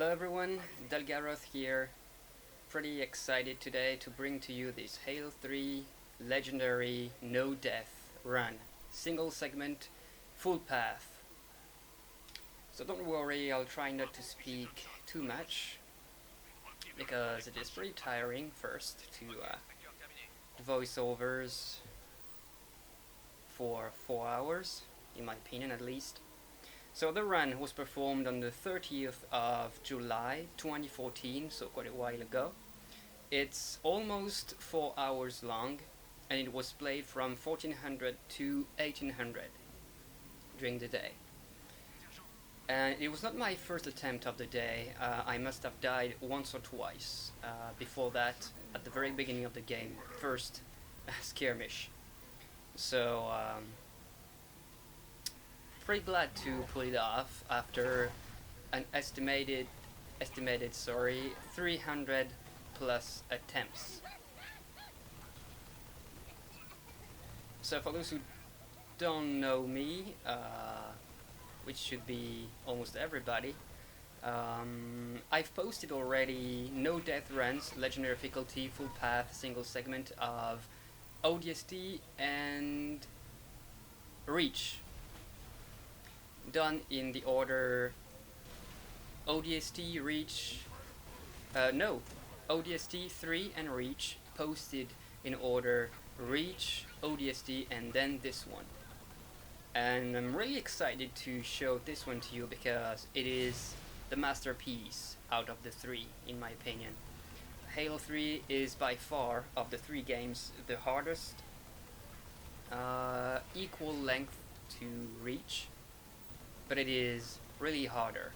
Hello everyone, Delgarothe here. Pretty excited today to bring to you this Halo 3 legendary no death run. Single segment, full path. So don't worry, I'll try not to speak too much because it is pretty tiring first to voiceovers for 4 hours, in my opinion at least. So the run was performed on the 30th of July 2014, so quite a while ago. It's almost 4 hours long, and it was played from 1400 to 1800 during the day. And it was not my first attempt of the day. I must have died once or twice before that, at the very beginning of the game, first skirmish. So pretty glad to pull it off after an estimated 300 plus attempts. So for those who don't know me, which should be almost everybody, I've posted already no death runs, legendary difficulty, full path, single segment of ODST and Reach, done in the order ODST, Reach, ODST 3 and Reach, posted in order Reach, ODST, and then this one. And I'm really excited to show this one to you because it is the masterpiece out of the three, in my opinion. Halo 3 is by far, of the three games, the hardest, equal length to Reach, but it is really harder.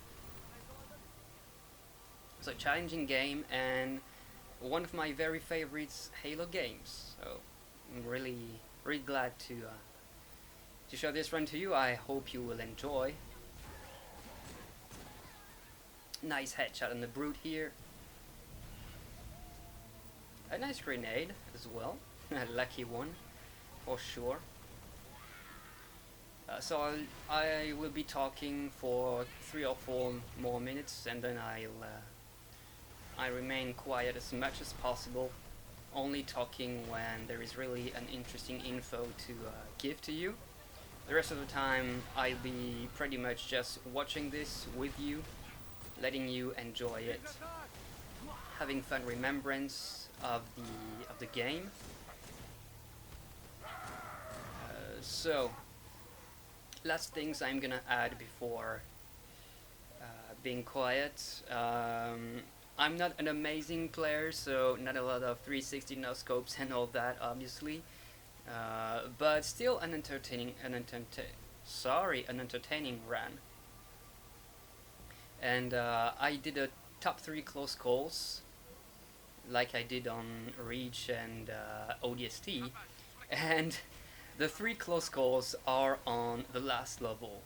It's a challenging game and one of my very favorites Halo games. So I'm really glad to show this run to you. I hope you will enjoy. Nice headshot on the brute here. A nice grenade as well. A lucky one for sure. So I will be talking for 3 or 4 more minutes, and then I remain quiet as much as possible, only talking when there is really an interesting info to give to you. The rest of the time I'll be pretty much just watching this with you, letting you enjoy it, having fun remembrance of the game. So last things I'm gonna add before being quiet. I'm not an amazing player, so not a lot of 360 no scopes and all that, obviously, but still an entertaining run. And I did a top 3 close calls, like I did on Reach and ODST, and the 3 close calls are on the last level,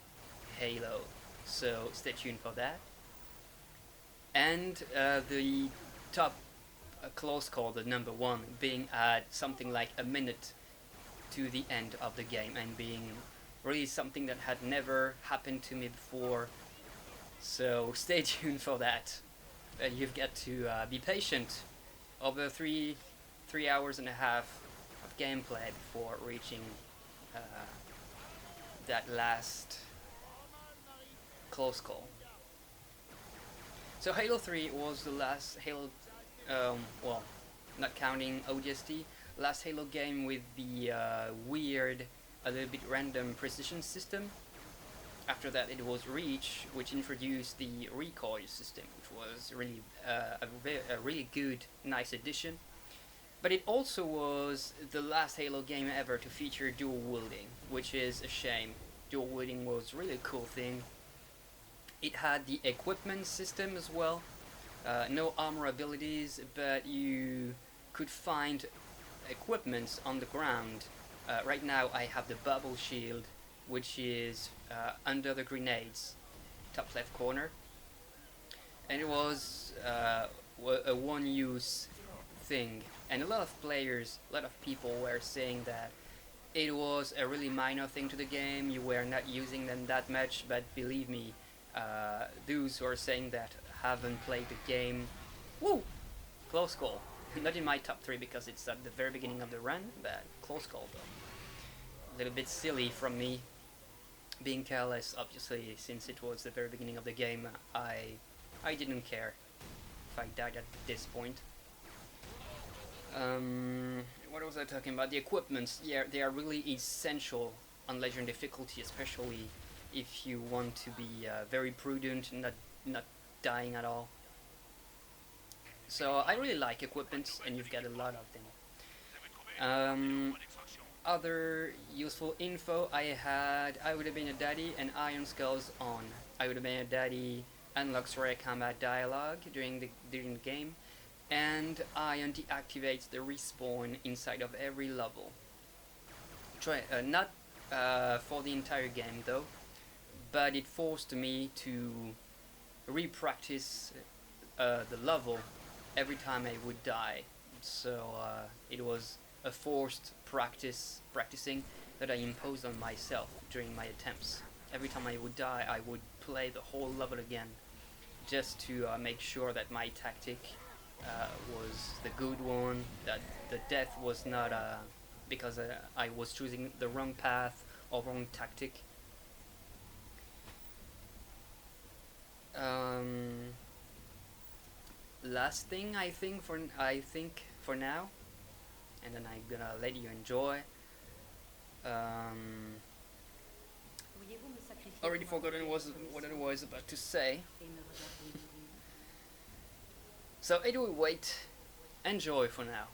Halo, so stay tuned for that. And the top close call, the number 1, being at something like a minute to the end of the game, and being really something that had never happened to me before, so stay tuned for that. You've got to be patient over 3 hours and a half of gameplay before reaching that last close call. So Halo 3 was the last Halo, well, not counting ODST, last Halo game with the weird, a little bit random precision system. After that it was Reach, which introduced the recoil system, which was really a really good, nice addition. But it also was the last Halo game ever to feature dual wielding, which is a shame. Dual wielding was really a cool thing. It had the equipment system as well. No armor abilities, but you could find equipments on the ground. Right now I have the bubble shield, which is under the grenades, top left corner. And it was a one-use thing. And a lot of players, a lot of people were saying that it was a really minor thing to the game, you were not using them that much, but believe me, those who are saying that haven't played the game. Woo! Close call. Not in my top 3 because it's at the very beginning of the run, but close call though. A little bit silly from me, being careless, obviously, since it was the very beginning of the game. I didn't care if I died at this point. What was I talking about? The equipments, yeah, they are really essential on Legendary difficulty, especially if you want to be very prudent and not dying at all. So I really like equipments, and you've got a lot of them. Other useful info I had: I would have been a daddy and Iron Skulls on. I would have been a daddy unlocks rare combat dialogue during the game, and Iron deactivates the respawn inside of every level. Not for the entire game though, but it forced me to re-practice the level every time I would die. So it was a forced practicing that I imposed on myself during my attempts. Every time I would die, I would play the whole level again, just to make sure that my tactic was the good one, that the death was not because I was choosing the wrong path or wrong tactic. Last thing I think for now, and then I'm gonna let you enjoy. Already forgotten what I was about to say. So anyway, wait, enjoy for now.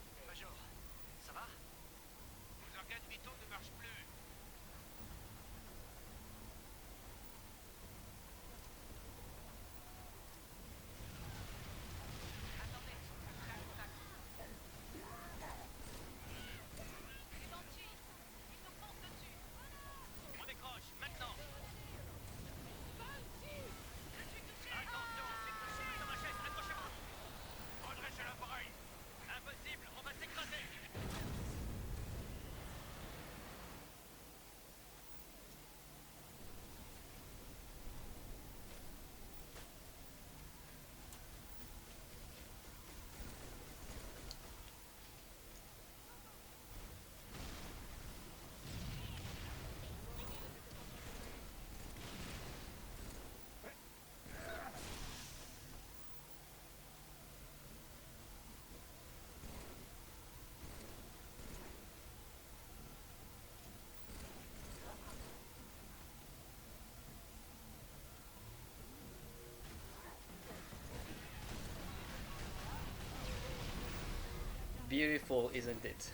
Beautiful, isn't it?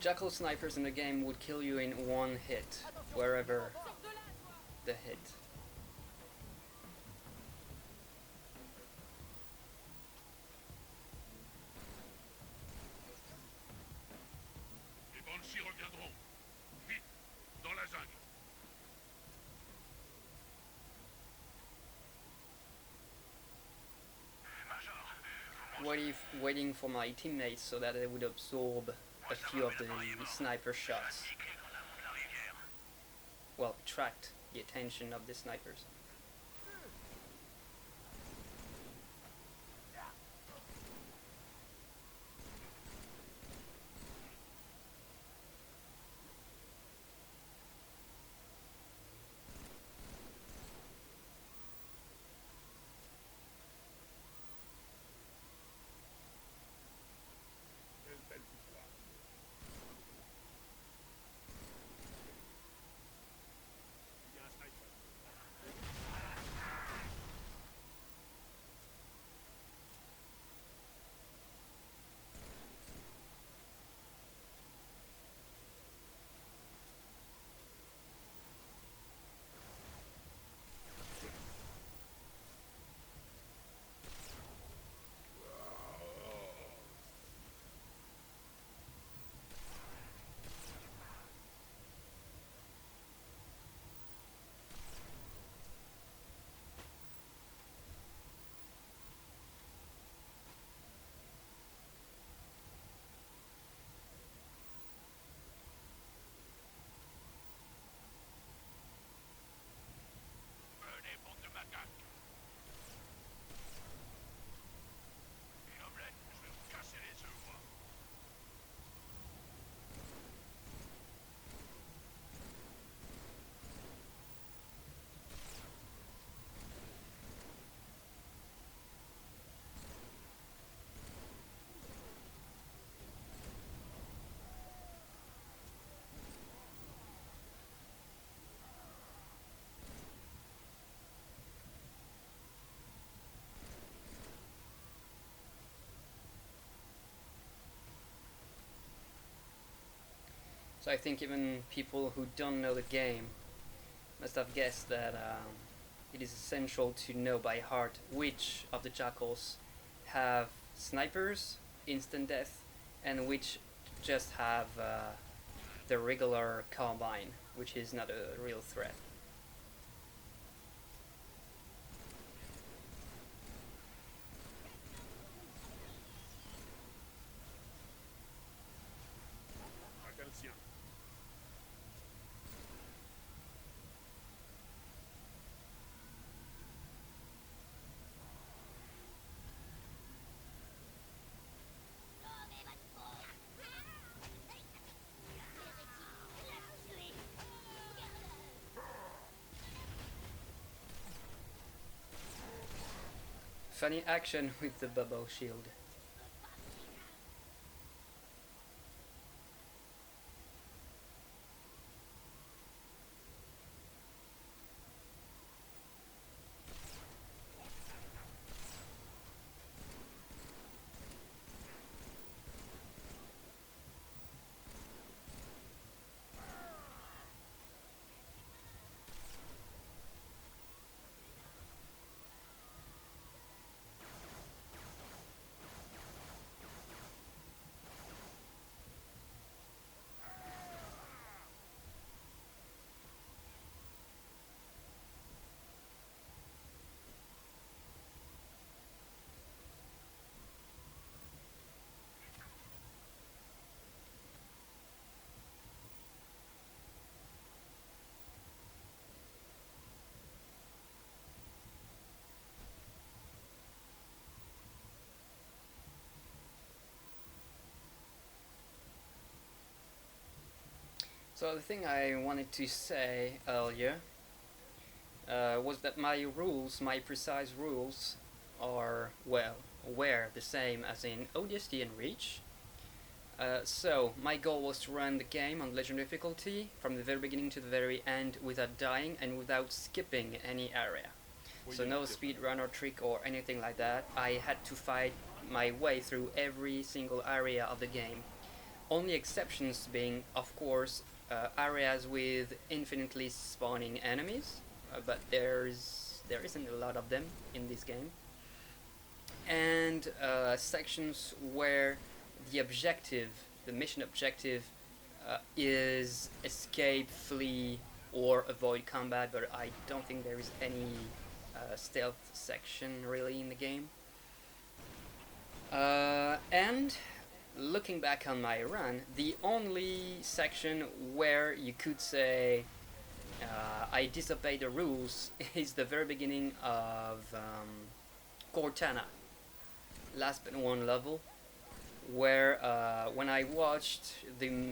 Jackal snipers in the game would kill you in one hit, wherever the hit. Les Banshees reviendront. Vite, dans la jungle. Waiting for my teammates so that they would absorb a few of the sniper shots. Well, attract the attention of the snipers. So I think even people who don't know the game must have guessed that it is essential to know by heart which of the jackals have snipers, instant death, and which just have the regular carbine, which is not a real threat. Attention. Funny action with the bubble shield. So the thing I wanted to say earlier was that my rules, my precise rules, are were the same as in ODST and Reach. So my goal was to run the game on Legend difficulty from the very beginning to the very end without dying and without skipping any area. So no speed run or trick or anything like that. I had to fight my way through every single area of the game. Only exceptions being, of course, areas with infinitely spawning enemies, but there isn't a lot of them in this game, and sections where the mission objective, is escape, flee, or avoid combat. But I don't think there is any stealth section really in the game. And looking back on my run, the only section where you could say I disobey the rules is the very beginning of Cortana, last but one level, where when I watched the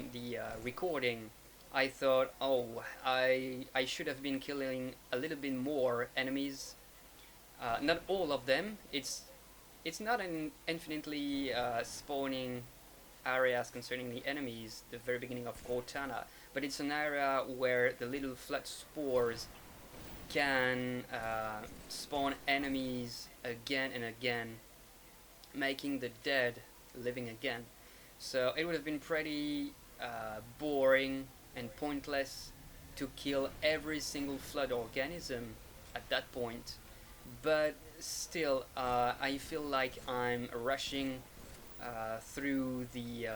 recording, I thought, oh, I should have been killing a little bit more enemies. Not all of them. It's not an infinitely spawning areas concerning the enemies, the very beginning of Cortana, but it's an area where the little flood spores can spawn enemies again and again, making the dead living again. So it would have been pretty boring and pointless to kill every single flood organism at that point. But still, I feel like I'm rushing through the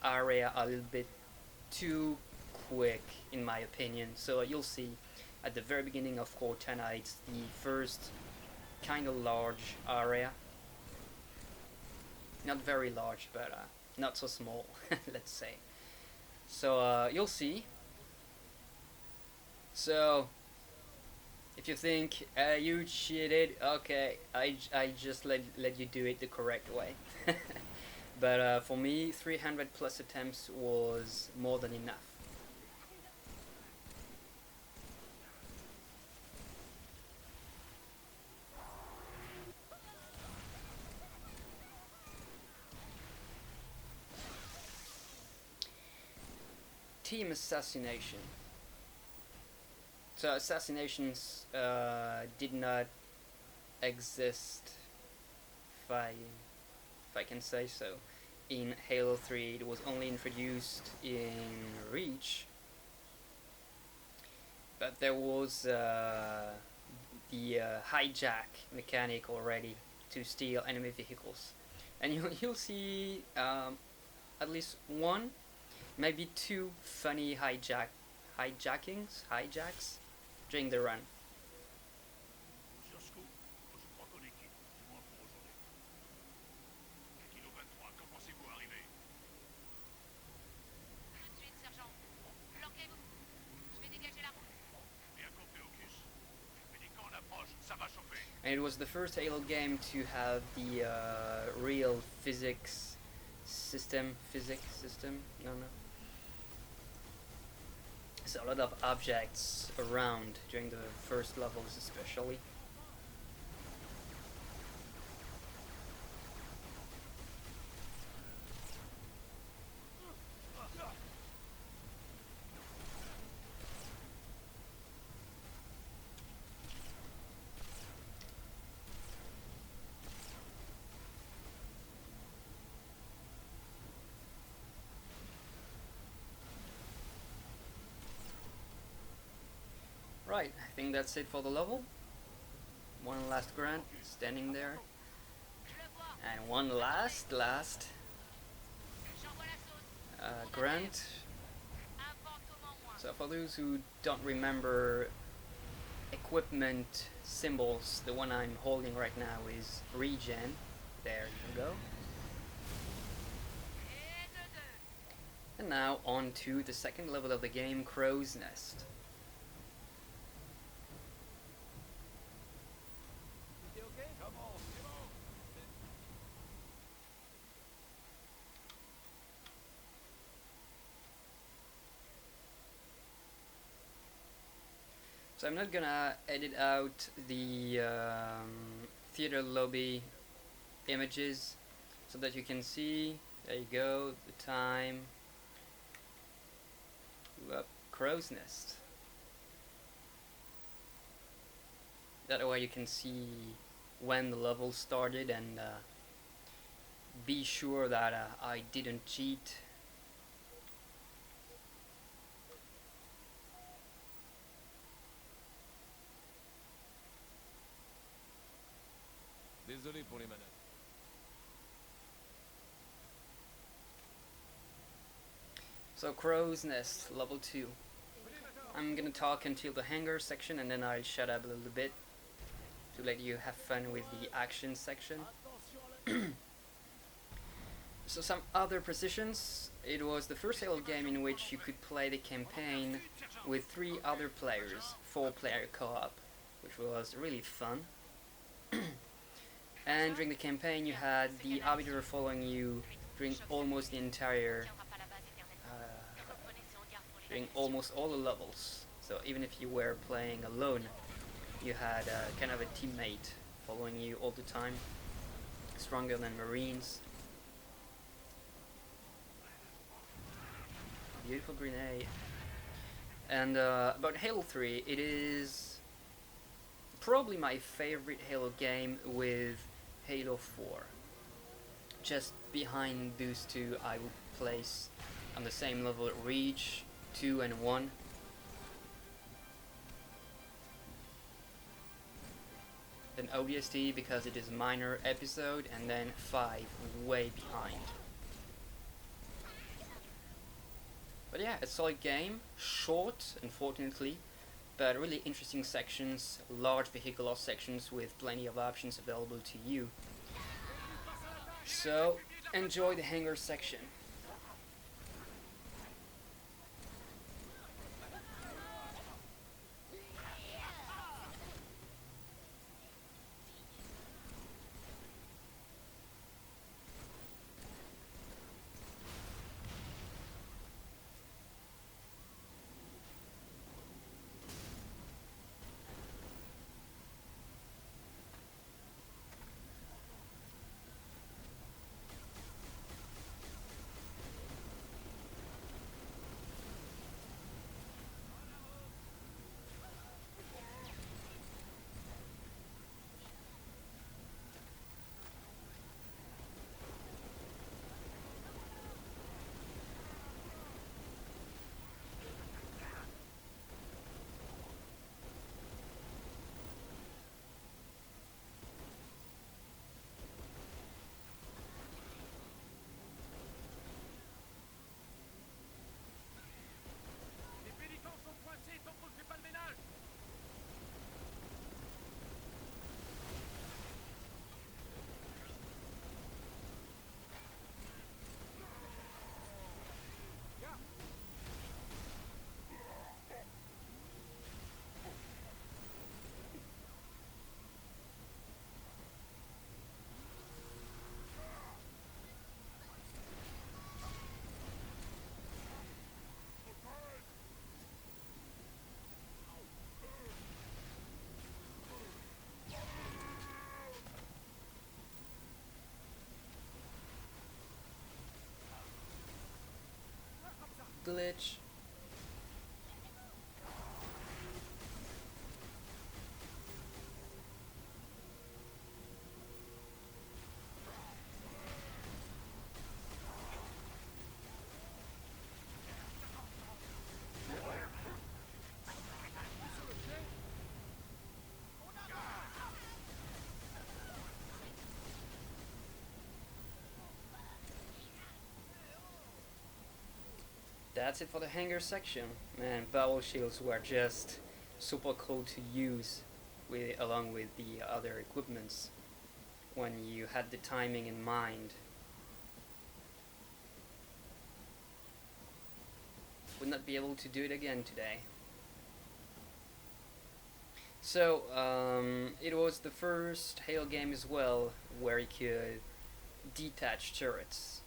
area a little bit too quick, in my opinion. So you'll see at the very beginning of Cortana, it's the first kind of large area. Not very large, but not so small, let's say. So you'll see. So if you think you cheated, okay, I just let you do it the correct way. But for me, 300 plus attempts was more than enough. Team assassination. So assassinations did not exist, if I can say so, in Halo 3. It was only introduced in Reach, but there was the hijack mechanic already to steal enemy vehicles, and you'll see at least one, maybe two funny hijacks during the run. Sur Scoop, je crois qu'on est quitte, du moins pour aujourd'hui. Kilo 23, quand pensez-vous arriver? Tout de suite, sergent. Planquez-vous. Je vais dégager la route. Bien compris, Ocus. Mais dès qu'on approche, ça va chauffer. And it was the first Halo game to have the real physics system. No. So a lot of objects around during the first levels, especially. Right, I think that's it for the level. One last grunt standing there, Je le vois. and one last J'envoie la sauce. grunt. Un fantôme en moins. So for those who don't remember equipment symbols, the one I'm holding right now is regen. There you go. Et de deux. And now on to the second level of the game, Crow's Nest. So I'm not gonna edit out the theater lobby images so that you can see, there you go, the time. Whoop, Crow's Nest. That way you can see when the level started and be sure that I didn't cheat. Désolé pour les manettes. So Crow's Nest, level 2. I'm gonna talk until the hangar section and then I'll shut up a little bit to let you have fun with the action section. So some other precisions. It was the first Halo game in which you could play the campaign with 3 other players, 4-player co-op, which was really fun. And during the campaign you had the arbiter following you during almost the entire Tiendra pas la base éternellement. Reprenez son garde pour les during missions. almost all the levels. So even if you were playing alone, you had kind of a teammate following you all the time, stronger than Marines. Beautiful grenade. And about Halo 3, it is probably my favorite Halo game with Halo 4. Just behind those two, I would place on the same level Reach 2 and 1. Then ODST because it is a minor episode, and then 5 way behind. But yeah, a solid game, short unfortunately, but really interesting sections, large vehicular sections with plenty of options available to you. So enjoy the hangar section. glitch. That's it for the hangar section. Man, bubble shields were just super cool to use with along with the other equipments when you had the timing in mind. Would not be able to do it again today. So, it was the first Halo game as well where you could detach turrets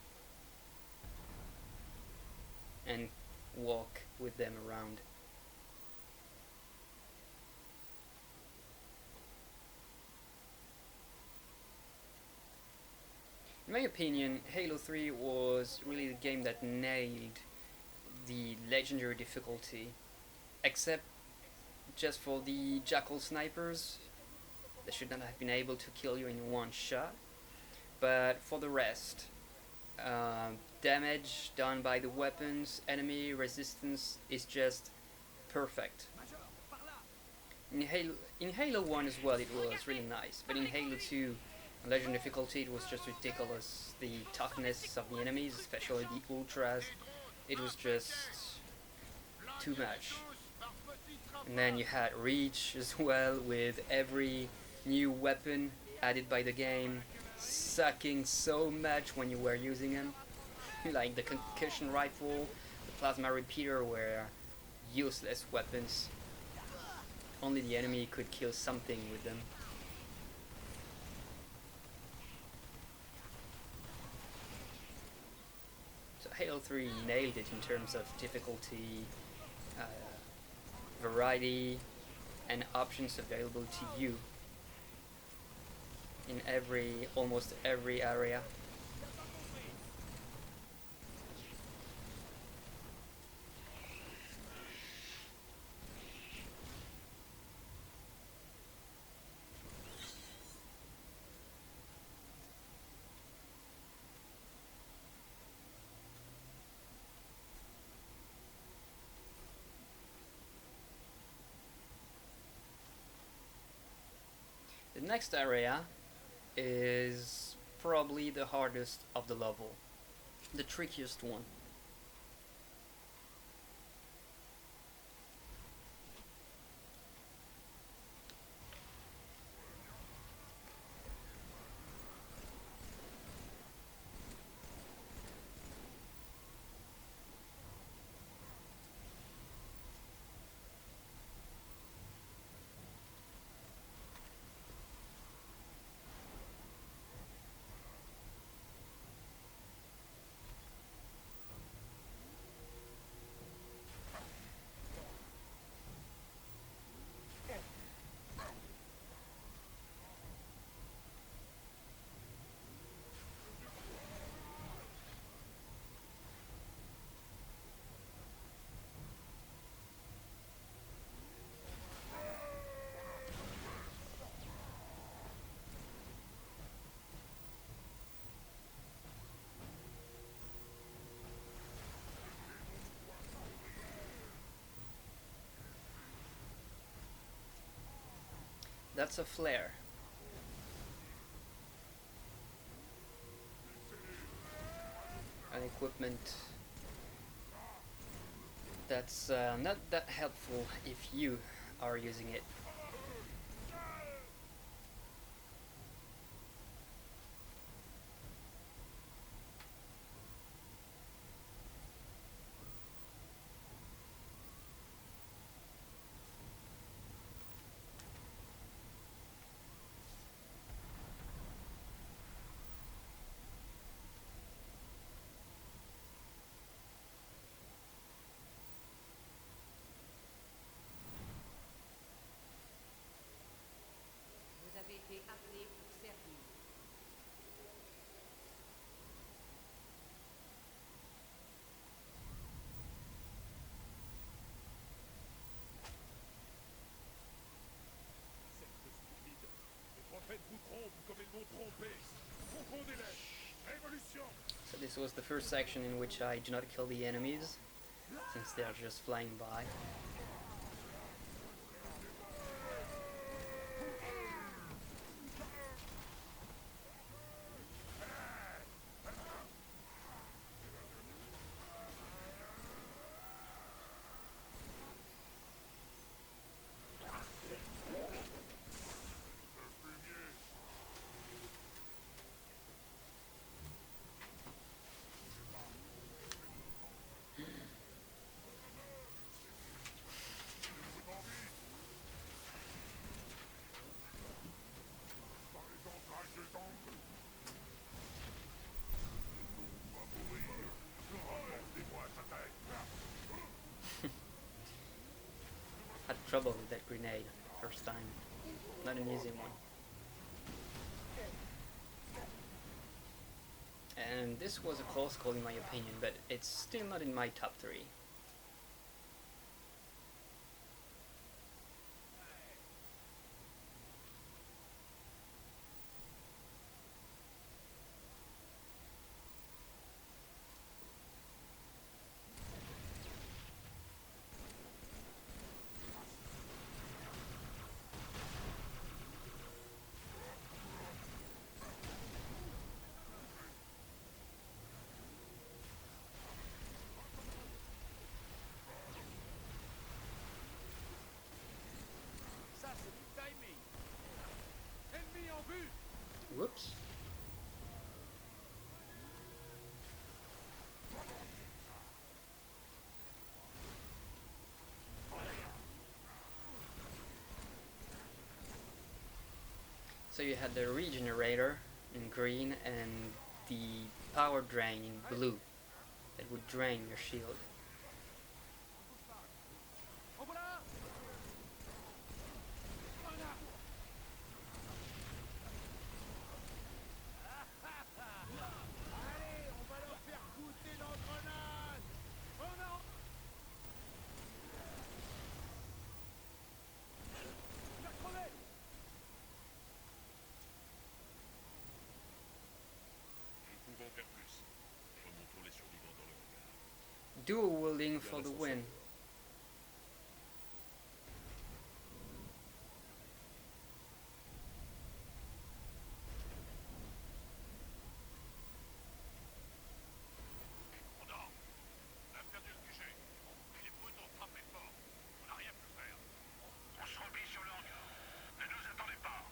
and walk with them around. In my opinion, Halo 3 was really the game that nailed the legendary difficulty, except just for the Jackal snipers. They should not have been able to kill you in one shot, but for the rest, damage done by the weapons, enemy resistance is just perfect. In Halo 1 as well it was really nice, but in Halo 2 on Legend difficulty it was just ridiculous. The toughness of the enemies, especially the ultras, it was just too much. And then you had Reach as well, with every new weapon added by the game sucking so much when you were using them. Like the concussion rifle, the plasma repeater were useless weapons. Only the enemy could kill something with them. So Halo 3 nailed it in terms of difficulty, variety, and options available to you in almost every area. The next area is probably the hardest of the level, the trickiest one. That's a flare. An equipment that's not that helpful if you are using it. So this was the first section in which I do not kill the enemies, since they are just flying by. Had trouble with that grenade first time. Not an easy one. And this was a close call in my opinion, but it's still not in my top 3. Ça, c'est du timing. Ennemi en vue. Whoops. So you had the regenerator in green and the power drain in blue that would drain your shield. En voilà un. Voilà. Allez, on va leur faire goûter l'engrenade. On a... Il a crevé. Nous pouvons faire plus. Remontons les survivants dans le hangar. Dual wielding for the win. On a perdu le QG. Les brutes ont frappé fort. On n'a rien pu faire. On se replie sur le hangar. Ne nous attendez pas.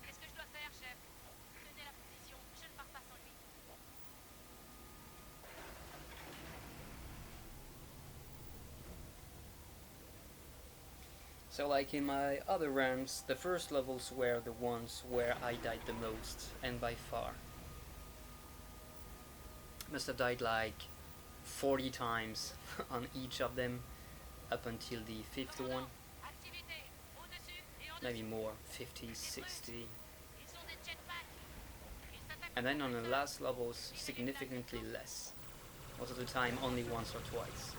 Qu'est-ce que je dois faire, chef? Tenez la position, je ne pars pas sans lui. So like in my other rounds, the first levels were the ones where I died the most, and by far. Must have died like 40 times on each of them, up until the 5th one, Activité, au-dessus et en maybe dessous. more, 50, 60. Ils ont des jetpacks. Ils s'attaquent And then on the au sol. last levels, significantly less. Most of the time only once or twice.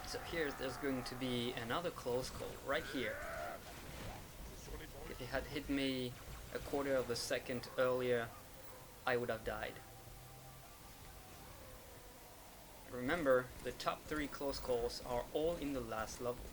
So here there's going to be another close call, right here. If he had hit me a quarter of a second earlier, I would have died. Remember, the top 3 close calls are all in the last level.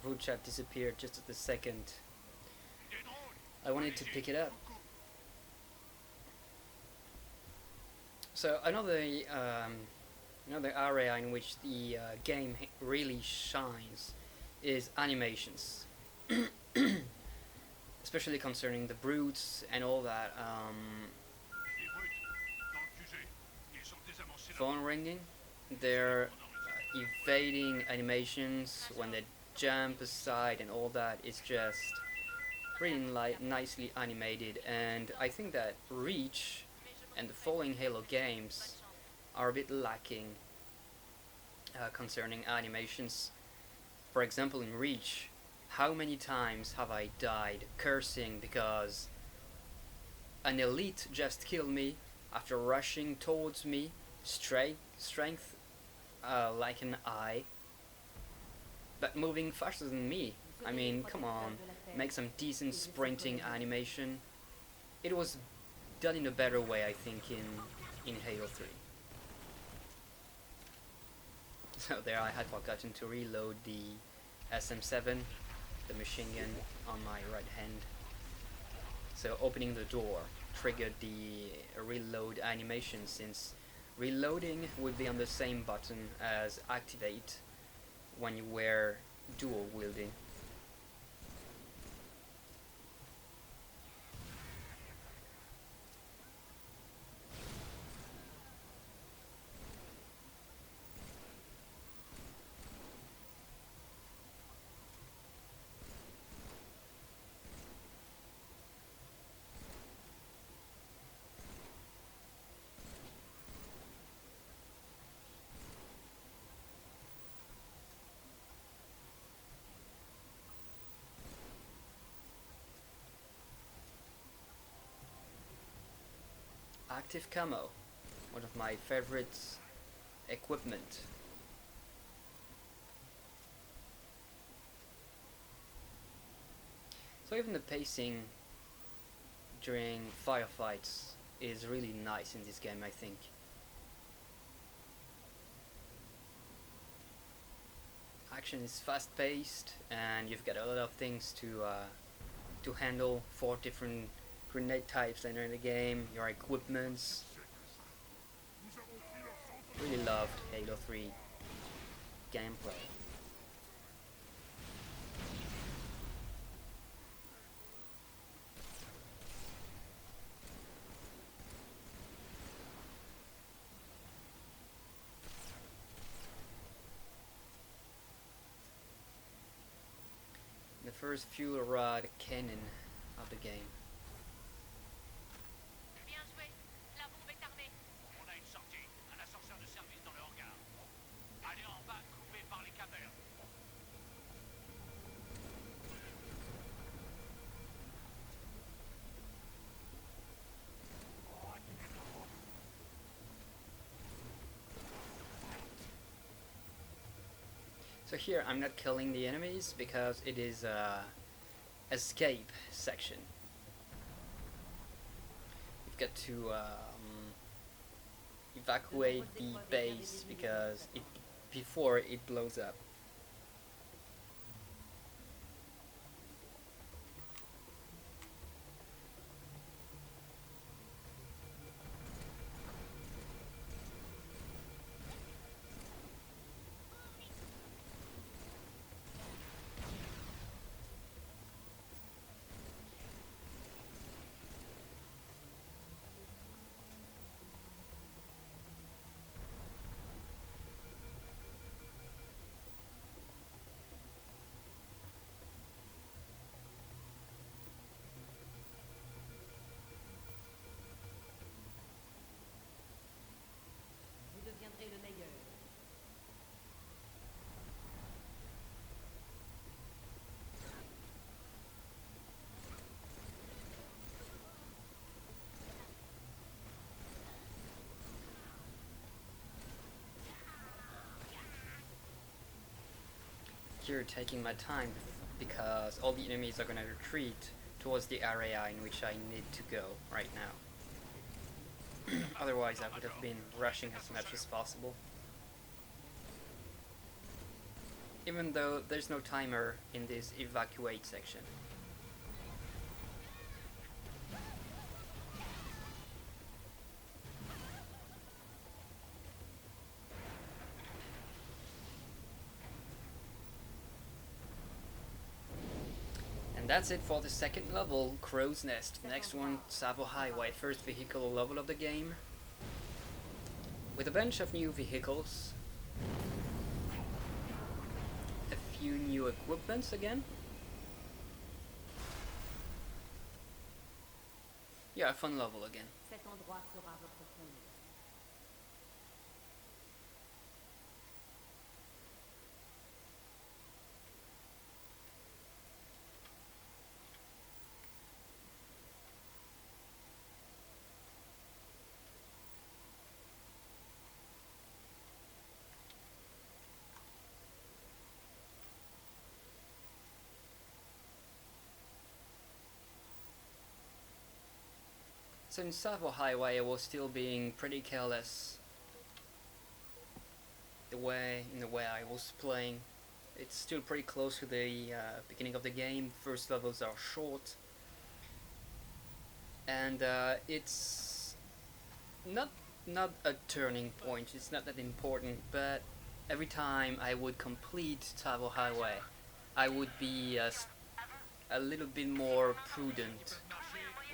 group chat disappeared just at the second Des drones. I wanted to pick it up. So another area in which the game really shines is animations, especially concerning the brutes and all that. Les brutes, dans le QG. Ils ont désamorcé la Phone ringing, their evading animations when they jump aside and all that is just really nicely animated, and I think that Reach and the following Halo games are a bit lacking concerning animations. For example, in Reach, how many times have I died cursing because an elite just killed me after rushing towards me, strength like an eye, but moving faster than me. I mean, come on, make some decent sprinting animation. It was done in a better way, I think, in Halo 3. So there I had forgotten to reload the SM7, the machine gun on my right hand. So opening the door triggered the reload animation, since reloading would be on the same button as activate when you were dual wielding. Active camo, one of my favorite equipment. So even the pacing during firefights is really nice in this game, I think. Action is fast paced and you've got a lot of things to handle, 4 different grenade types that are in the game, your equipments. Really loved Halo 3 gameplay. The first fuel rod cannon of the game. Bien joué. La bombe est armée. On a une sortie. Un ascenseur de service dans le hangar. Allez en bas, coupé par les cavernes. So here I'm not killing the enemies because it is a escape section. You've got to evacuate the base because before it blows up. Vous deviendrez le meilleur. Here taking my time because all the enemies are gonna retreat towards the area in which I need to go right now. Otherwise I would have been rushing as much as possible. even though there's no timer in this evacuate section. And that's it for the second level, Crow's Nest. Next one, Tsavo Highway, first vehicle level of the game, with a bunch of new vehicles, a few new equipments again. Yeah, a fun level again. Cet endroit sera votre tombe. So in Tsavo Highway I was still being pretty careless in the way I was playing. It's still pretty close to the beginning of the game. First levels are short, and it's not a turning point. It's not that important, but every time I would complete Tsavo Highway, I would be a little bit more prudent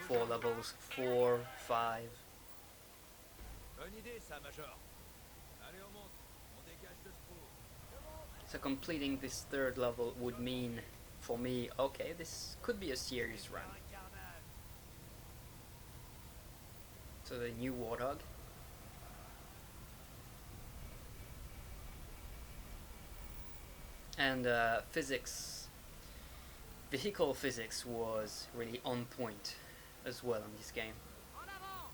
for levels 4, 5. Bonne idée, ça, Major. Allez, on monte. On dégage de ce trou. So completing this third level would mean, for me, okay, this could be a serious run. So the new Warthog. And physics, vehicle physics was really on point as well in this game. En avant!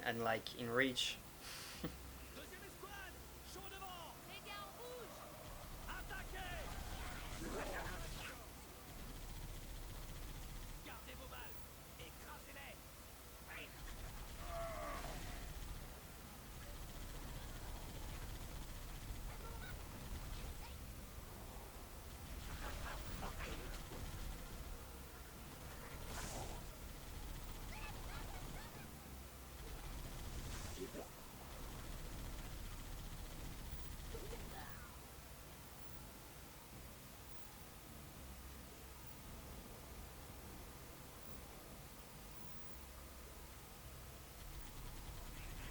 And like in Reach, Deuxième escouade! Chaud devant! Les gars, on bouge! Attaquez! Gardez vos balles! Écrasez-les!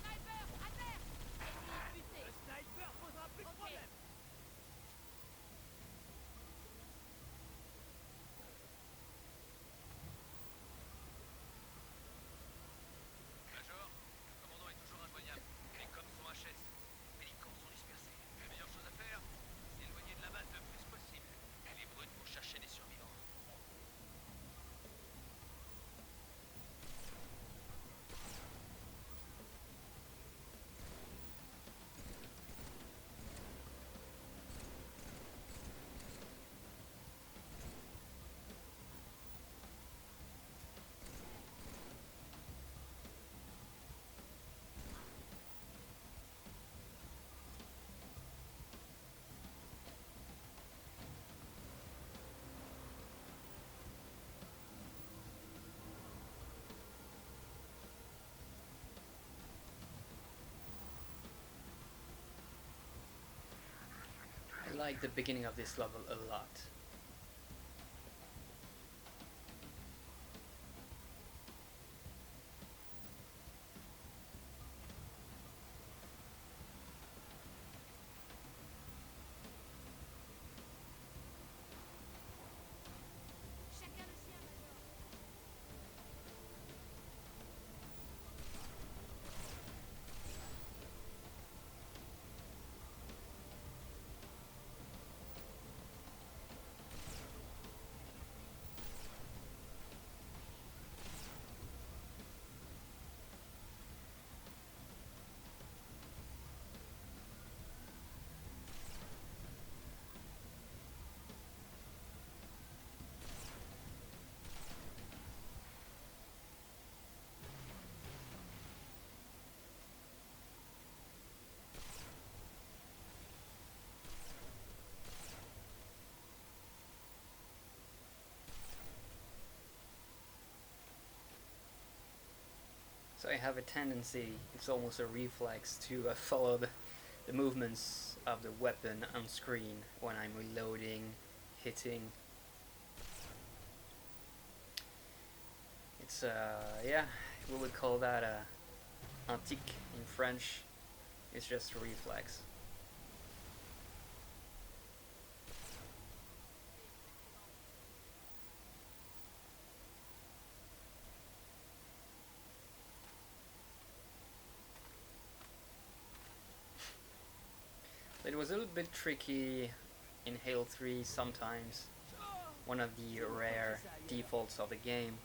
Sniper, à terre! Ennemi buté! Le sniper posera plus de Ok. problème! Major, le commandant est toujours injoignable. Les coms sont HS. Mais les camps sont dispersés. La meilleure chose à faire, c'est éloigner de la base le plus possible. Et les brutes vont chercher des survivants. I like the beginning of this level a lot. Chacun le sien, Major! So I have a tendency, it's almost a reflex, to follow the movements of the weapon on screen when I'm reloading, hitting. It's yeah, we would call that a tic in French. It's just a reflex. It was a little bit tricky in Halo 3 sometimes, one of the rare defaults of the game.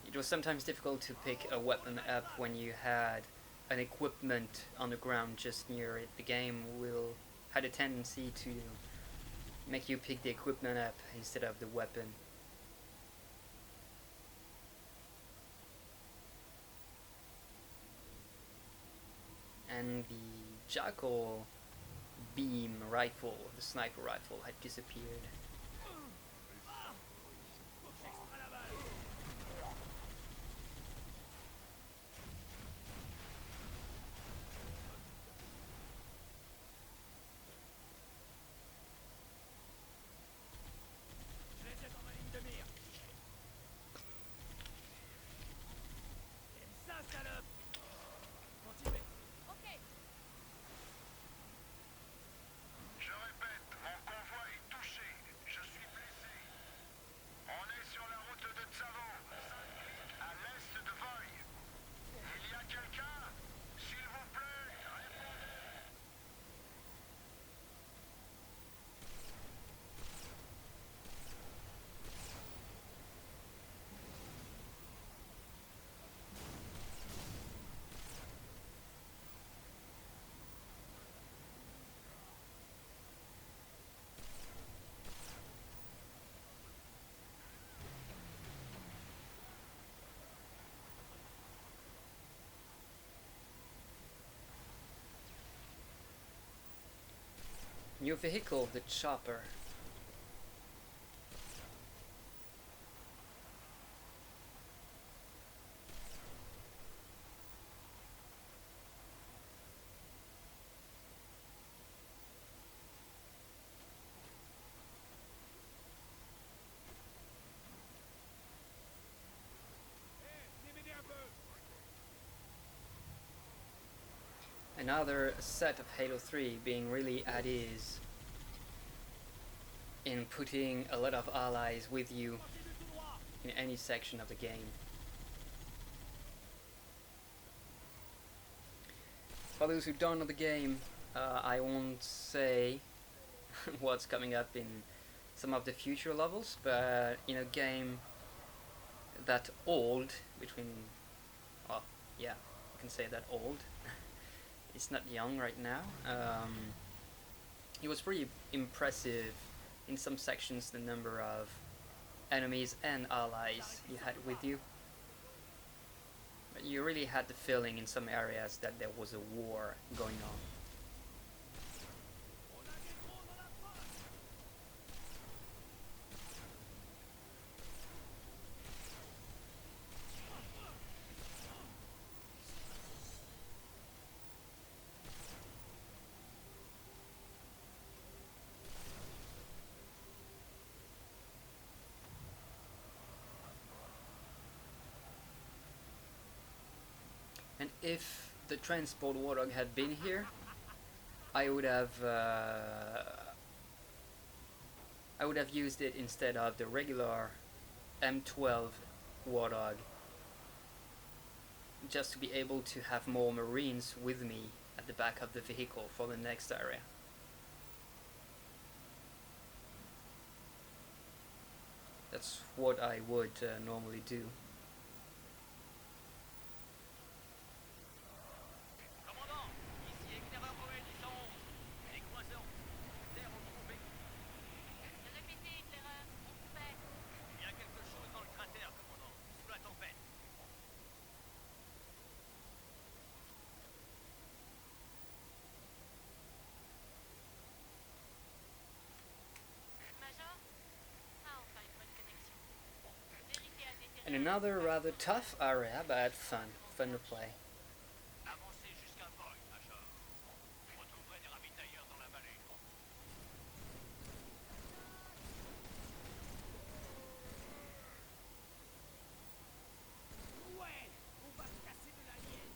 It was sometimes difficult to pick a weapon up when you had an equipment on the ground just near it. The game had a tendency to make you pick the equipment up instead of the weapon. And the Jackal beam rifle, the sniper rifle, had disappeared. New vehicle, the chopper. Another set of Halo 3 being really at ease in putting a lot of allies with you in any section of the game. For those who don't know the game, I won't say what's coming up in some of the future levels, but in a game that old, well, yeah, you can say that old, it's not young right now. It was pretty impressive in some sections, the number of enemies and allies you had with you. But you really had the feeling in some areas that there was a war going on. And if the transport warthog had been here, I would have used it instead of the regular M12 warthog, just to be able to have more Marines with me at the back of the vehicle for the next area. That's what I would normally do. And another rather tough area, but fun. fun to play. Avancez jusqu'à Boy, Major. Vous retrouverez des ravitailleurs dans la vallée. Ouais, on va se casser de la lienne.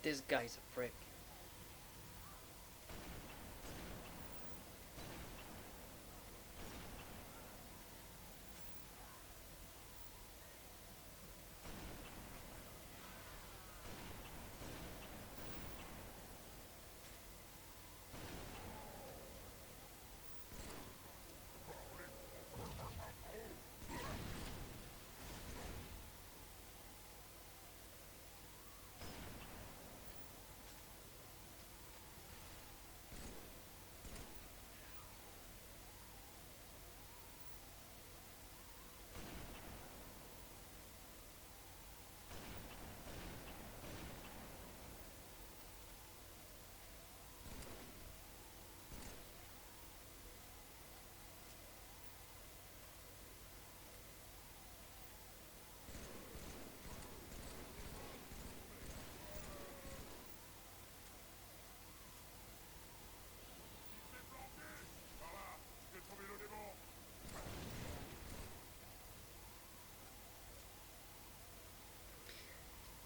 This guy's a prick.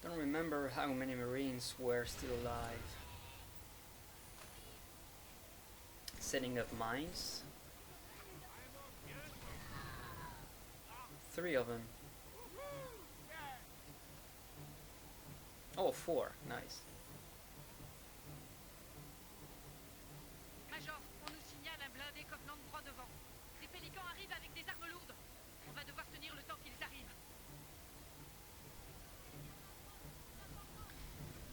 Don't remember how many Marines were still alive. Setting up mines. 3 of them. Oh, 4. Nice. Major, on nous signale un blindé Covenant droit devant. Des pélicans arrivent avec des armes lourdes. On va devoir tenir le temps qu'ils arrivent.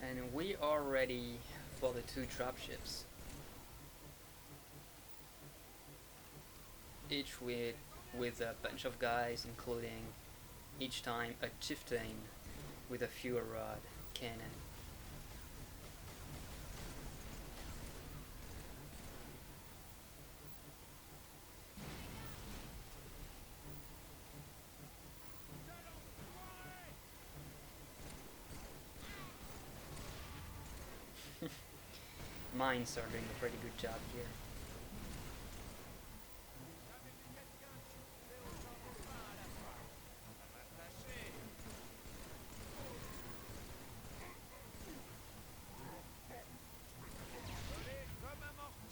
And we are ready for the 2 dropships. Each with a bunch of guys, including each time a chieftain with a fuel rod cannon. Mines are doing a pretty good job here.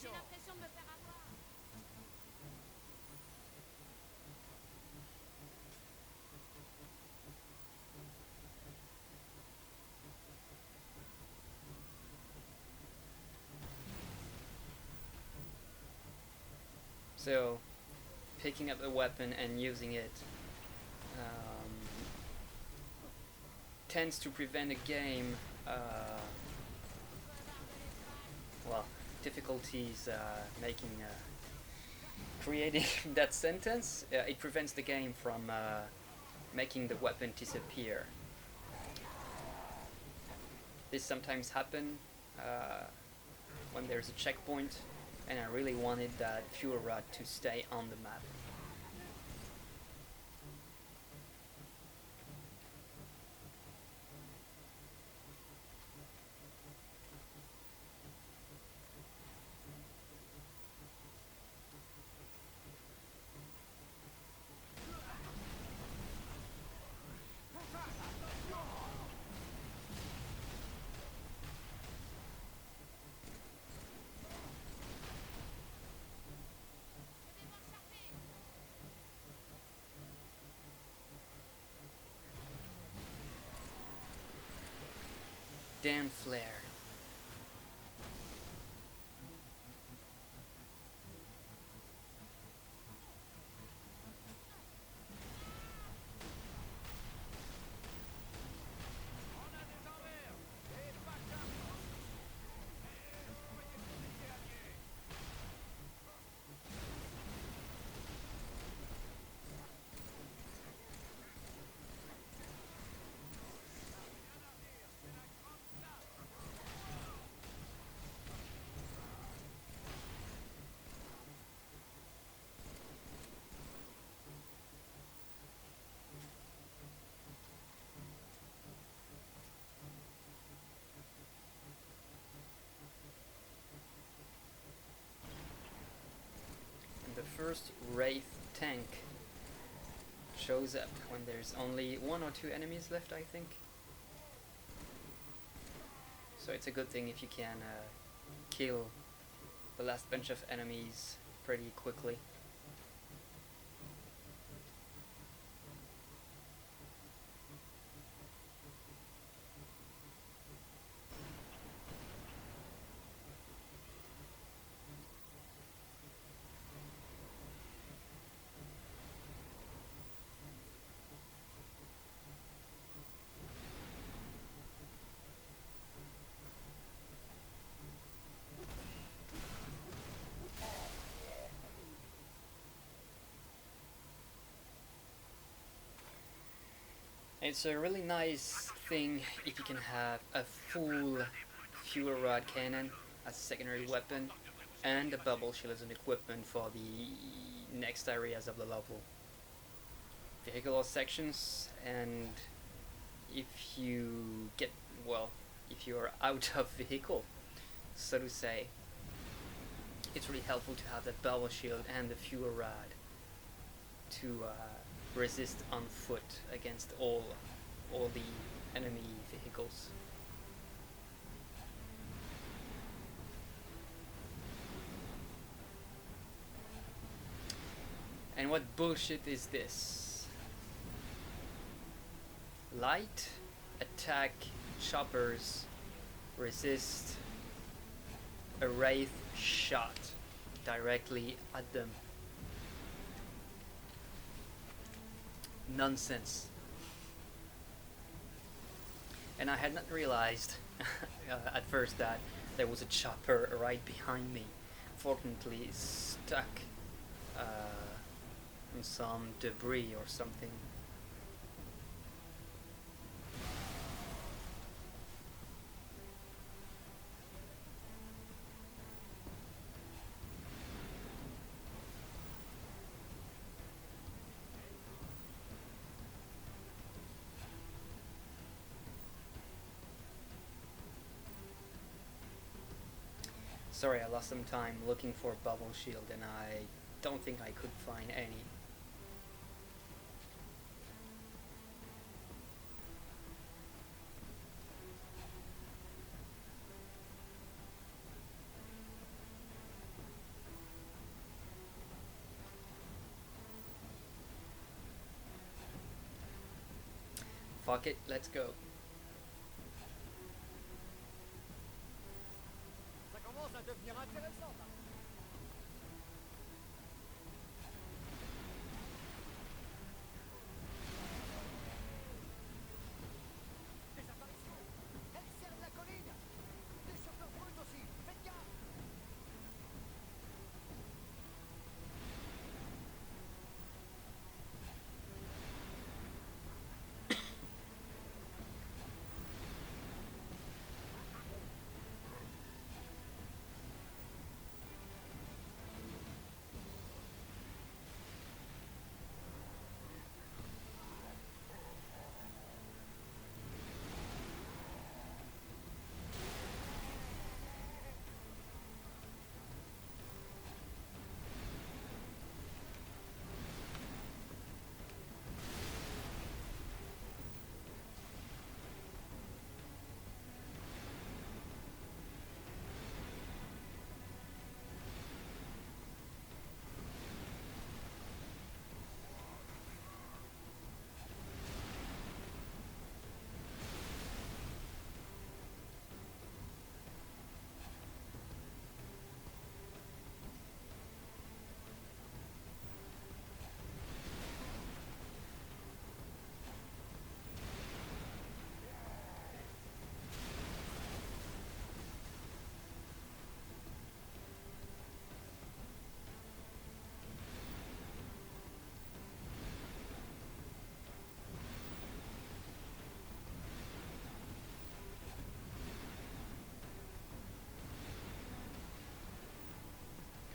J'ai l'impression de me faire avoir. So, picking up the weapon and using it tends to prevent a game, well, difficulties creating that sentence. It prevents the game from making the weapon disappear. This sometimes happens when there's a checkpoint and I really wanted that fuel rod to stay on the map. Damn flare. first Wraith tank shows up when there's only 1 or 2 enemies left, I think. So it's a good thing if you can kill the last bunch of enemies pretty quickly. It's a really nice thing if you can have a full fuel rod cannon as a secondary weapon and a bubble shield as an equipment for the next areas of the level. Vehicular sections, and if you get, well, if you're out of vehicle, so to say, it's really helpful to have that bubble shield and the fuel rod to resist on foot against all the enemy vehicles. And what bullshit is this? Light attack choppers resist a Wraith shot directly at them. Nonsense. And I had not realized at first that there was a chopper right behind me. Fortunately, stuck in some debris or something. Sorry, I lost some time looking for a bubble shield and I don't think I could find any. Fuck it, let's go. Ça commence à devenir intéressant. Des apparitions. Elles servent la colline. Des chauffeurs bruts aussi. Faites gaffe.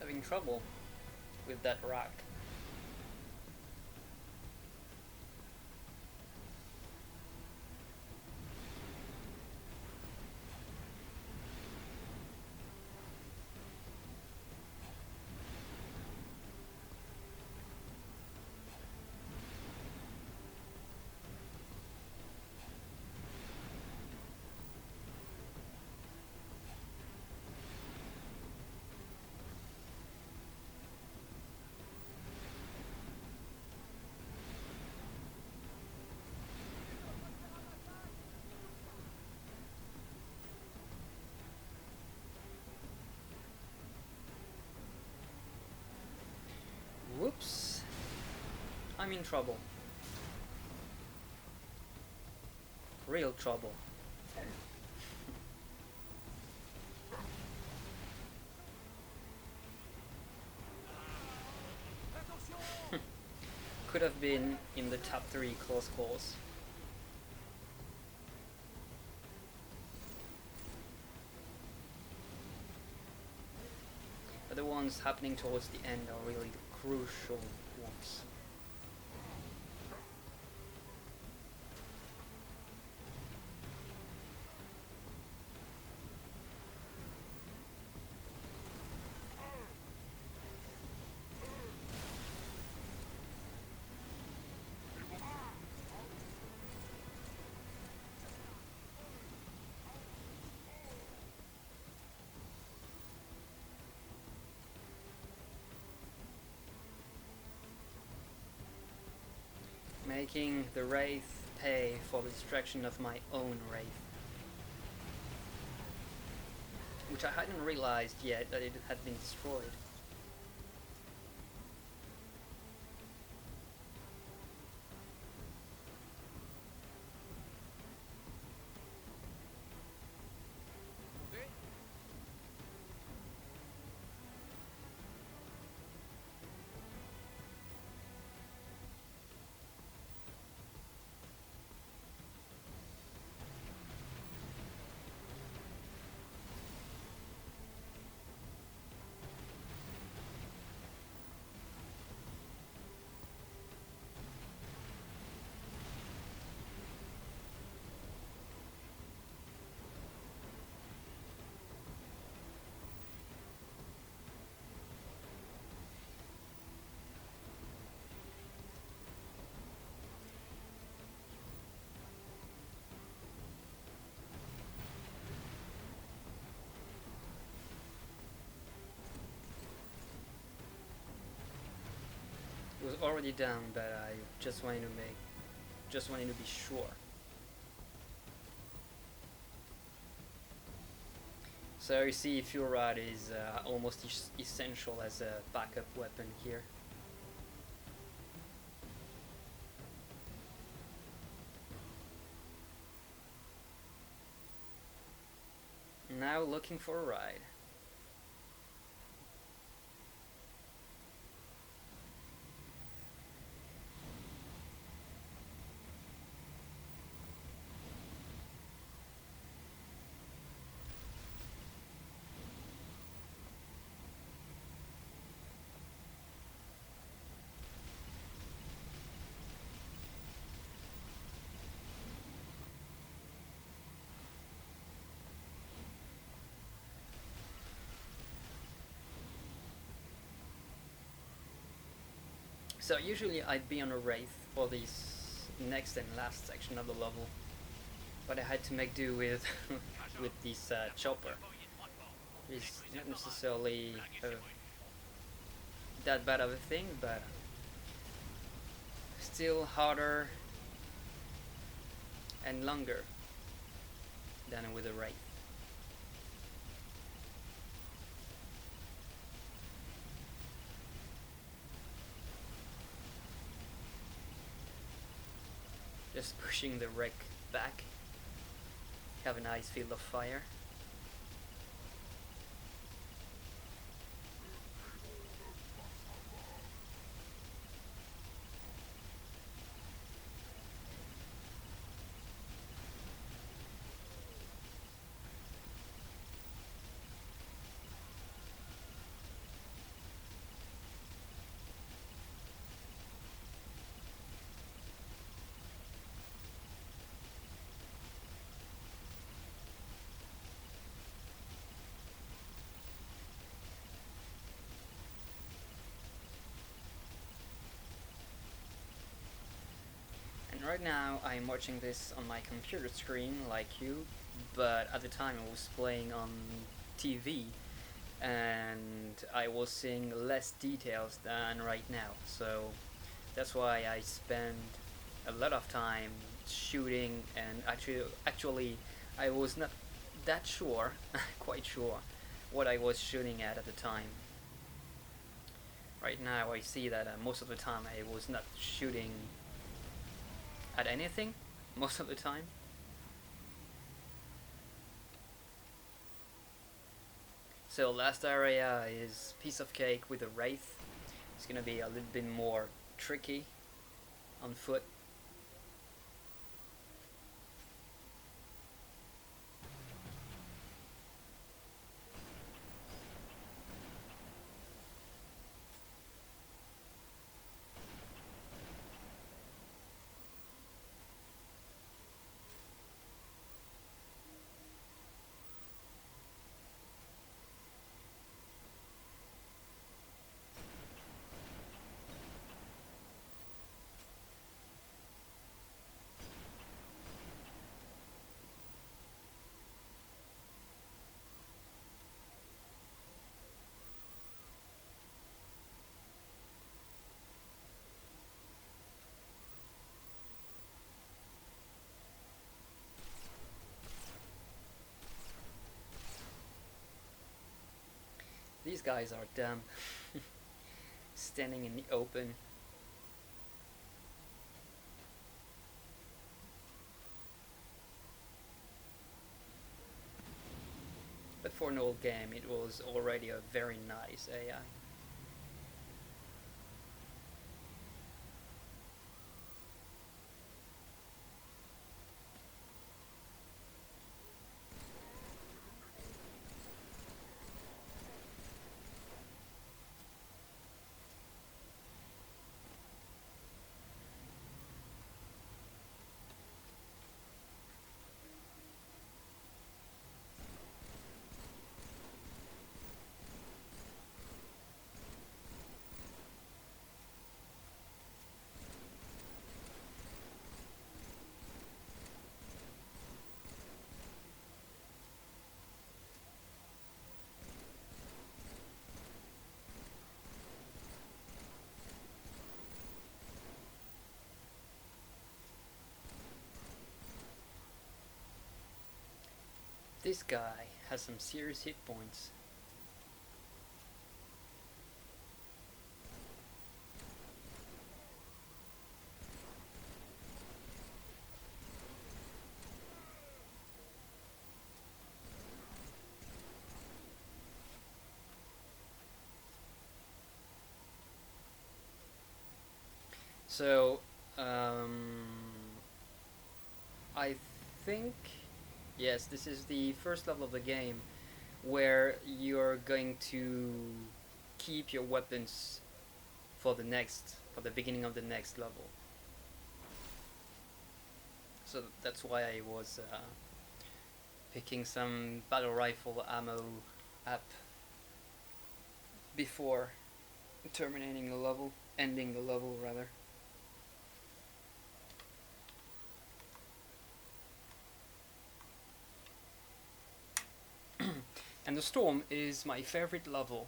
Having trouble with that rock. I'm in trouble. Real trouble. Could have been in the top 3 close calls. But the ones happening towards the end are really the crucial ones. Making the Wraith pay for the destruction of my own Wraith. Which I hadn't realized yet that it had been destroyed. It was already down, but I just wanted to be sure. So you see, Fuel Rod is almost essential as a backup weapon here. Now looking for a ride. So usually I'd be on a Wraith for this next and last section of the level, but I had to make do with with this chopper. It's not necessarily that bad of a thing, but still harder and longer than with a Wraith. Just pushing the wreck back. Have a nice field of fire. Right now I'm watching this on my computer screen like you, but at the time I was playing on TV and I was seeing less details than right now, so that's why I spend a lot of time shooting, and actually I was not that sure, quite sure what I was shooting at the time. Right now I see that most of the time I was not shooting at anything most of the time. So last area is piece of cake with a wraith. It's gonna be a little bit more tricky on foot. These guys are dumb. Standing in the open. But for an old game, it was already a very nice AI. This guy has some serious hit points. So, I think, yes, this is the first level of the game where you're going to keep your weapons for the beginning of the next level. So that's why I was picking some battle rifle ammo up before terminating the level, ending the level rather. And the storm is my favorite level.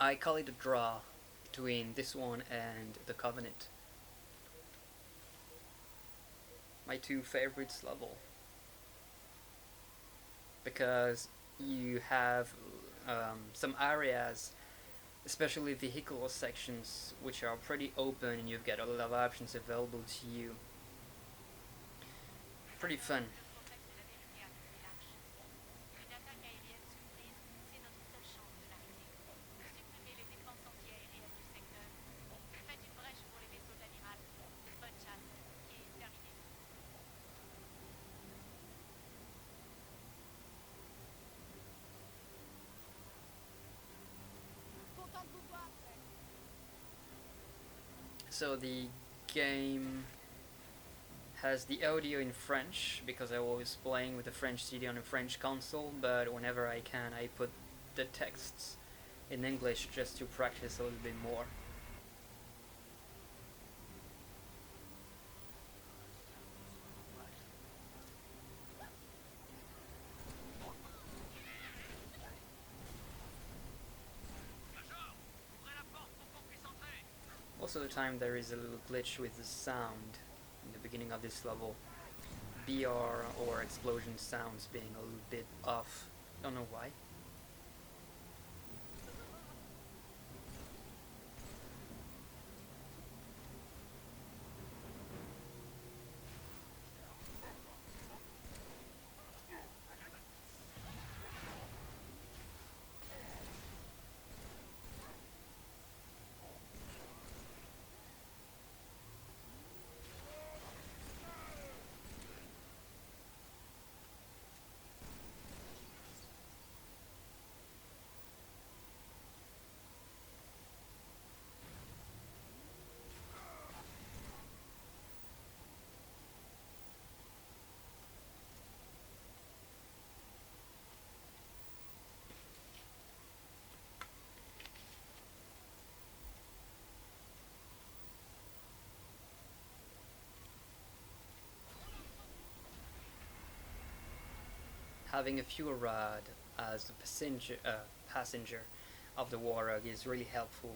I call it a draw between this one and the Covenant. My two favorites level. Because you have some areas, especially vehicle sections, which are pretty open and you've got a lot of options available to you. Pretty fun. So the game has the audio in French because I was playing with a French CD on a French console, but whenever I can I put the texts in English just to practice a little bit more. Most of the time there is a little glitch with the sound in the beginning of this level. BR or explosion sounds being a little bit off. Don't know why. having a fuel rod as a passenger of the Warthog is really helpful.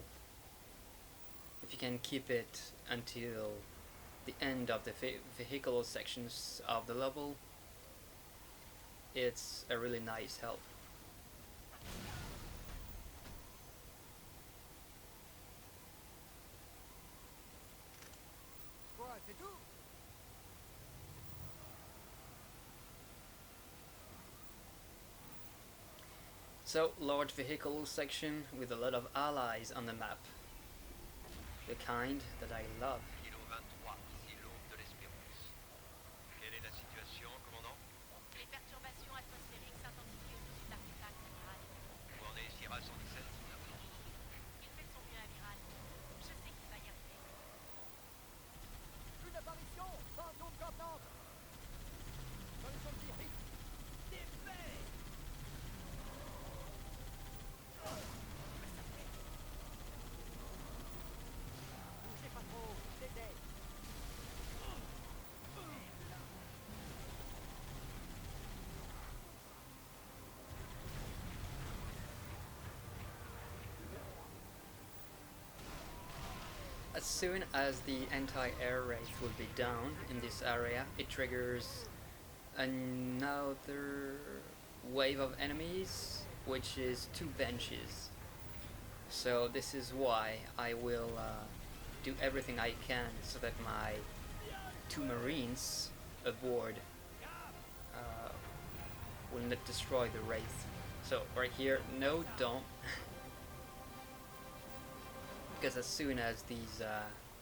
If you can keep it until the end of the vehicle sections of the level, it's a really nice help. Quoi, c'est tout? So, large vehicle section with a lot of allies on the map. The kind that I love. Kilo 23, ici l'aube de l'Espérance. Quelle est la situation, commandant? Les perturbations atmosphériques s'intensifient au-dessus d'Artefact, amiral. Où en est Sierra 117? Il fait de son mieux, amiral. Je sais qu'il va y arriver. Une apparition! Fantôme contenante! Solution de tir, vite! Défait! Bougez pas trop, je les aide. As soon as the anti-air raid will be down in this area, it triggers another wave of enemies, which is 2 benches. So this is why I will do everything I can so that my 2 marines aboard will not destroy the wraith. So right here, no, don't. Because as soon as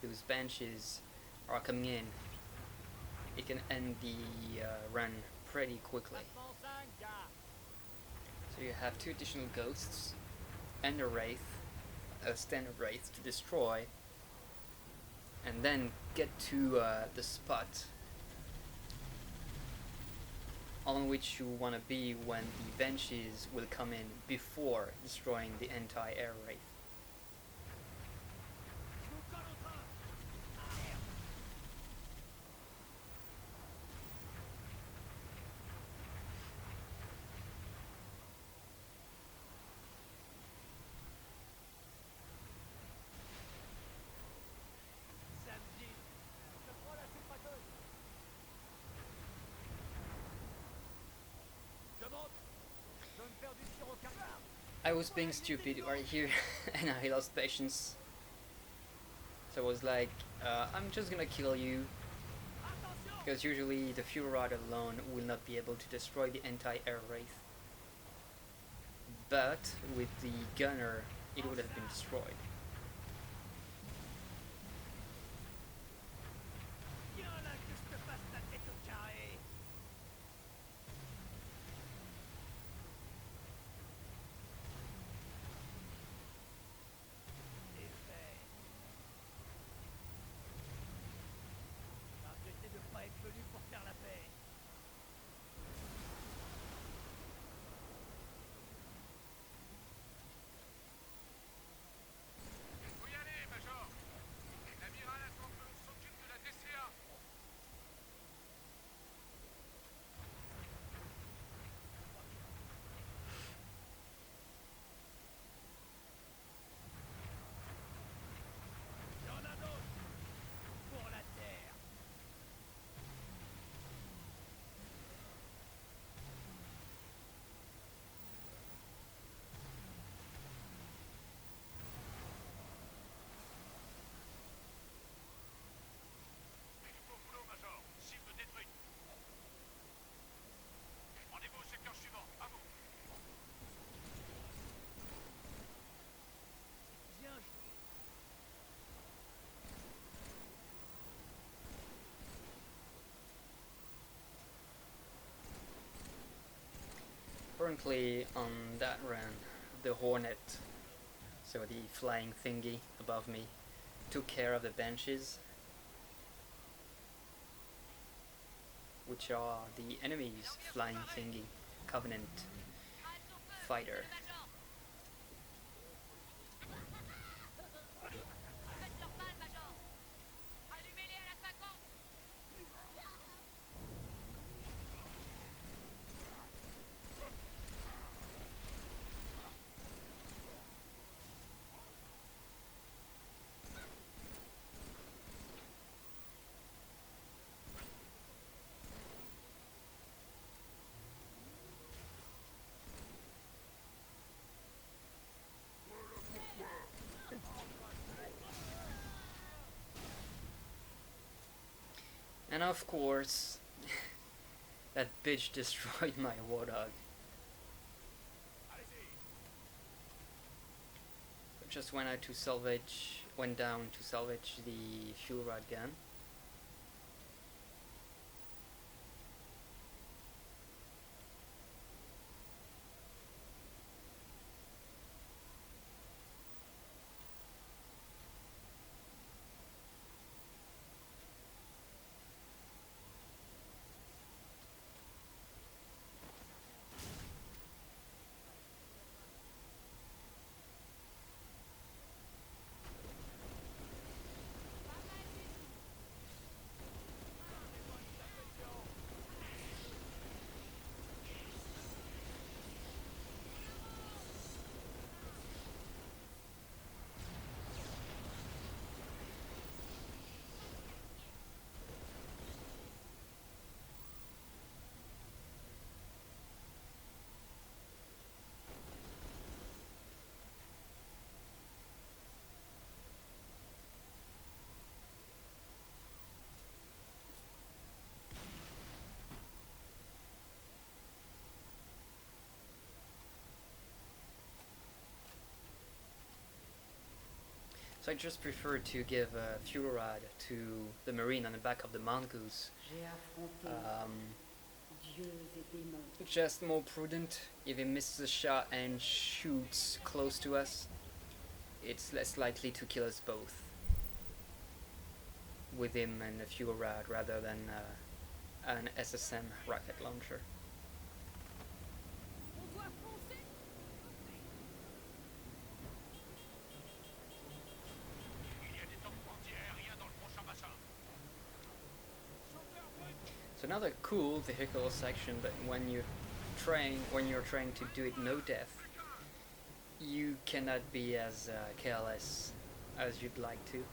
those benches are coming in, it can end the run pretty quickly. So you have 2 additional ghosts and a wraith, a standard wraith to destroy, and then get to the spot on which you want to be when the benches will come in before destroying the anti-air wraith. I was being stupid right here and I lost patience. So I was like, I'm just gonna kill you. Because usually the fuel rod alone will not be able to destroy the anti-air wraith. But with the gunner, it would have been destroyed. Faut y aller, Major! L'amiral attend que l'on s'occupe de la DCA! Il y en a d'autres! Pour la terre! Au boulot, Major! Cible détruite! Rendez-vous au secteur suivant, à vous! Bien joué! Currently on that run, the Hornet, so the flying thingy above me, took care of the benches, which are the enemy's flying thingy, Covenant fighter. Faites leur mal, Major. Allumez-les à la 50. And of course, that bitch destroyed my warthog. Just went down to salvage the fuel rod gun. So I just prefer to give a fuel rod to the marine on the back of the mongoose. J'ai affronté dieux et démons. Just more prudent. If he misses a shot and shoots close to us, it's less likely to kill us both with him and a fuel rod rather than an SSM rocket launcher. On doit foncer. Il y a des tanks anti-aériens dans le prochain bassin. So another cool vehicle section, but when you're trying to do it no death, you cannot be as careless as you'd like to.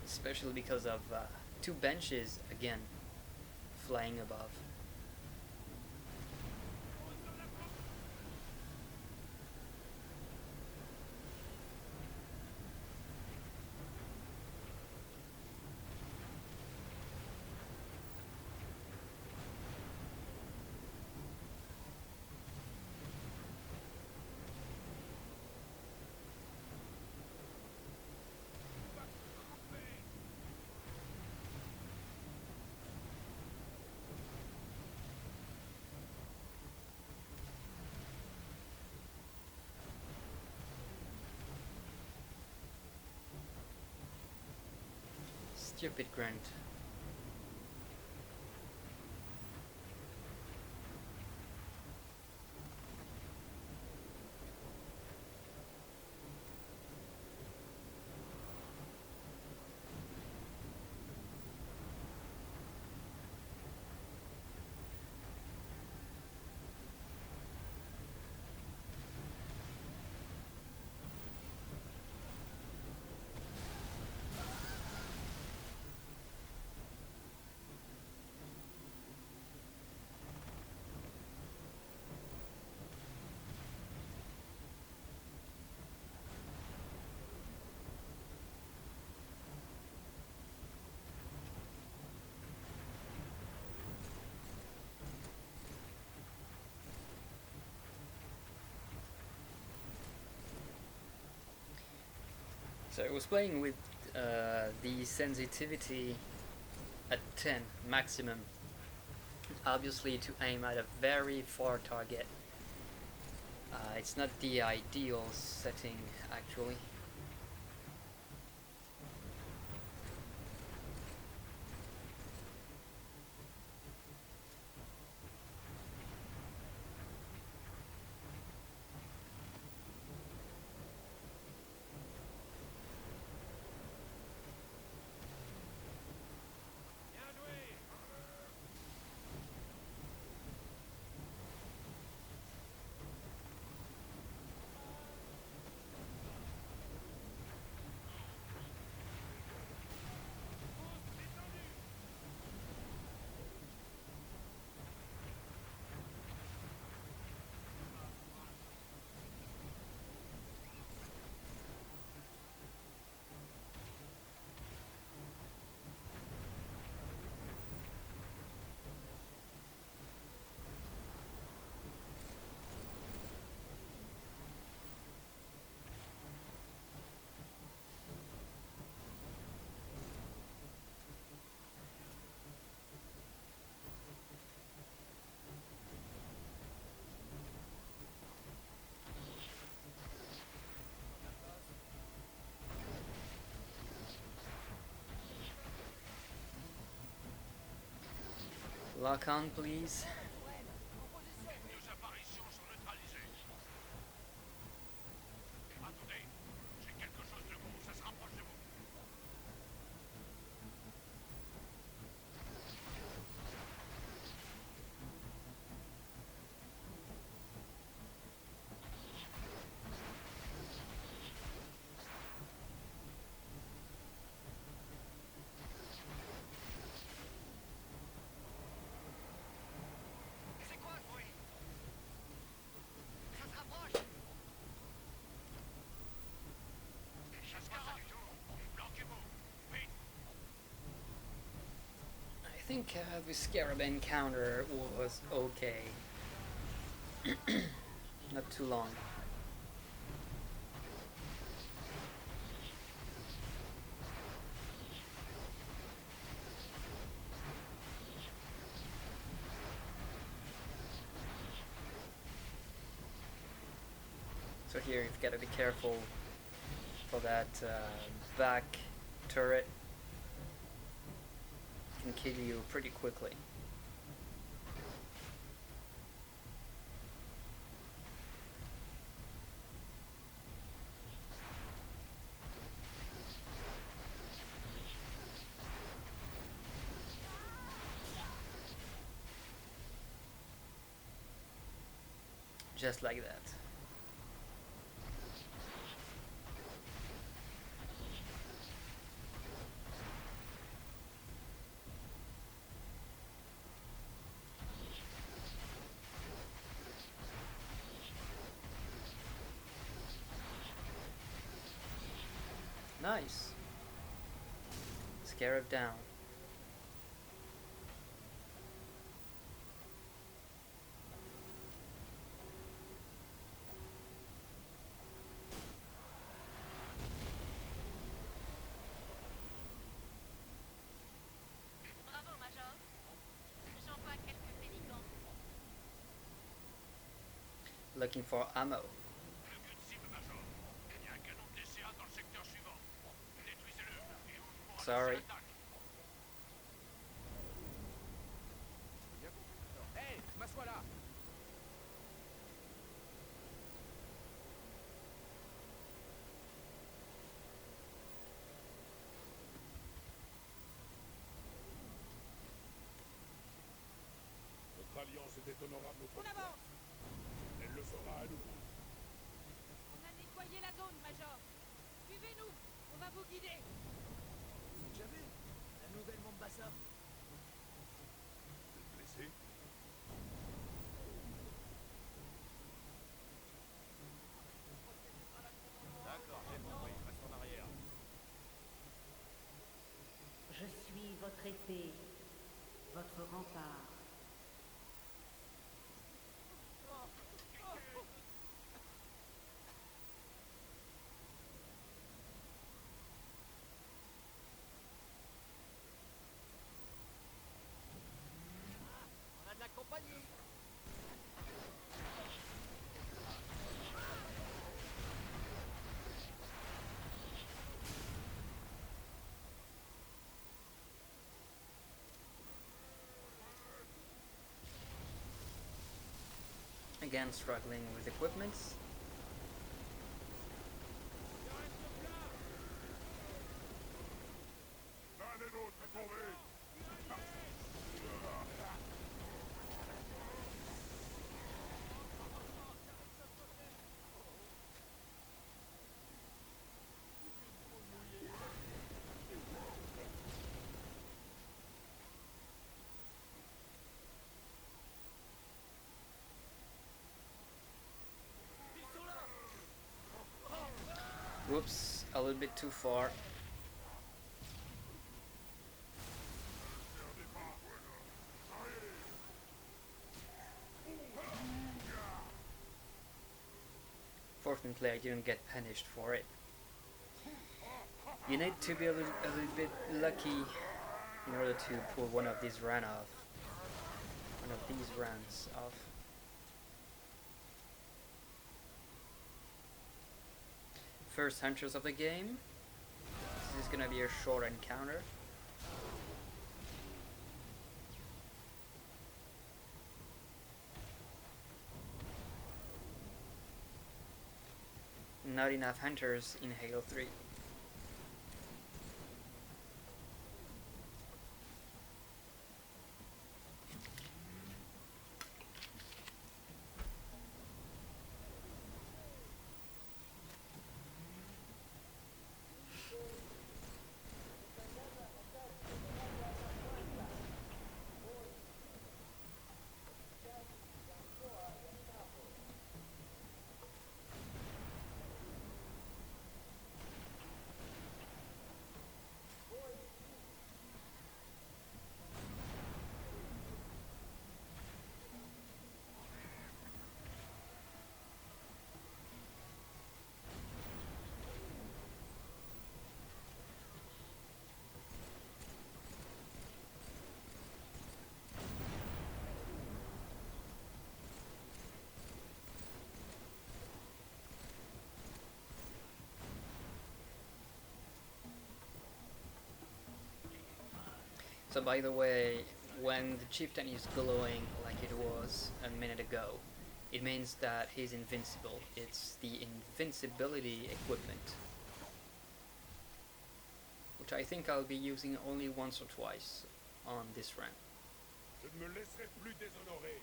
Especially because of two benches again flying above. Stupid Grant. So I was playing with the sensitivity at 10 maximum, obviously to aim at a very far target. It's not the ideal setting actually. Lock on, please. Nos apparitions sont neutralisées. Attendez, j'ai quelque chose de gros, ça se rapproche de vous. C'est quoi ce bruit? Ça se rapproche. Chasse pas ça du tout. Planquez-vous. Vite. I think the Scarab encounter was okay. Not too long. So here you've got to be careful for that back turret. It can kill you pretty quickly. Just like that. Nice. Scarab down. Bravo, Major. J'envoie quelques pélicans. Looking for ammo. Le but cible, Major. Il y a un canon de DCA dans le secteur suivant. Détruisez-le et on pourra Sorry. lancer l'attaque. Hey, je m'assois là. Notre alliance était honorable On autrefois. avance. Elle le sera à nouveau. On a nettoyé la zone, Major. Suivez-nous. On va vous guider. C'est déjà vu. La nouvelle Mombasa. Vous êtes blessé? D'accord, j'ai compris. Reste en arrière. Je suis votre épée, votre rempart. On a de la compagnie. Again, struggling with equipments. L'un et l'autre est tombé. Whoops, a little bit too far. Fortunately, I didn't get punished for it. You need to be a little bit lucky in order to pull one of these runs off. First hunters of the game. This is gonna be a short encounter. not enough hunters in Halo 3. So by the way, when the chieftain is glowing like it was a minute ago, it means that he's invincible. It's the invincibility equipment, which I think I'll be using only once or twice on this run. Je ne me laisserai plus déshonorer.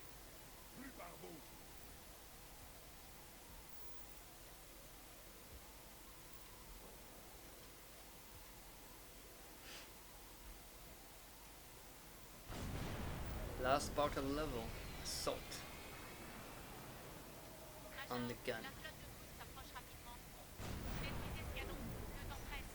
Plus par vous. Last part of the level, assault on the gun. La flotte de foot s'approche rapidement. Maîtrisez ce canon, le temps presse.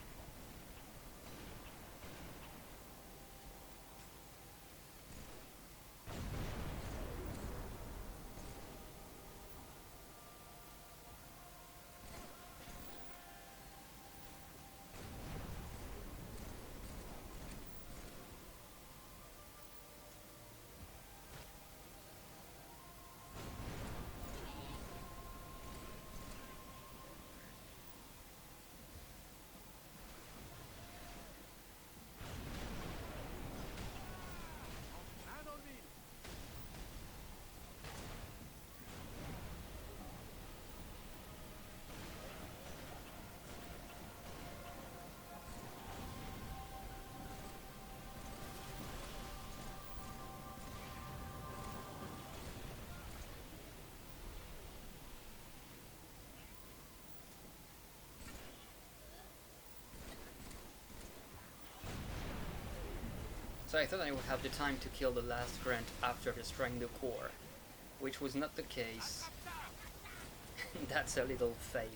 Un dans le mille. So I thought I would have the time to kill the last grunt after destroying the core, which was not the case. That's a little fail.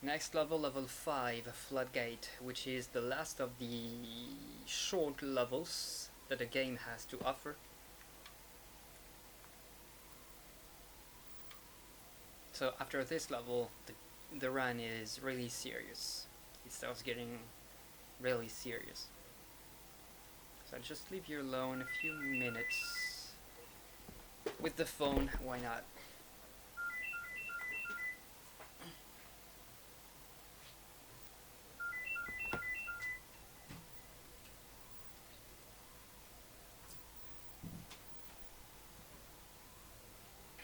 Next level, level 5, Floodgate, which is the last of the short levels that the game has to offer. So after this level, the run is really serious. It starts getting really serious. So I'll just leave you alone a few minutes with the phone, why not?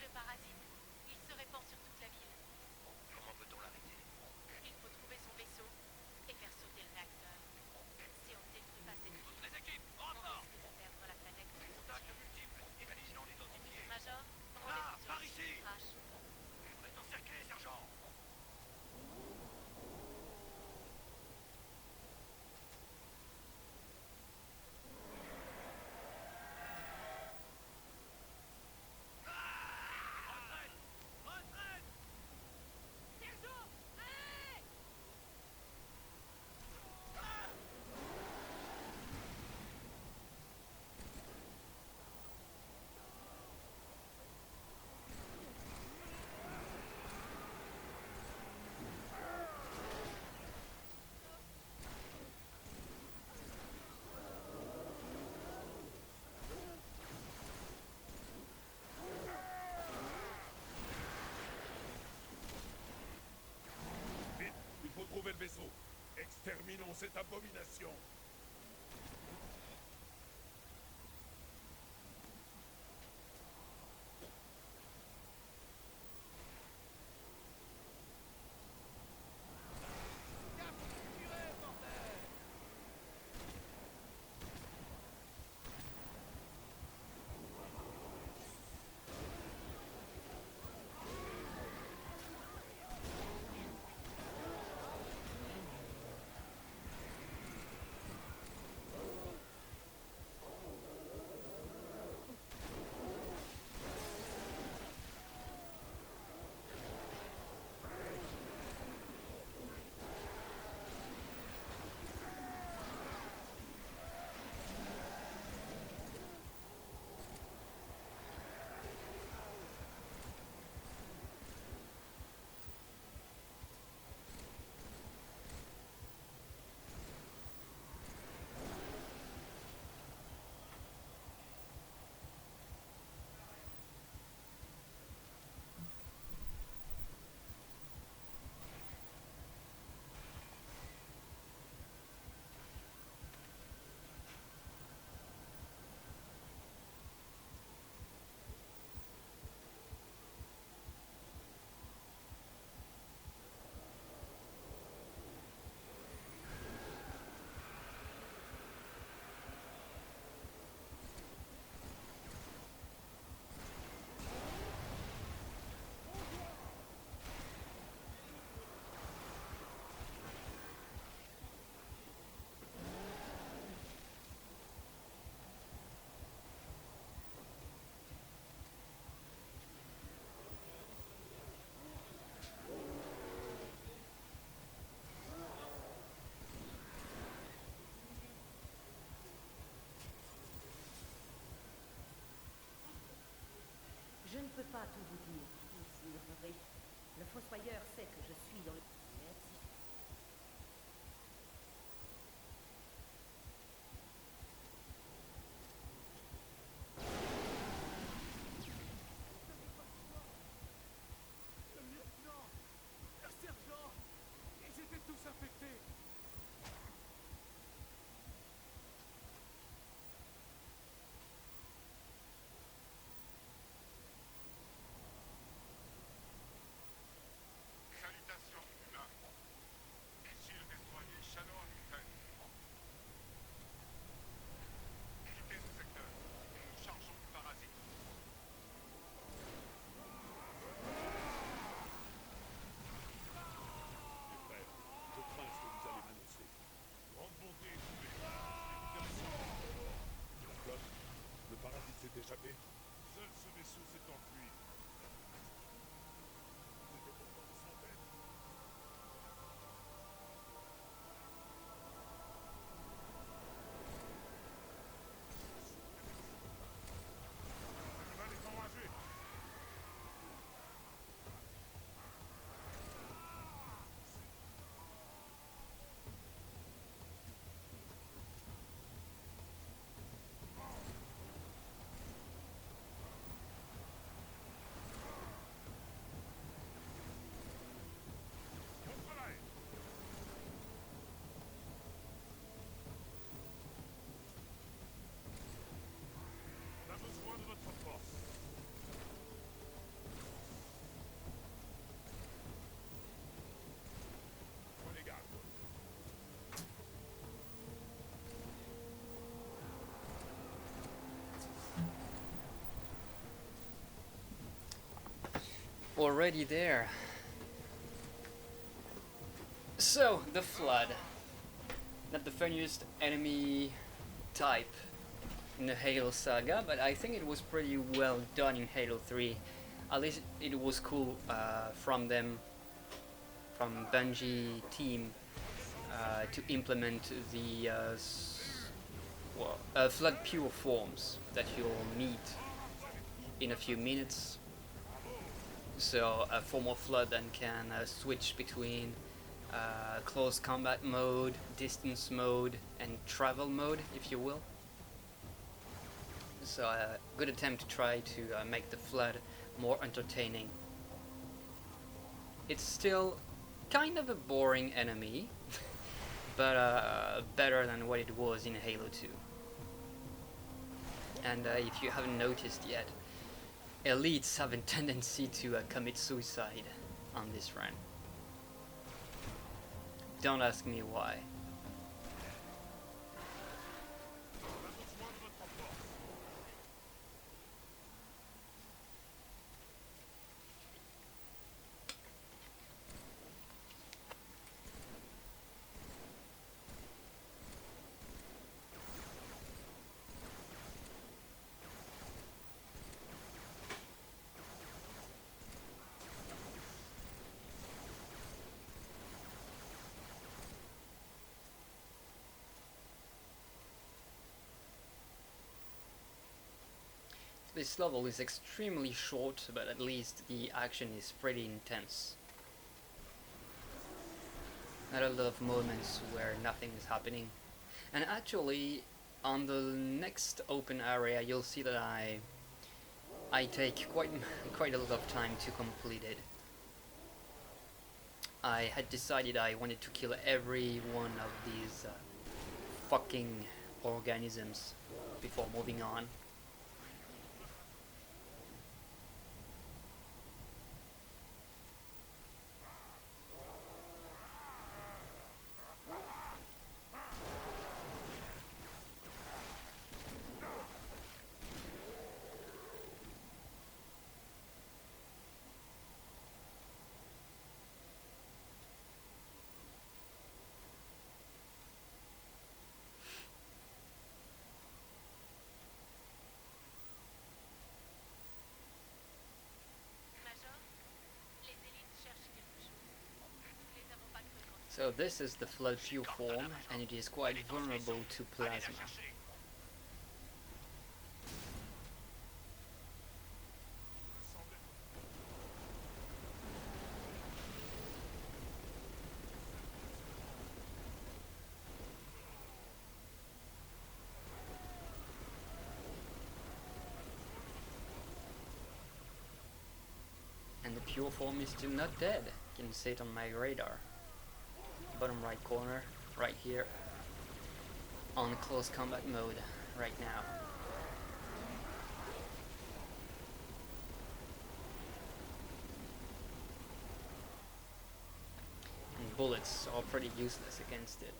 Le parasite, il se répand sur toute la ville. Comment peut-on l'arrêter? Il faut trouver son vaisseau et faire sauter le réacteur. Si on ne détruit pas cette ville, Les équipes, en on rapport! risque de perdre la planète. Contact multiple et balisés non identifiés. Major, Là, rendez-vous sur par le ici. site de crash. On est encerclé, sergent! Retraite! Retraite! Sergent, allez! Vite, il faut trouver le vaisseau. Exterminons cette abomination. pas tout vous dire. Vous ignorerez. Le fossoyeur sait que je suis dans le... Merci. Le lieutenant, le sergent, ils étaient tous infectés. Salutations, humains. Ici le destroyer Shannon en Ukraine. Quittez ce secteur. Nous chargeons du parasite. Mes frères, je crains ce que vous allez m'annoncer. Grande bonté et trouvée. La flotte, le parasite s'est échappé. Seul ce vaisseau s'est enfui. C'était pourtant des centaines. Le cheval est enragé. Bon travail. On a besoin de votre force. Prenez garde. Already there. So, the Flood. Not the funniest enemy type in the Halo saga, but I think it was pretty well done in Halo 3. At least it was cool from them, from Bungie team, to implement the Flood pure forms that you'll meet in a few minutes. So a form of Flood then can switch between close combat mode, distance mode, and travel mode, if you will. So a good attempt to try to make the Flood more entertaining. It's still kind of a boring enemy, but better than what it was in Halo 2. And if you haven't noticed yet, elites have a tendency to commit suicide on this run. Don't ask me why. This level is extremely short, but at least the action is pretty intense. Not a lot of moments where nothing is happening. And actually, on the next open area, you'll see that I take quite a lot of time to complete it. I had decided I wanted to kill every one of these fucking organisms before moving on. So this is the Flood pure form, and it is quite vulnerable to plasma. And the pure form is still not dead. You can see it on my radar. Bottom right corner, right here. On close combat mode, right now. And bullets are pretty useless against it.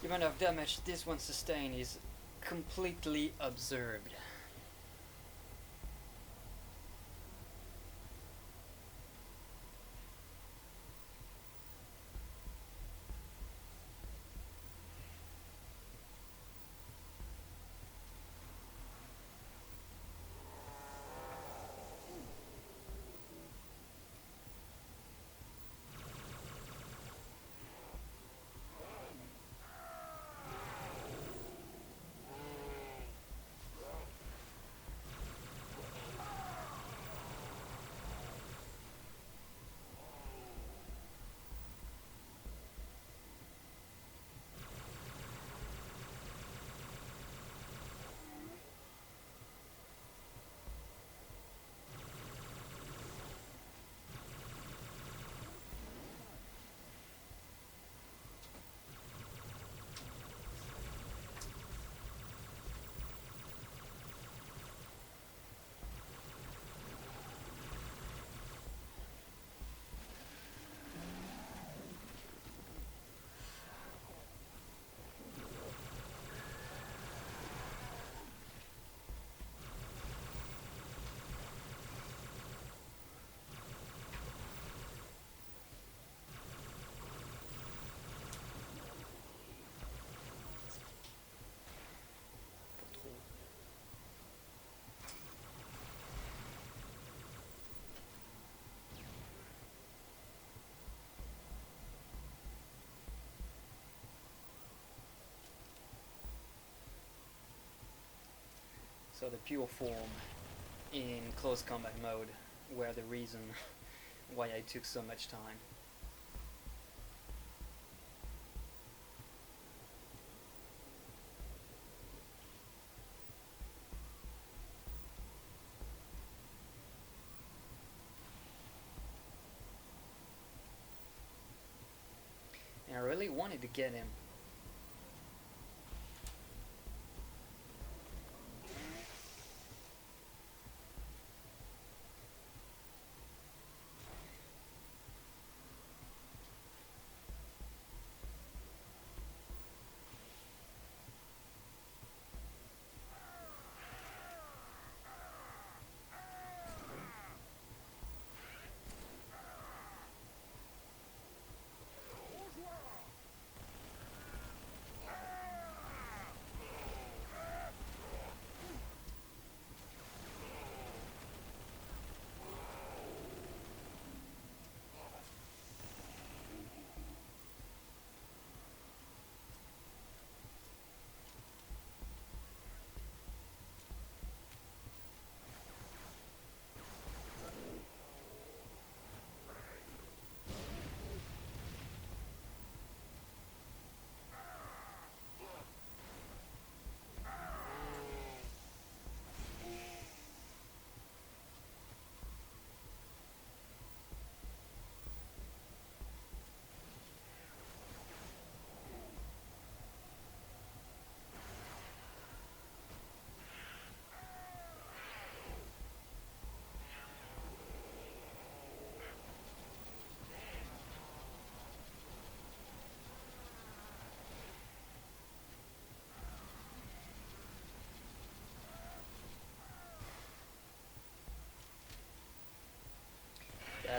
The amount of damage this one sustained is completely absurd. So the pure form in close combat mode were the reason why I took so much time. And I really wanted to get him.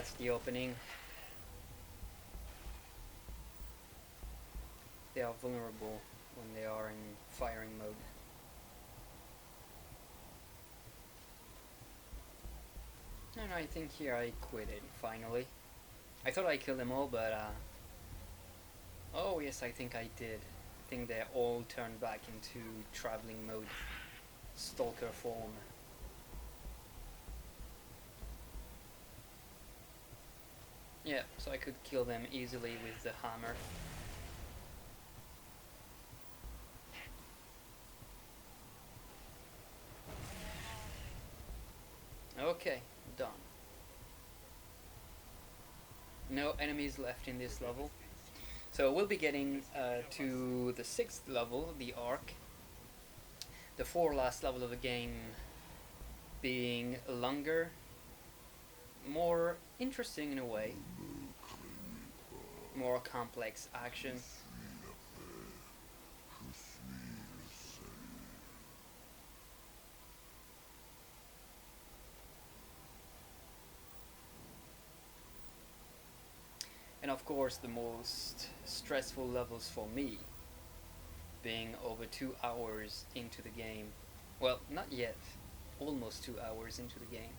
that's the opening. They are vulnerable when they are in firing mode. And I think here I quit it, finally. I thought I killed them all, but oh yes, I think I did. I think they all turned back into traveling mode, stalker form. Yeah, so I could kill them easily with the hammer. Okay, done. No enemies left in this level. So we'll be getting to the 6th level, the Ark. The 4 last level of the game being longer, more interesting in a way, more complex action. And of course the most stressful levels for me, being over 2 hours into the game. Well, not yet, almost 2 hours into the game.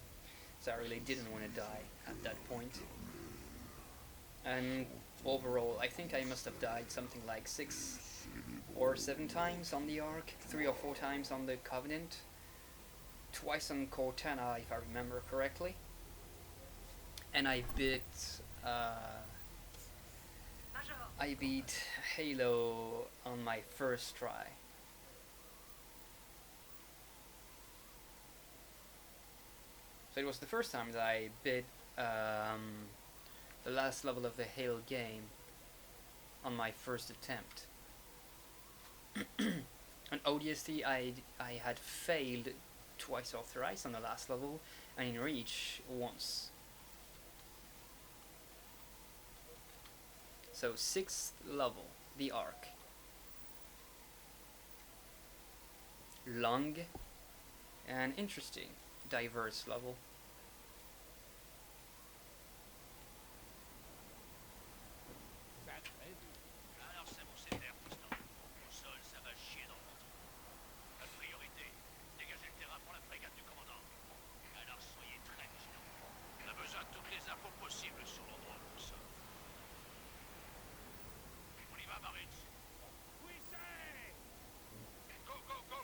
So I really didn't want to die at that point. And overall, I think I must have died something like 6 or 7 times on the Ark, 3 or 4 times on the Covenant, twice on Cortana if I remember correctly. And I beat Halo on my first try. So it was the first time that I beat the last level of the Halo game on my first attempt. On ODST I had failed twice or thrice on the last level, and in Reach once. So 6th level, the Ark. Long and interesting, diverse level. Alors c'est bon, c'est terre, Tristan. Au sol, ça va chier dans le ventre. Notre priorité, dégager le terrain pour la frégate du commandant. Alors soyez très vigilants. On a besoin de toutes les infos possibles sur l'endroit où nous sommes. On y va, Marines. Oui, c'est. Go, go, go.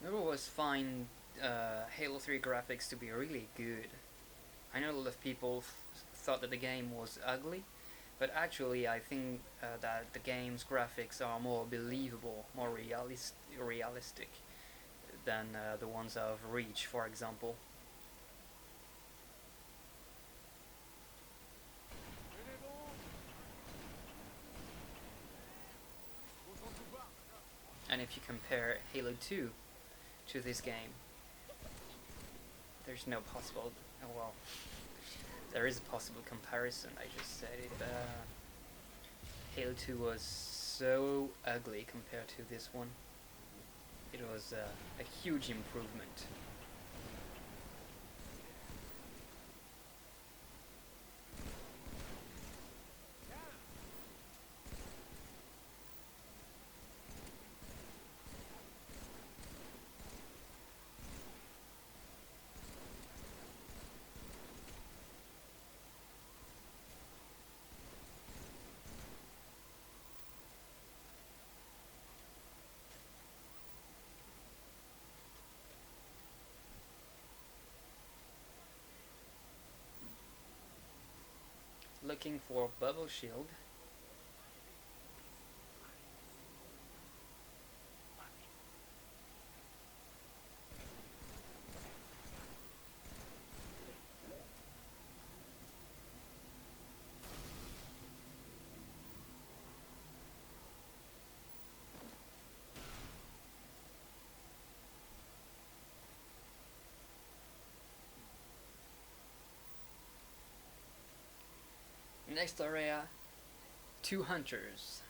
I always find Halo 3 graphics to be really good. I know a lot of people thought that the game was ugly, but actually I think that the game's graphics are more believable, more realistic than the ones of Reach, for example. And if you compare Halo 2 to this game, there's no possible, well, there is a possible comparison, I just said it, but Halo 2 was so ugly compared to this one. It was a huge improvement. Looking for bubble shield. Next area, 2 hunters.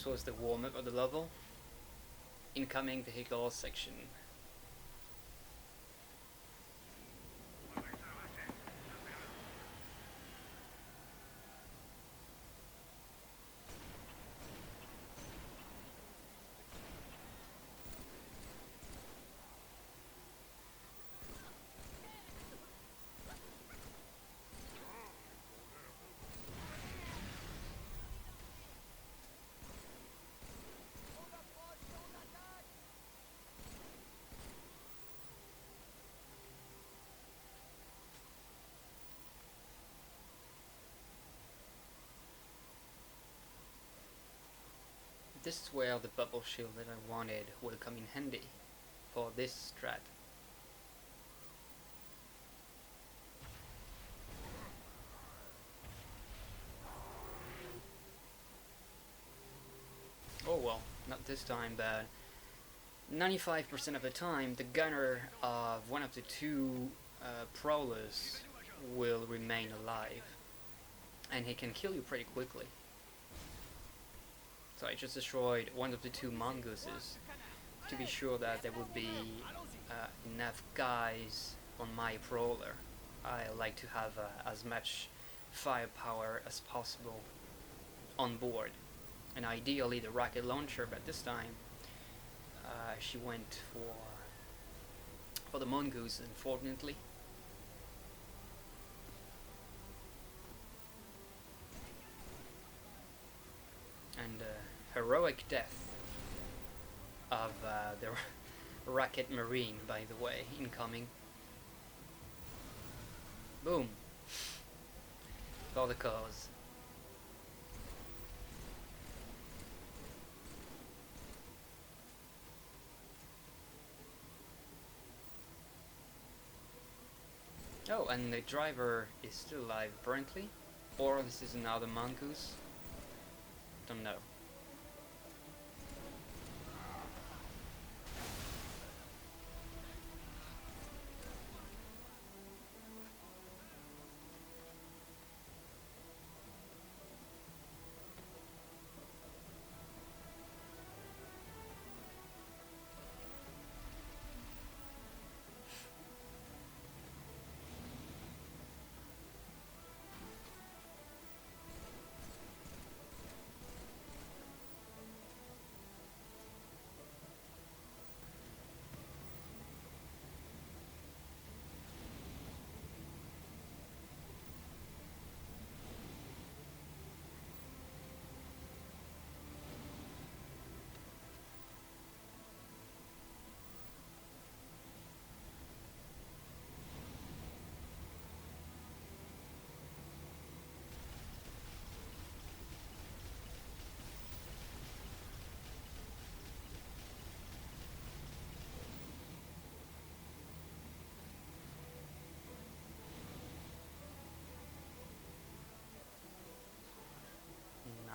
this was the warm-up of the level. Incoming vehicle section. This is where the bubble shield that I wanted will come in handy for this strat. Oh well, not this time, but 95% of the time the gunner of one of the two prowlers will remain alive, and he can kill you pretty quickly. So I just destroyed one of the two mongooses to be sure that there would be enough guys on my prowler. I like to have as much firepower as possible on board, and ideally the rocket launcher, but this time she went for the mongoose, unfortunately. And heroic death of the rocket marine, by the way, incoming. Boom. For the cause. Oh, and the driver is still alive apparently. Or this is another mongoose. Don't know.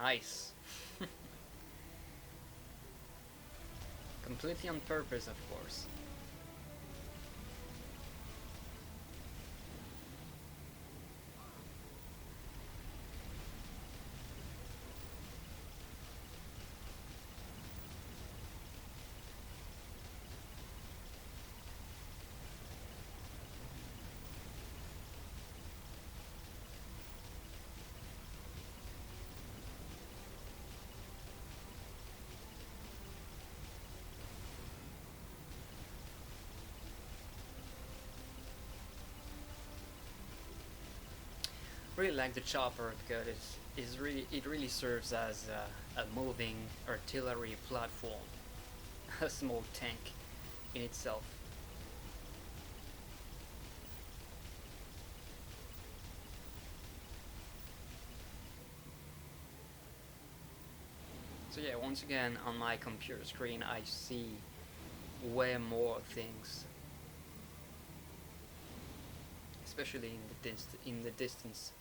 Nice. Completely on purpose, of course. Really like the chopper because it really serves as a moving artillery platform, a small tank in itself. So yeah, once again on my computer screen I see way more things, especially in the distance.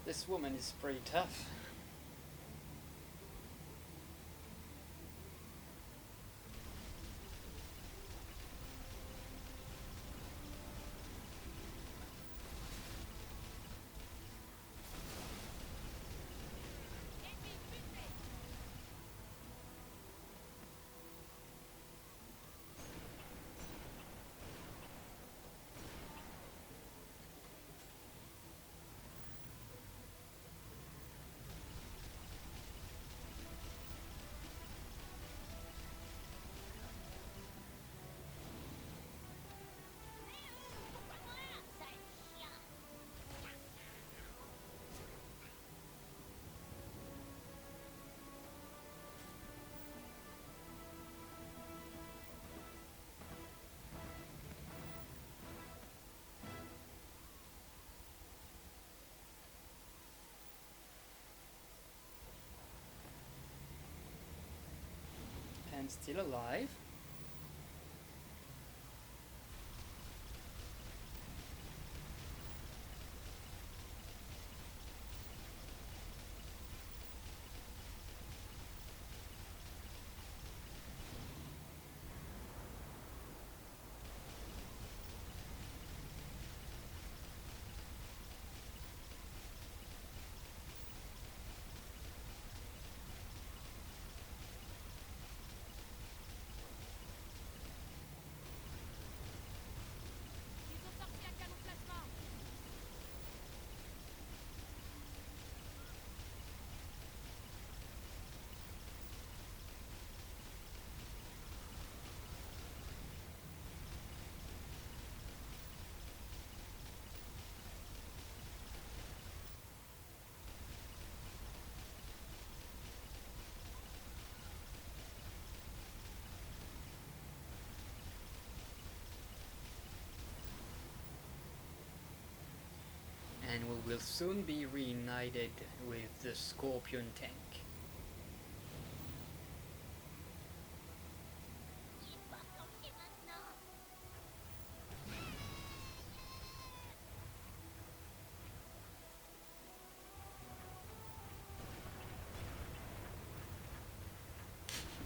This woman is pretty tough. And still alive. Ils ont sorti un canon plasma. And we will soon be reunited with the Scorpion tank.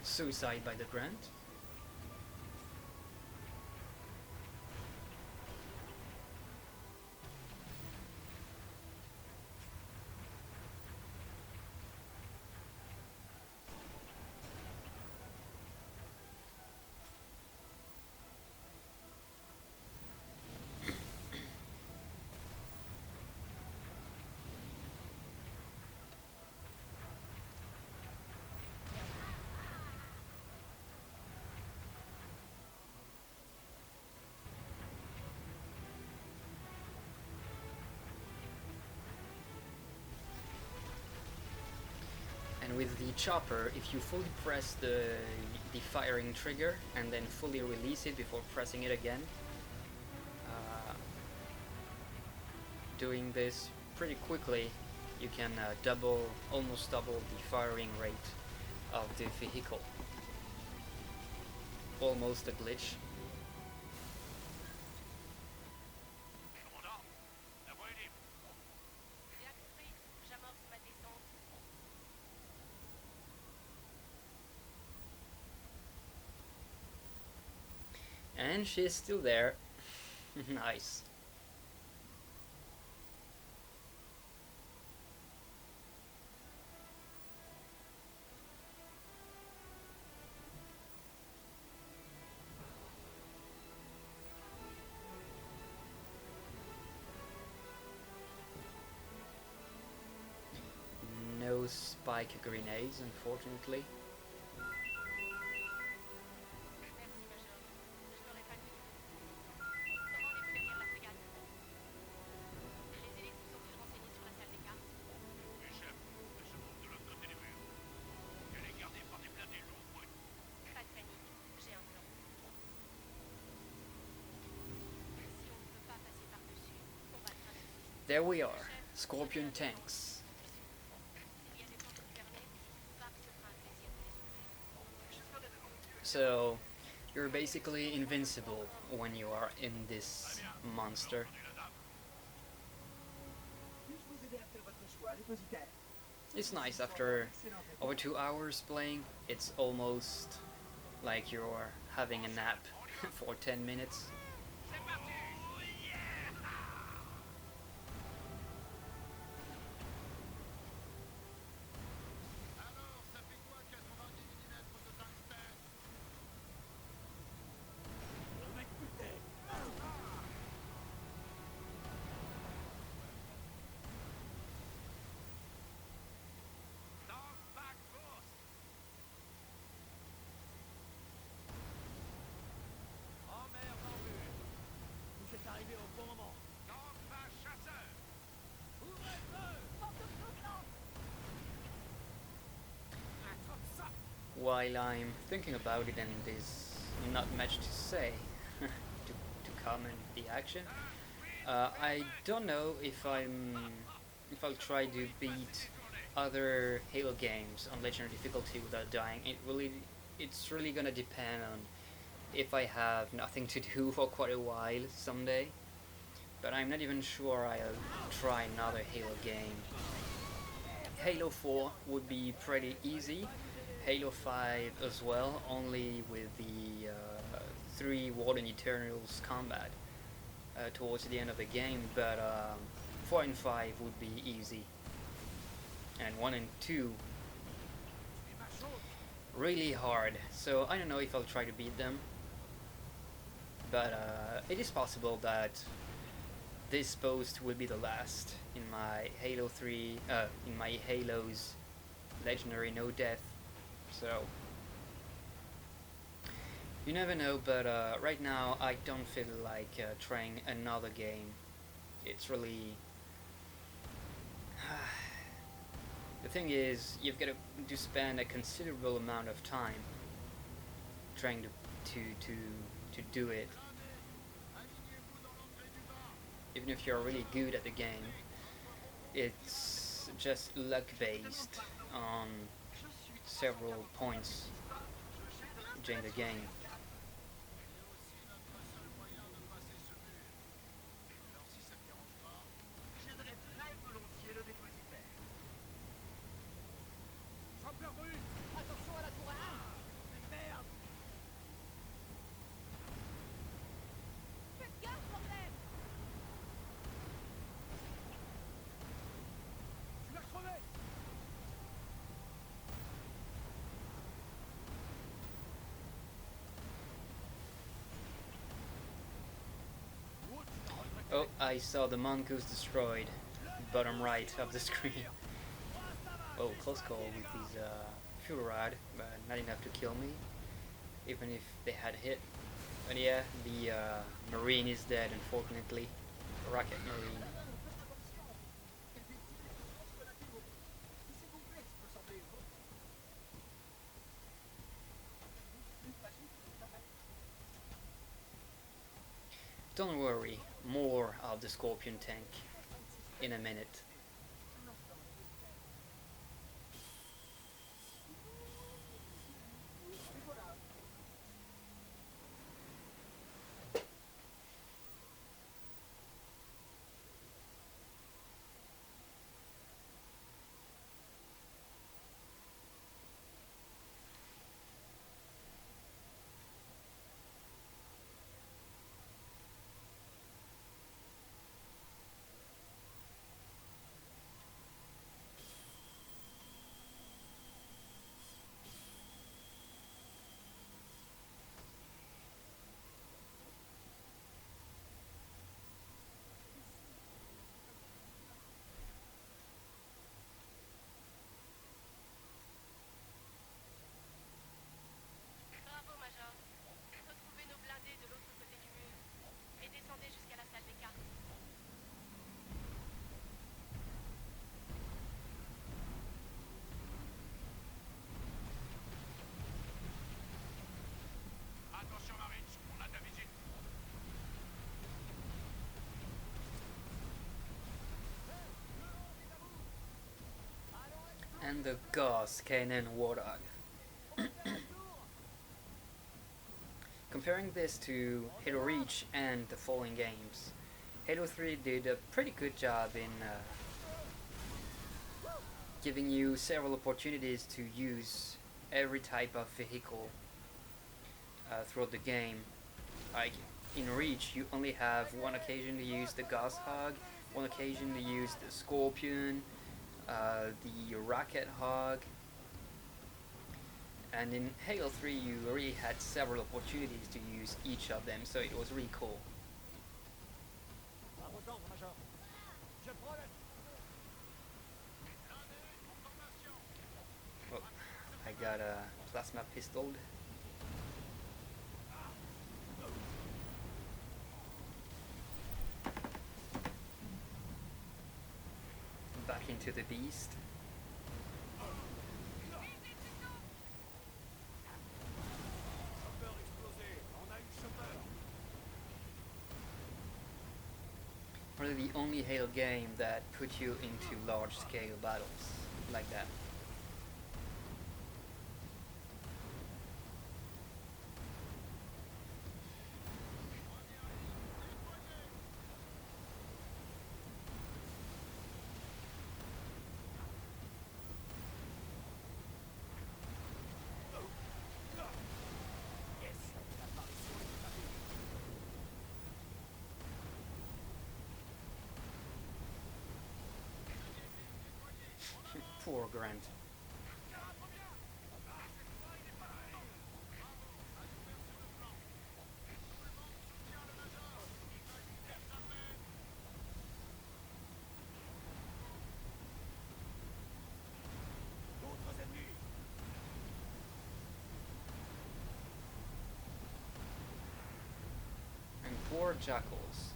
Suicide by the Grant. And with the chopper, if you fully press the firing trigger and then fully release it before pressing it again, doing this pretty quickly, you can almost double the firing rate of the vehicle. Almost a glitch. Commandant, la voie est libre. Bien compris. J'amorce ma descente. And she's still there. Nice. No spike grenades, unfortunately. Merci, Major. Je l'aurais pas dit. Rendez-vous derrière la frégate. Les élites vous ont-ils renseigné sur la salle des cartes? Oui, chef, elle se trouve de l'autre côté des murs. Elle est gardée par des blindés lourds bruts. Pas de panique. J'ai un plan. Si on ne peut pas passer par-dessus, on va traverser. There we are, Scorpion tanks. S'il y a des portes fermées, Park se fera un plaisir de les ouvrir. So, you're basically invincible when you are in this monster. Prenez la dame. Puis-je vous aider à faire votre choix? It's nice after over 2 hours playing. It's almost like you're having a nap for 10 minutes. C'est parti. Oh yeah. Alors, ça fait quoi 90 millimètres de tungstène? Tank back force. En mer en vue. Vous êtes arrivé au bon moment. Tank bas chasseur. Ouvrez le feu. While I'm thinking about it and there's not much to say to comment the action, I don't know if I'll try to beat other Halo games on legendary difficulty without dying. It's really gonna depend on if I have nothing to do for quite a while someday. But I'm not even sure I'll try another Halo game. Halo 4 would be pretty easy. Halo 5 as well, only with the 3 Warden Eternals combat towards the end of the game, but 4 and 5 would be easy. And 1 and 2 really hard, so I don't know if I'll try to beat them. But it is possible that this post will be the last in my Halo 3, in my Halo's Legendary No Death. So you never know, but right now I don't feel like trying another game. It's really the thing is, you've got to spend a considerable amount of time trying to do it. Even if you're really good at the game, it's just luck based on several points during the game. Oh, I saw the mongoose destroyed. Bottom right of the screen. Oh, close call with these fuel rod, but not enough to kill me, even if they had hit. But yeah, the Marine is dead, unfortunately. Rocket Marine. Don't worry, more of the Scorpion tank in a minute. Bravo, Major. Retrouvez nos blindés de l'autre côté du mur et descendez jusqu'à la salle des cartes. Attention Marine, on a de la visite. And the Gauss K9 Warthog. Comparing this to Halo Reach and the following games, Halo 3 did a pretty good job in giving you several opportunities to use every type of vehicle throughout the game. Like in Reach, you only have one occasion to use the Ghost Hog, one occasion to use the Scorpion, the Rocket Hog, and in Halo 3 you really had several opportunities to use each of them, so it was really cool. Oh, I got a plasma pistol. Back into the beast. Probably the only Halo game that put you into large scale battles like that. Poor Grant. And poor Jackals.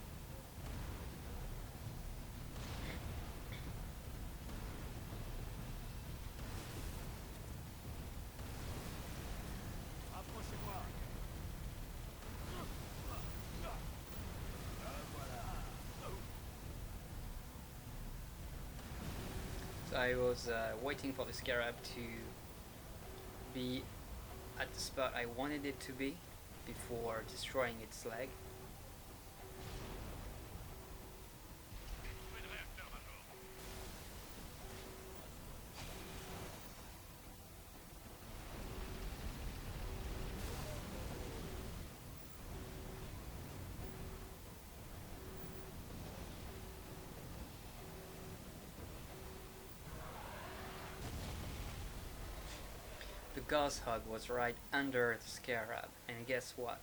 So I was waiting for the Scarab to be at the spot I wanted it to be before destroying its leg. The Gauss Hug was right under the Scarab, and guess what?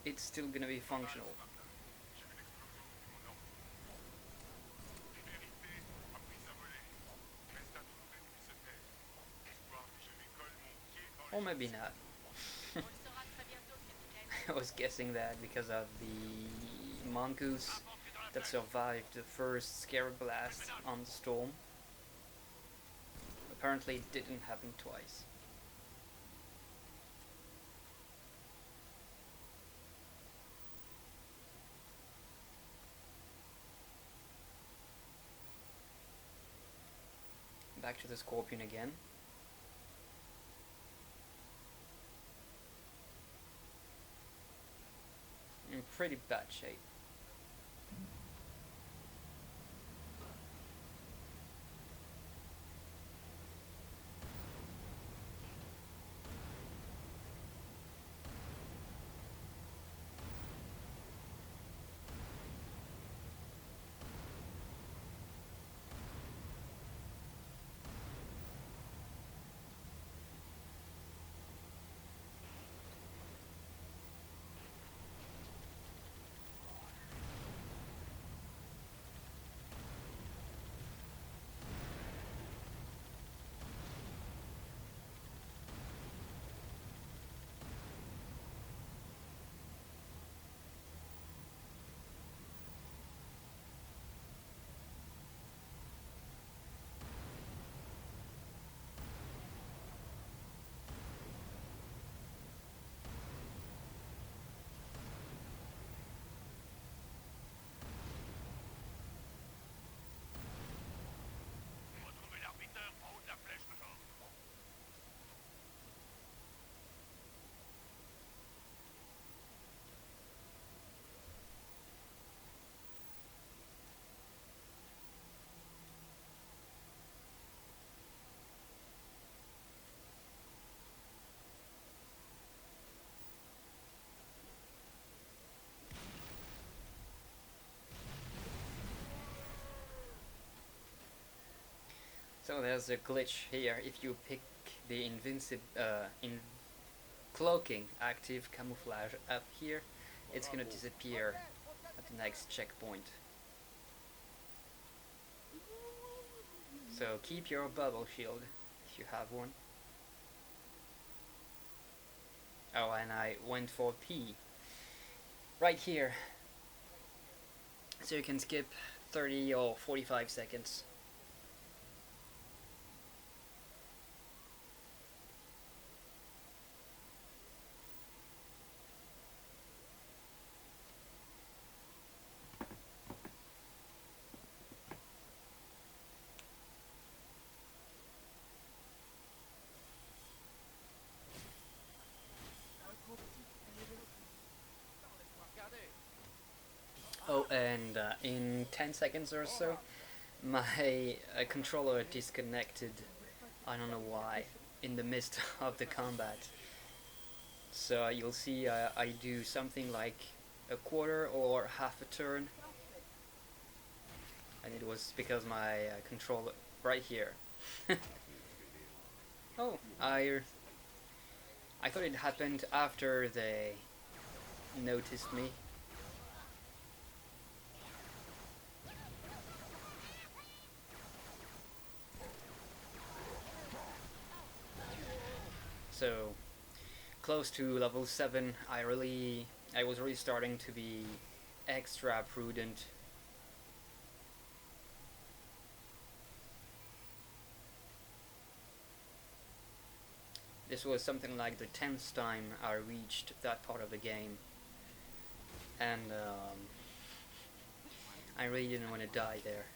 It's still gonna be functional. Or maybe not. I was guessing that because of the mongoose that survived the first Scarab blast on the storm. Apparently it didn't happen twice. Back to the Scorpion again. In pretty bad shape. So there's a glitch here. If you pick the cloaking active camouflage up here, it's gonna disappear at the next checkpoint. So keep your bubble shield if you have one. Oh, and I went for P right here, so you can skip 30 or 45 seconds. Oh, and in 10 seconds or so, my controller disconnected. I don't know why, in the midst of the combat. So you'll see I do something like a quarter or half a turn, and it was because my controller right here. Oh, I thought it happened after they noticed me. So close to level 7, I was really starting to be extra prudent. This was something like the 10th time I reached that part of the game, and I really didn't want to die there.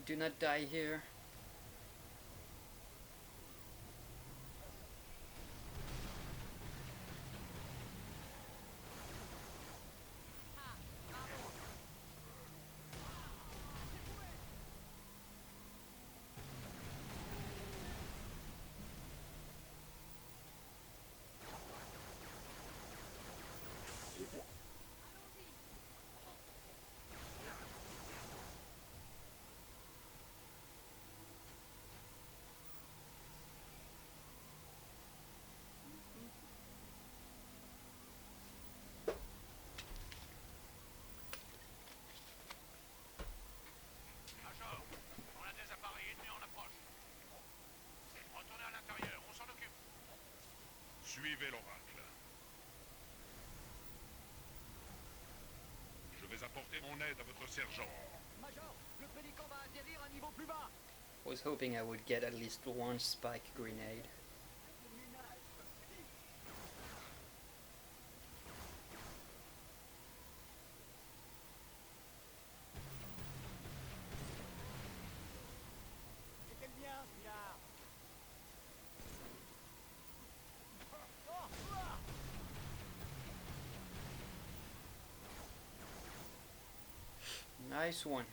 Do not die here. Major, on a des appareils ennemis en approche. Retournez à l'intérieur, on s'en occupe. Suivez l'oracle. Je vais apporter mon aide à votre sergent. Major, le pélican va atterrir à niveau plus bas. Was hoping I would get at least one spike grenade. C'était le mien, celui-là. Nice one.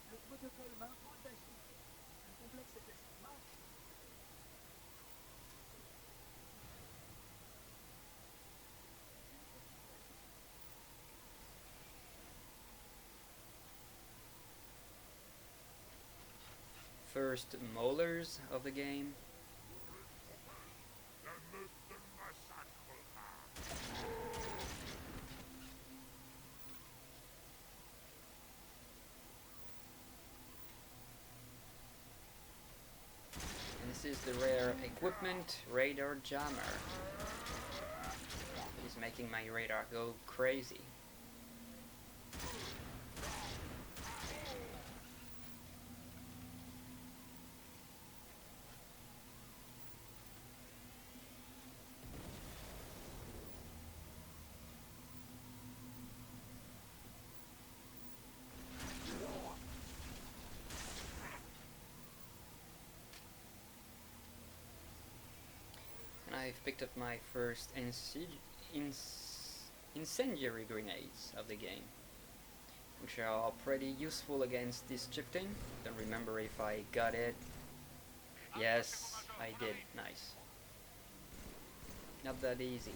Le protocole m'impose d'agir. Un complexe d'estima. First molars of the game. La meute te massacrera. And This is the rare equipment, radar jammer. It's making my radar go crazy. I've picked up my first incendiary grenades of the game, which are pretty useful against this chieftain. Don't remember if I got it. Yes, I did. Nice. Not that easy.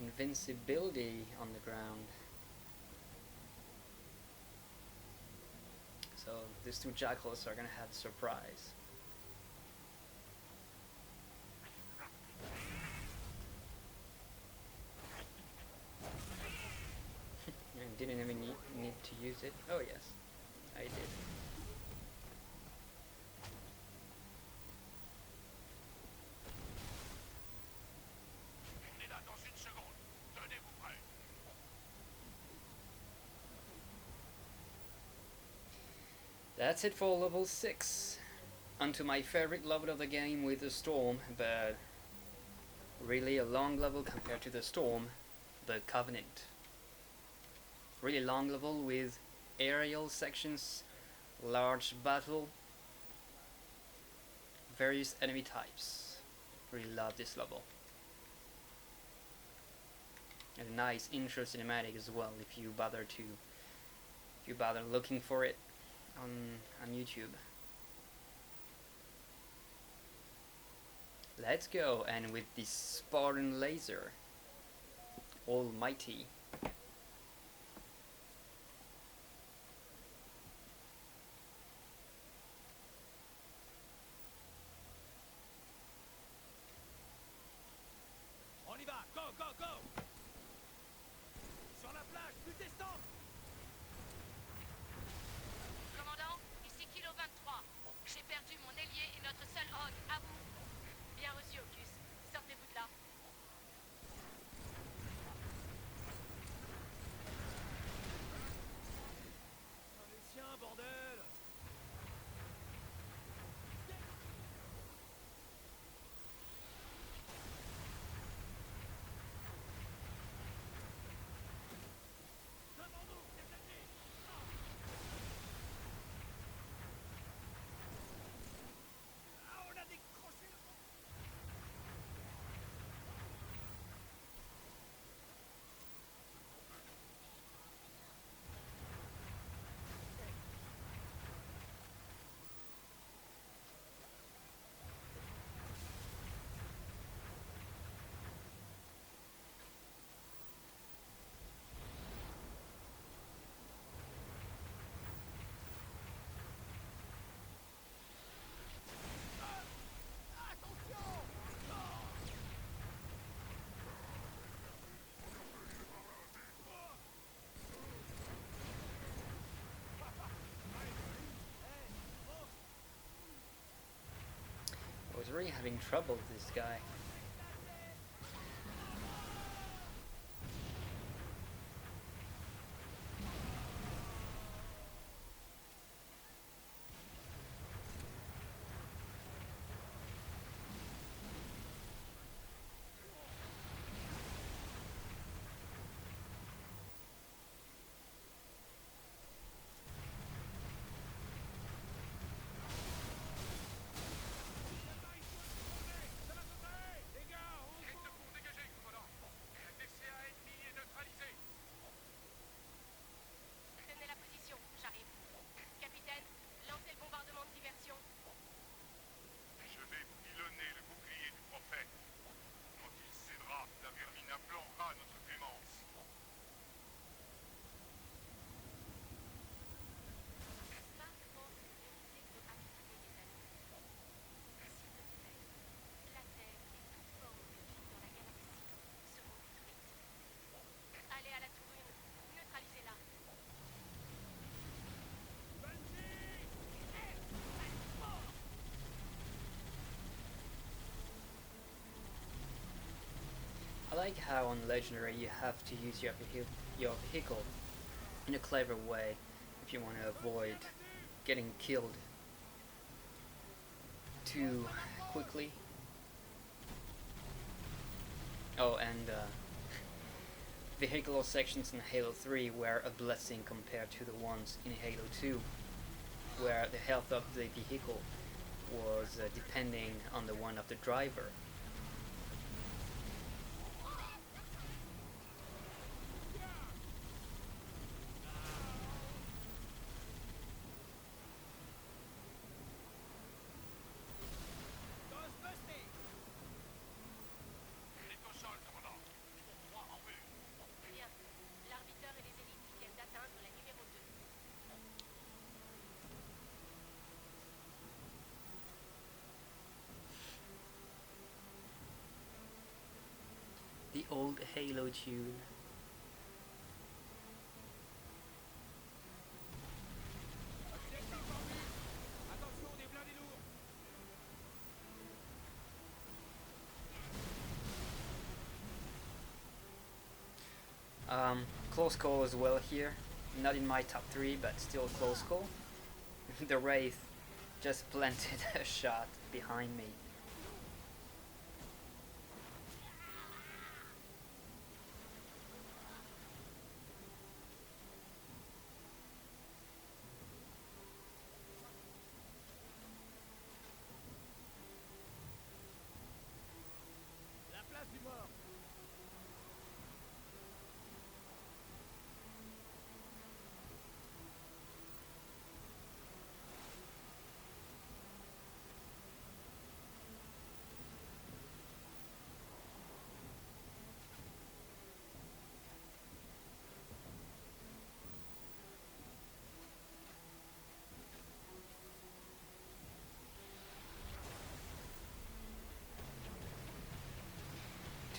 Invincibility on the ground. So these two jackals are gonna have a surprise. I didn't even need to use it. Oh yes, I did. On est là dans une seconde. Tenez-vous prêts. That's it for level 6. Onto my favorite level of the game with the storm, but really a long level compared to the storm, the Covenant. Really long level with aerial sections, large battle, various enemy types. Really love this level. And a nice intro cinematic as well if you bother looking for it on YouTube. Let's go, and with this Spartan laser, almighty. On y va. Go, go, go. Sur la plage, plus descente. Commandant, ici Kilo 23. J'ai perdu mon ailier et notre seul hog, à vous. Bien reçu, Ocus. Sortez-vous de là. Les siens, bordel. Devant nous, des ennemis. Ah, on a décroché le... I was really having trouble with this guy. like how on Legendary you have to use your vehicle in a clever way if you want to avoid getting killed too quickly. Oh, and vehicular sections in Halo 3 were a blessing compared to the ones in Halo 2, where the health of the vehicle was depending on the one of the driver. C'est au sol, commandant. Pour moi, en vue. Bien. L'arbiteur et les élites viennent d'atteindre la numéro 2. The old Halo tune. Attention, des blindés lourds. Close call as well here. Not in my top 3, but still a close call. The Wraith just planted a shot behind me. La place du mort.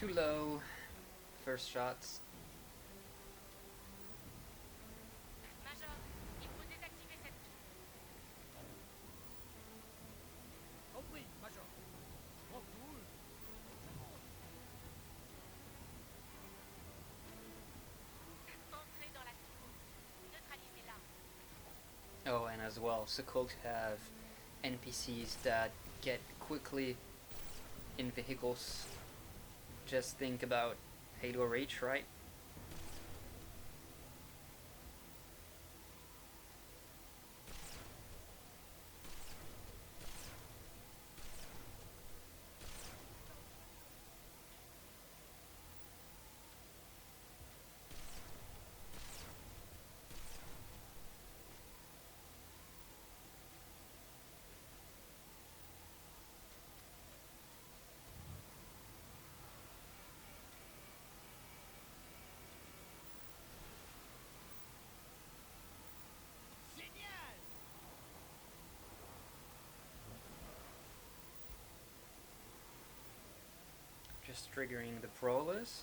Too low. First shots. Major, il faut désactiver cette tour. Compris, Major. Oh, cool. Entrez dans la tour. Neutralisez-la. Oh, and as well, Sukkot have NPCs that get quickly in vehicles. Just think about Halo Reach, right? Génial. Just triggering the prowlers.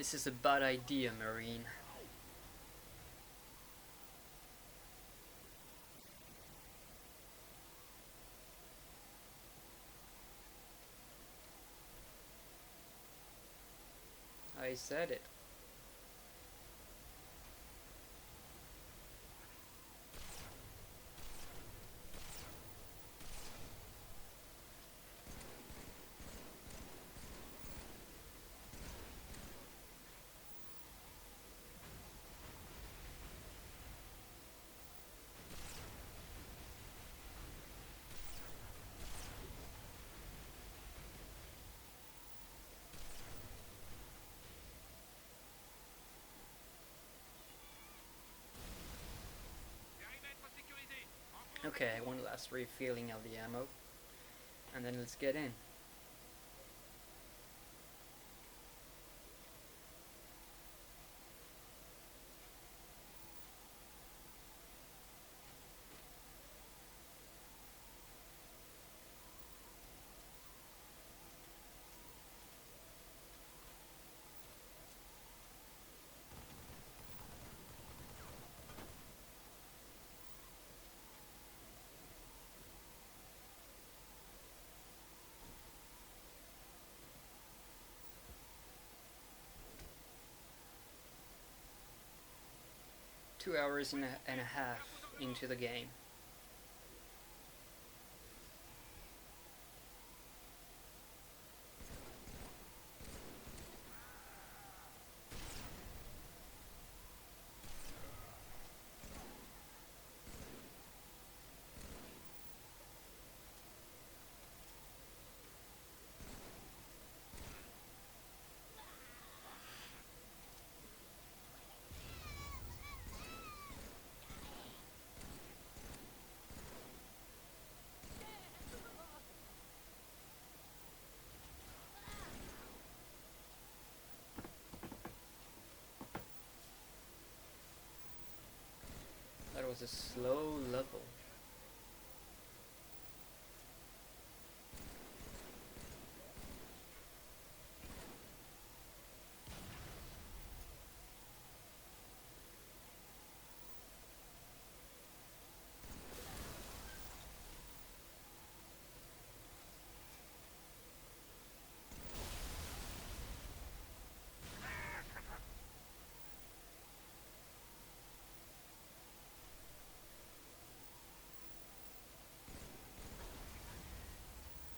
This is a bad idea, Marine. I said it. Périmètre sécurisé. Okay, one last refilling of the ammo, and then let's get in. Two hours and a half into the game. That was a slow level.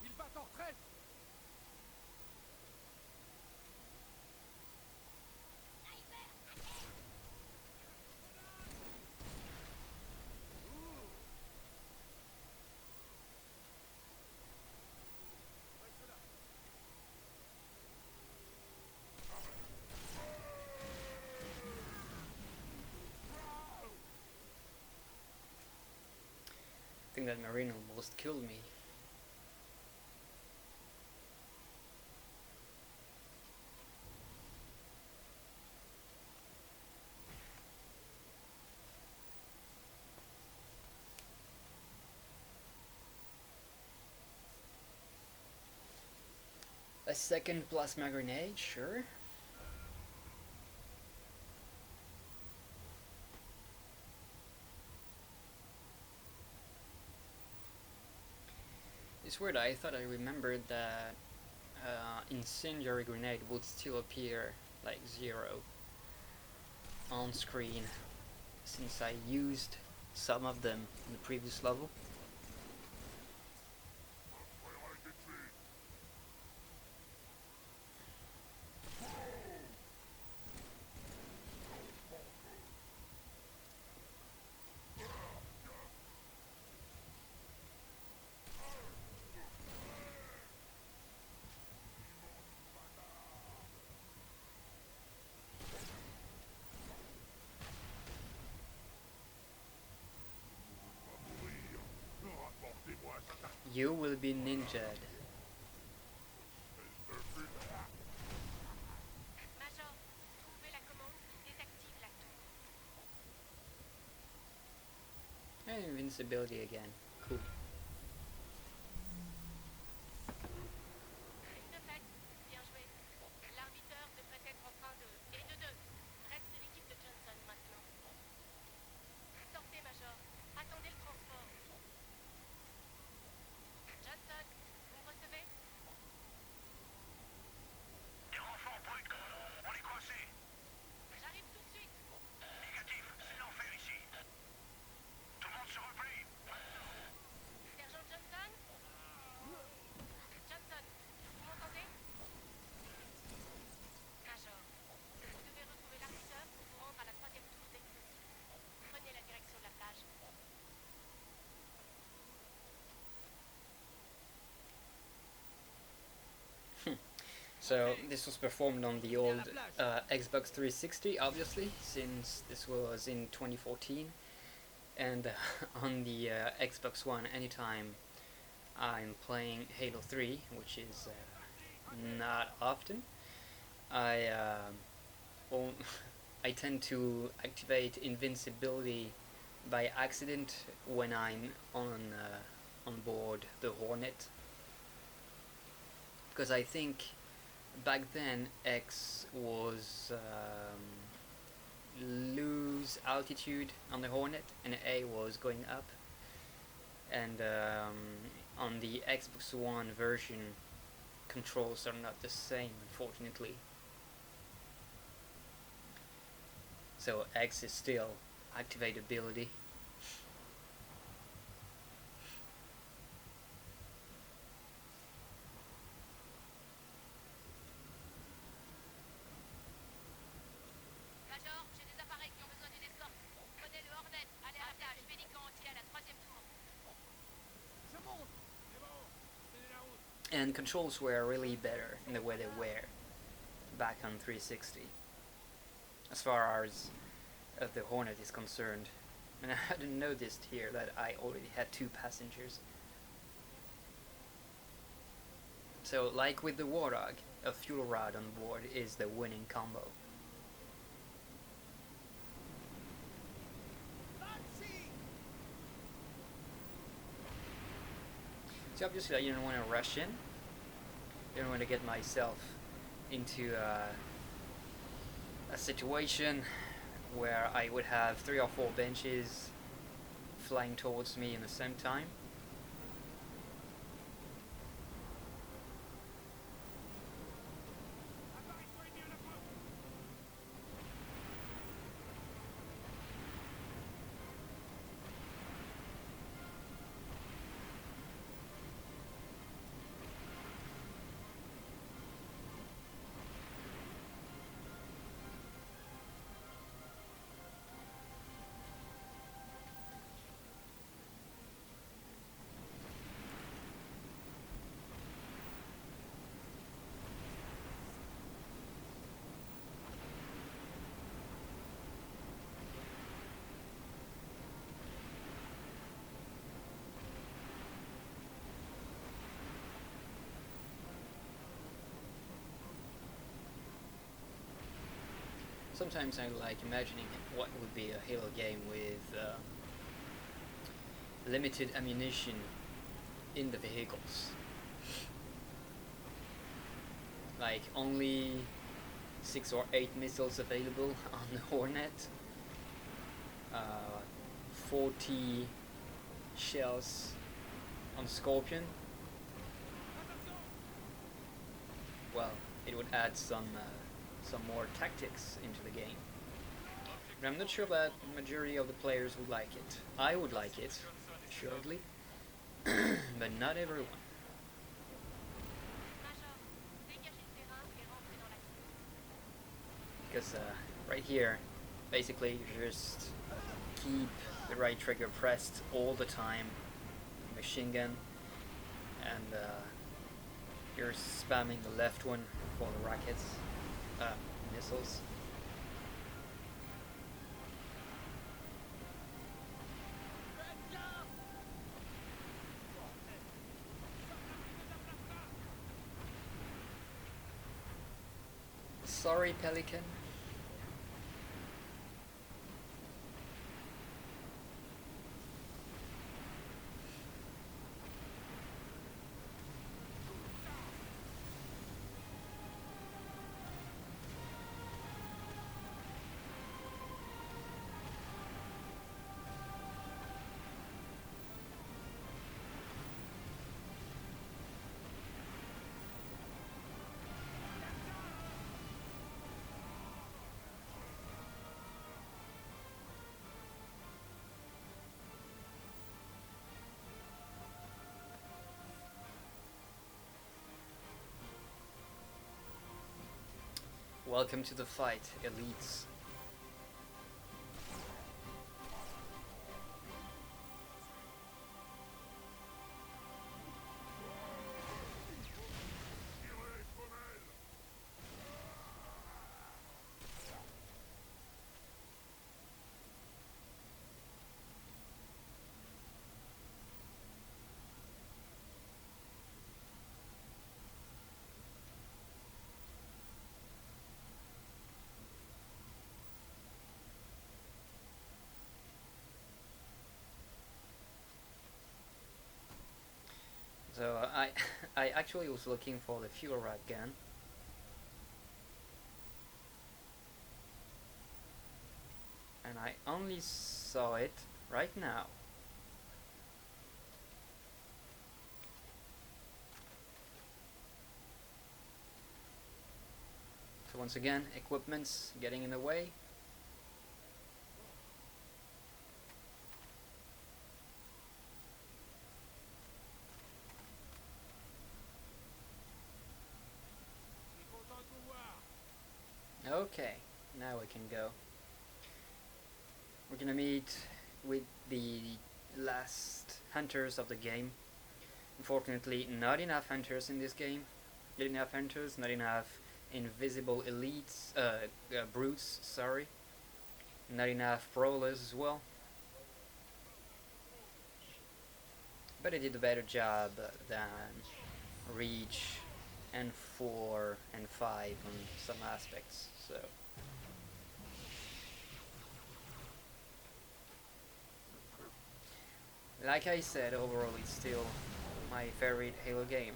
Il bat en retraite. I think that Marine almost killed me. A second plasma grenade, sure. It's weird, I thought I remembered that incendiary grenade would still appear like 0 on screen, since I used some of them in the previous level. You will be ninja'd. Major, trouvez la commande qui désactive la tour. And invincibility again. Cool. Prise de fait. Bien joué. L'arbiteur devrait être en train de So this was performed on the old Xbox 360, obviously, since this was in 2014, and on the Xbox One. Anytime I'm playing Halo 3, which is not often, I well, I tend to activate invincibility by accident when I'm on board the Hornet, because I think back then X was lose altitude on the Hornet and A was going up, and on the Xbox One version controls are not the same, unfortunately. So X is still activate ability. Major, j'ai des appareils qui ont besoin d'une escorte. Prenez le Hornet, allez à la plage, Pélican entier à la 3e tour. Je monte. C'est bon. Tenez la route. And controls were really better in the way they were back on 360, as far as the Hornet is concerned. And I hadn't noticed here that I already had 2 passengers. So, like with the Warthog, a fuel rod on board is the winning combo. So obviously I didn't want to rush in. Didn't want to get myself into a situation where I would have 3 or 4 benches flying towards me in the same time. Sometimes I like imagining what would be a Halo game with limited ammunition in the vehicles. Like only 6 or 8 missiles available on the Hornet, 40 shells on Scorpion. Well, it would add some more tactics into the game. But I'm not sure that the majority of the players would like it. I would like it, assuredly, but not everyone. Major, dégagez le terrain et rentrez dans l'action. Because right here, basically you just keep the right trigger pressed all the time, machine gun, and you're spamming the left one for the rockets, missiles. Sorry, Pelican. Welcome to the fight, elites. Tirez, femelle! I actually was looking for the fuel rod gun. And I only saw it right now. So once again, equipment's getting in the way. Okay, now we can go. We're gonna meet with the last hunters of the game. Unfortunately, not enough hunters in this game. Not enough hunters, not enough invisible elites, brutes, sorry. Not enough brawlers as well. But I did a better job than Reach and 4 and 5 on some aspects, so. Like I said, overall it's still my favorite Halo game.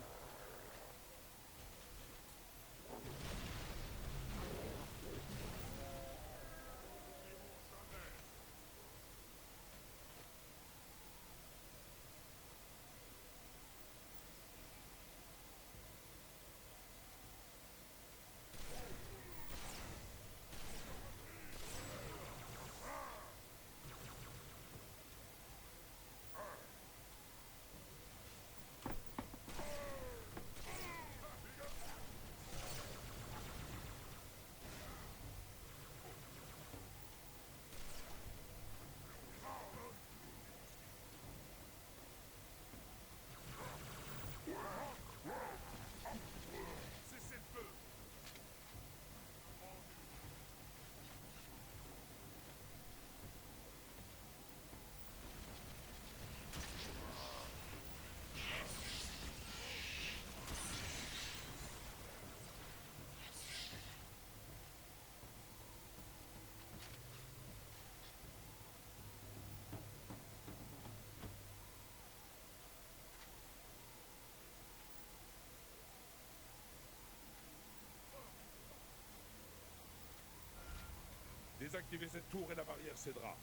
Désactivez cette tour et la barrière cédera.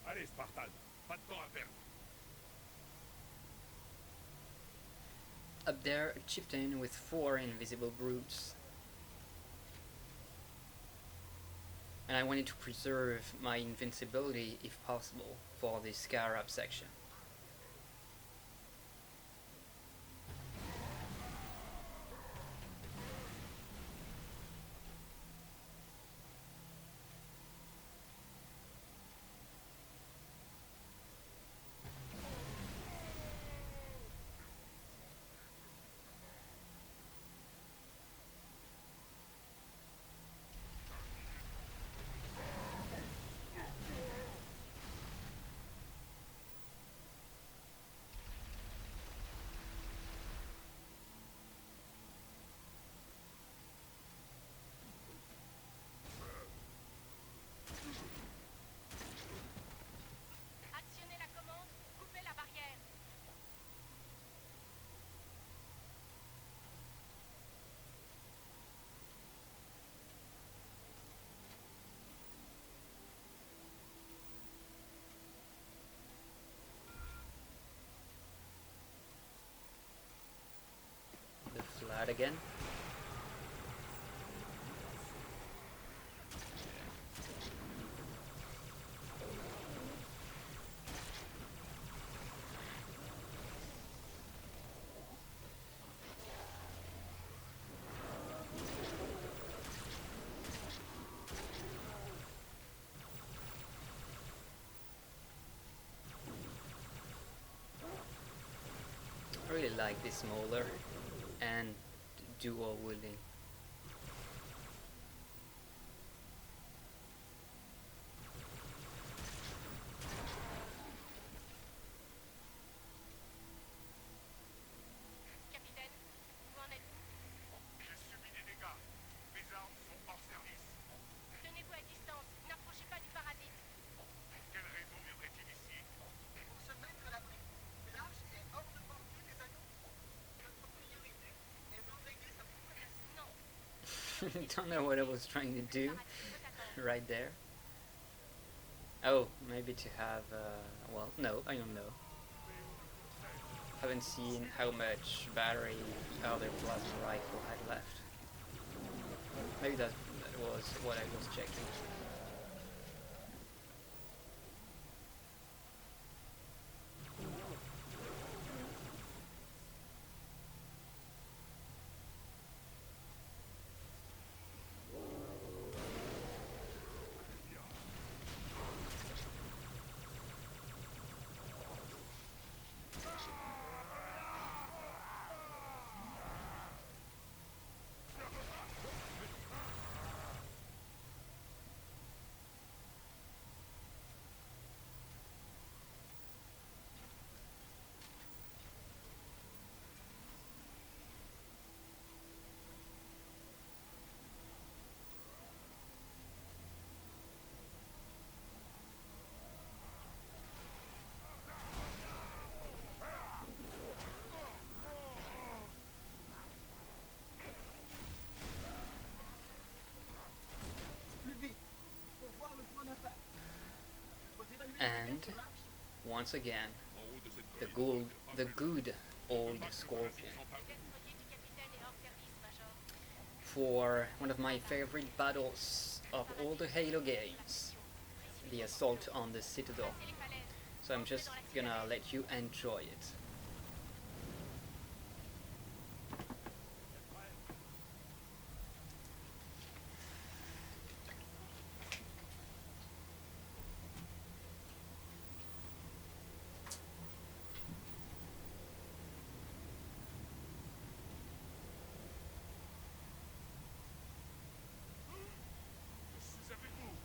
Allez, Spartan, pas de temps à perdre. Up there, a chieftain with 4 invisible brutes. And I wanted to preserve my invincibility if possible for the Scarab section. Actionnez la commande, coupez la barrière. The Flood again. I really like this Molar and dual wielding. Capitaine, où en êtes-vous? J'ai subi des dégâts. Mes armes sont hors service. Tenez-vous à distance, n'approchez pas du parasite. Pour quelle raison viendrait-il ici? Pour se mettre à l'abri. L'âge est hors de portée des anneaux. Notre priorité Don't know what I was trying to do right there. Oh, maybe to have, well, no, I don't know. Haven't seen how much battery the other plasma rifle had left. Maybe that was what I was checking. And once again, En haut de cette the colline, good, the good old Scorpion. L'escolier du capitaine est hors service, Major. For one of my favorite battles of all the Halo games, the assault on the Citadel. C'est les falaises. So I'm just gonna let you enjoy it. je suis avec vous.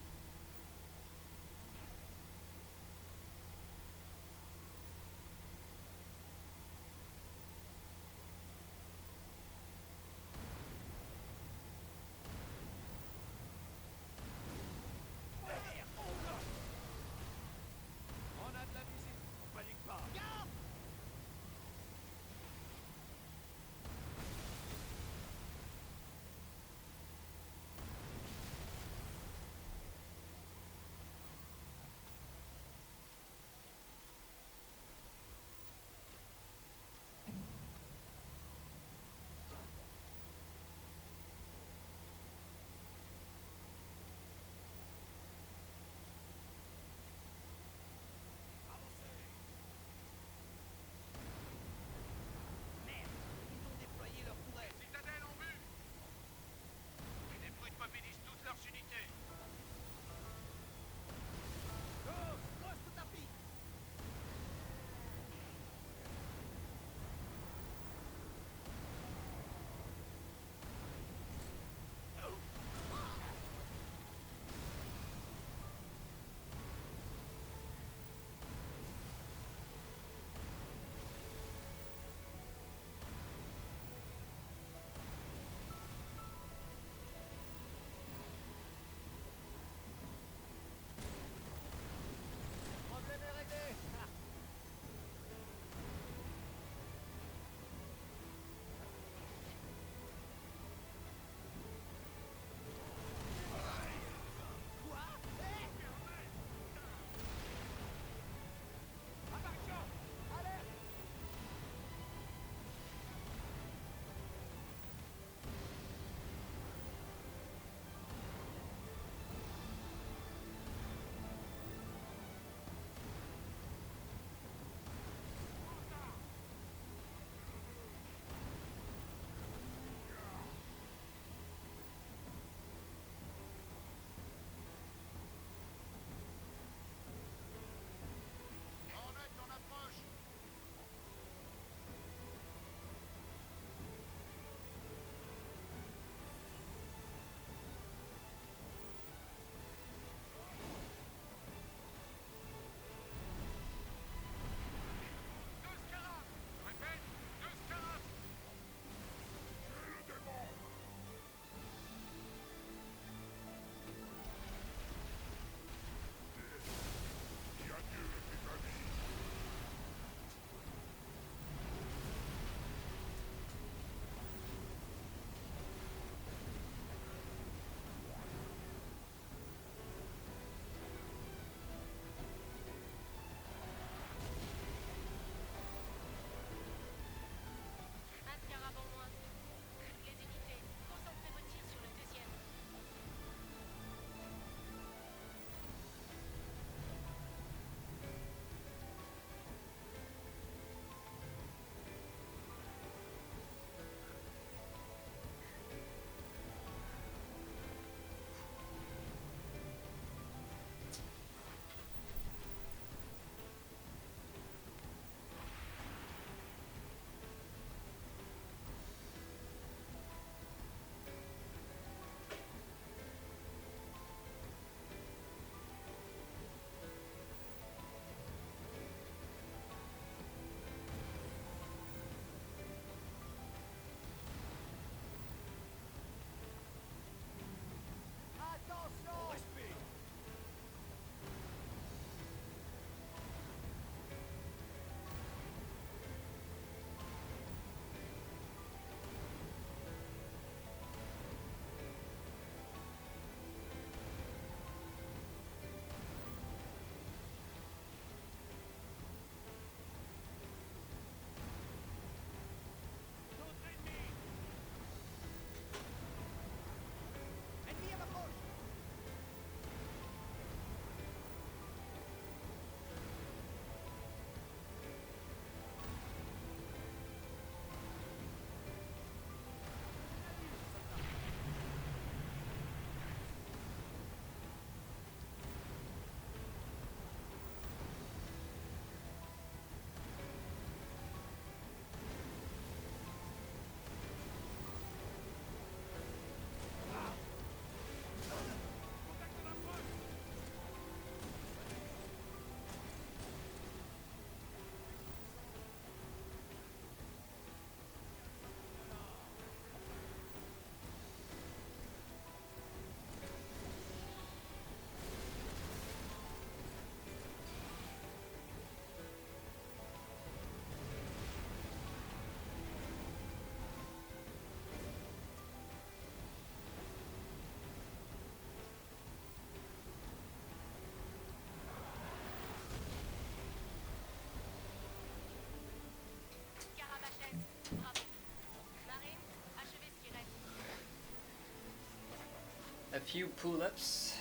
few pull-ups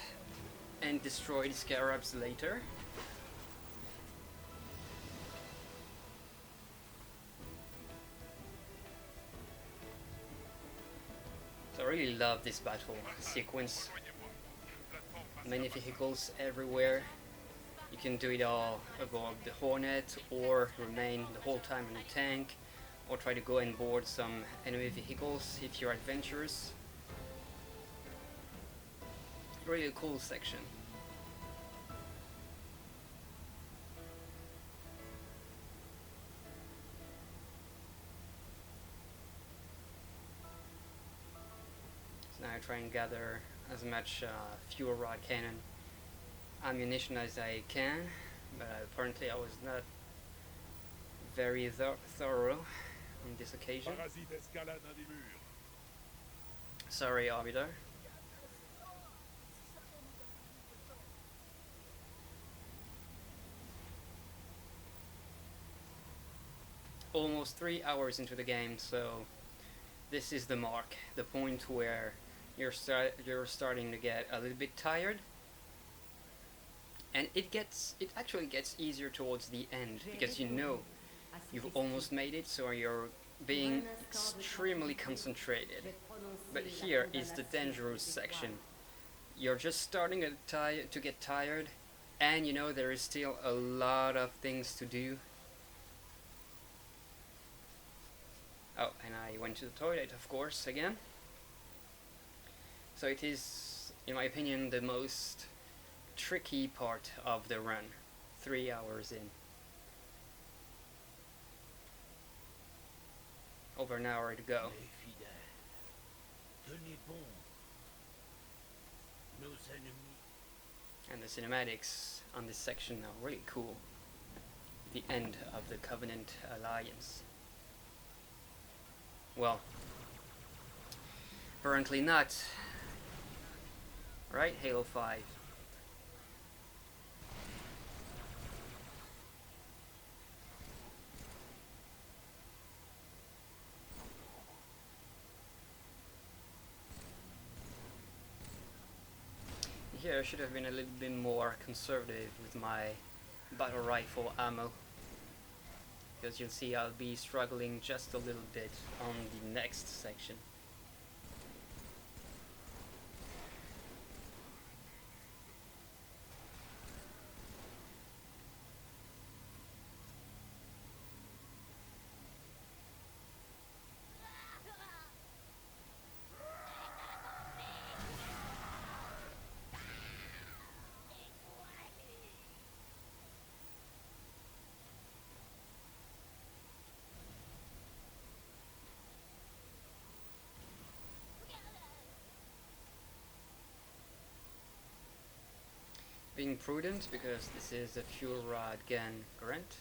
and destroy the scarabs later. So I really love this battle sequence. Many vehicles everywhere. You can do it all aboard the Hornet, or remain the whole time in a tank, or try to go and board some enemy vehicles if you're adventurous. Really a cool section. So now I try and gather as much fuel rod cannon ammunition as I can, but apparently I was not very thorough on this occasion. Parasite escalade un des murs. Sorry, Arbiter. Almost 3 hours into the game, so this is the mark, the point where you're starting to get a little bit tired. And it actually gets easier towards the end, because you know you've almost made it, so you're being extremely concentrated. But here is the dangerous section. You're just starting to get tired, and you know there is still a lot of things to do. Oh, and I went to the toilet, of course, again. So it is, in my opinion, the most tricky part of the run. 3 hours in. Over an hour to go. Les fidèles, tenez bon. Nos ennemis. And the cinematics on this section are really cool. The end of the Covenant Alliance. Well, apparently not. Right, Halo 5. Here I should have been a little bit more conservative with my battle rifle ammo, because you'll see I'll be struggling just a little bit on the next section. Being prudent, because this is a fuel rod gun, correct?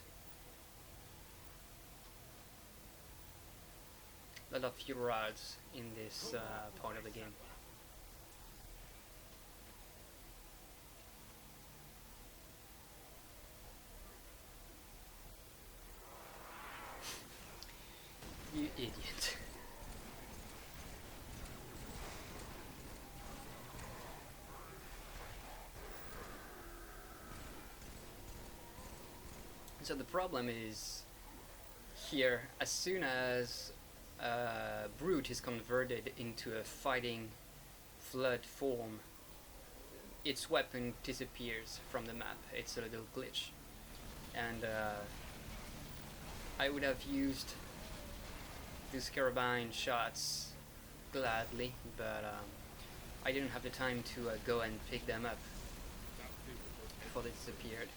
A lot of fuel rods in this part of the game. You idiot. So the problem is here, as soon as Brute is converted into a fighting flood form, its weapon disappears from the map. It's a little glitch. And I would have used these carabine shots gladly, but I didn't have the time to go and pick them up before they disappeared.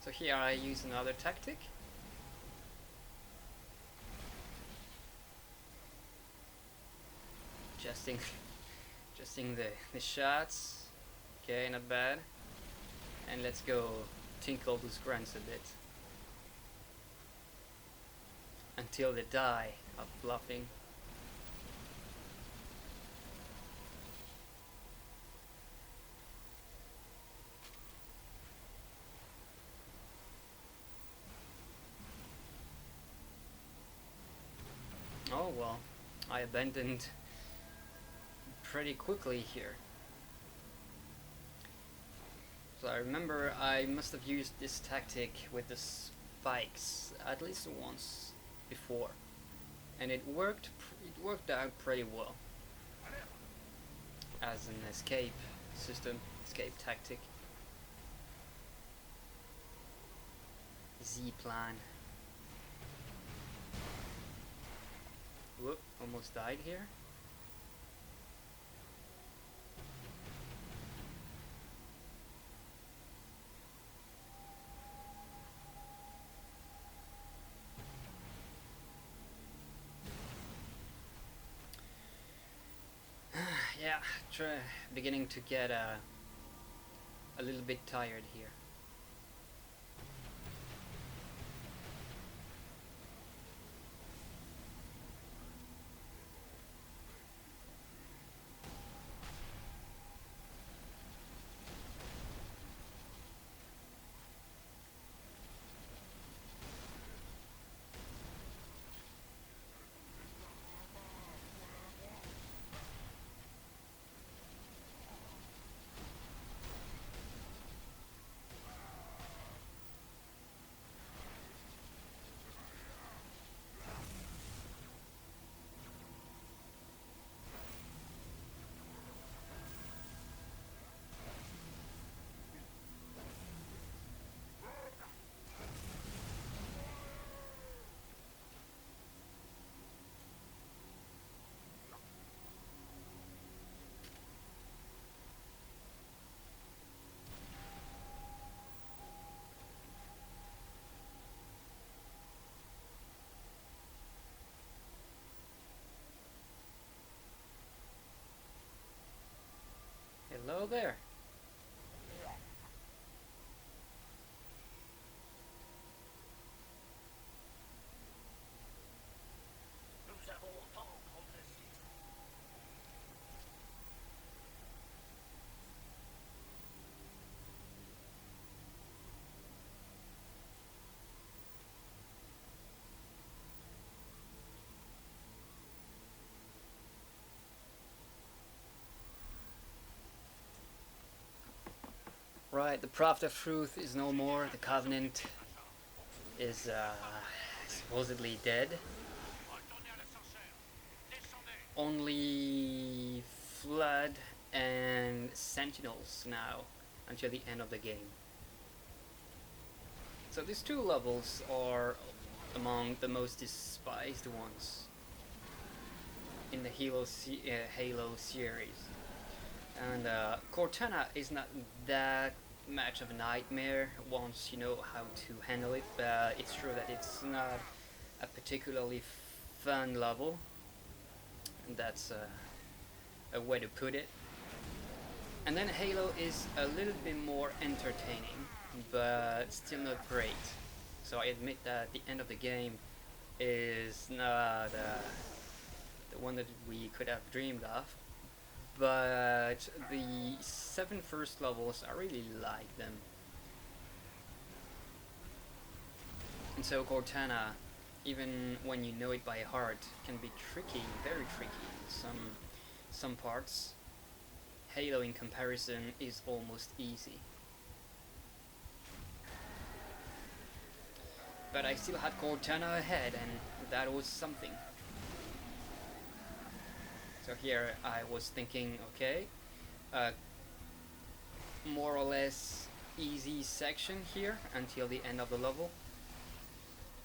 So here I use another tactic. Adjusting the shots. Okay, not bad. And let's go tinkle those grunts a bit. Until they die of bluffing. Oh well, I abandoned pretty quickly here. So I remember I must have used this tactic with the spikes at least once before, and it worked out pretty well as an escape system, escape tactic. Z-plan. Whoop, almost died here. Yeah, beginning to get a little bit tired here. Hello there. Nous avons autant progressé. Right, the Prophet of Truth is no more. The Covenant is supposedly dead. Only Flood and Sentinels now until the end of the game. So these two levels are among the most despised ones in the Halo series. And Cortana is not that much of a nightmare once you know how to handle it, but it's true that it's not a particularly fun level, and that's a way to put it. And then Halo is a little bit more entertaining, but still not great. So I admit that the end of the game is not the one that we could have dreamed of. But the 7 first levels, I really like them. And so Cortana, even when you know it by heart, can be tricky, very tricky in some parts. Halo in comparison is almost easy. But I still had Cortana ahead, and that was something. So here I was thinking, okay, more or less easy section here until the end of the level,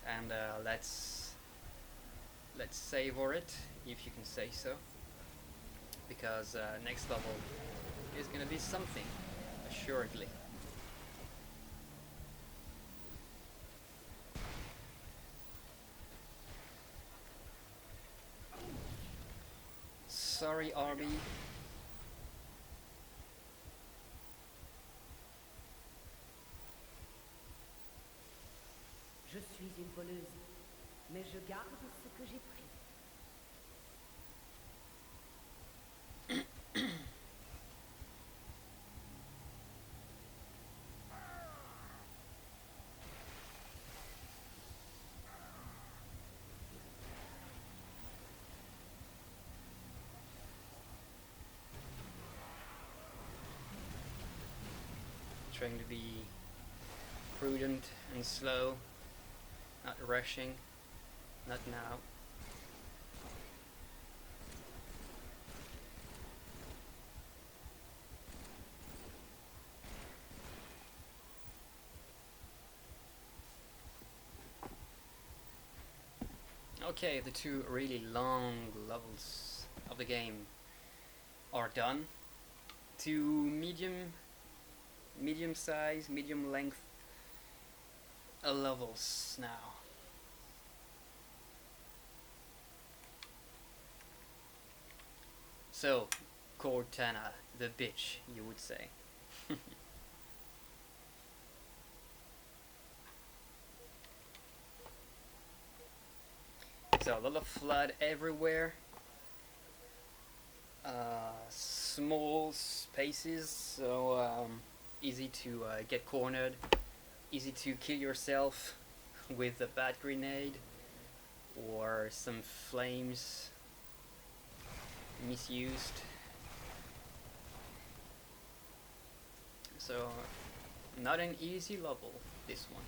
and let's savor it, if you can say so, because next level is gonna be something, assuredly. Sorry, Arby. Je suis une voleuse, mais je garde ce que j'ai pris. trying to be prudent and slow, not rushing, not now. Okay, the two really long levels of the game are done. Two medium size, medium length levels now. So, Cortana, the bitch, you would say. So, a lot of flood everywhere. Small spaces, so easy to get cornered, easy to kill yourself with a bad grenade or some flames misused. So, not an easy level, this one.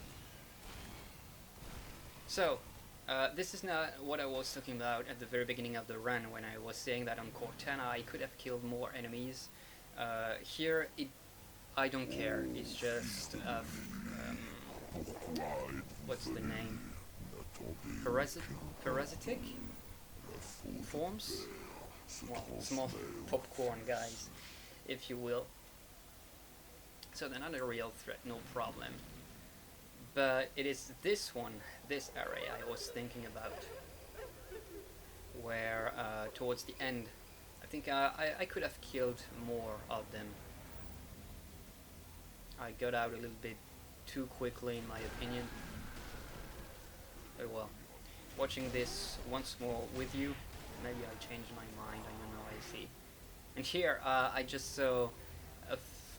So, this is not what I was talking about at the very beginning of the run when I was saying that on Cortana I could have killed more enemies. Here, I don't care. It's just what's the name? Parasitic forms? Well, small popcorn guys, if you will. So they're not a real threat, no problem. But it is this one, this area I was thinking about, where towards the end, I think I could have killed more of them. I got out a little bit too quickly, in my opinion. But well, watching this once more with you, maybe I changed my mind, I don't know, I see. And here, I just saw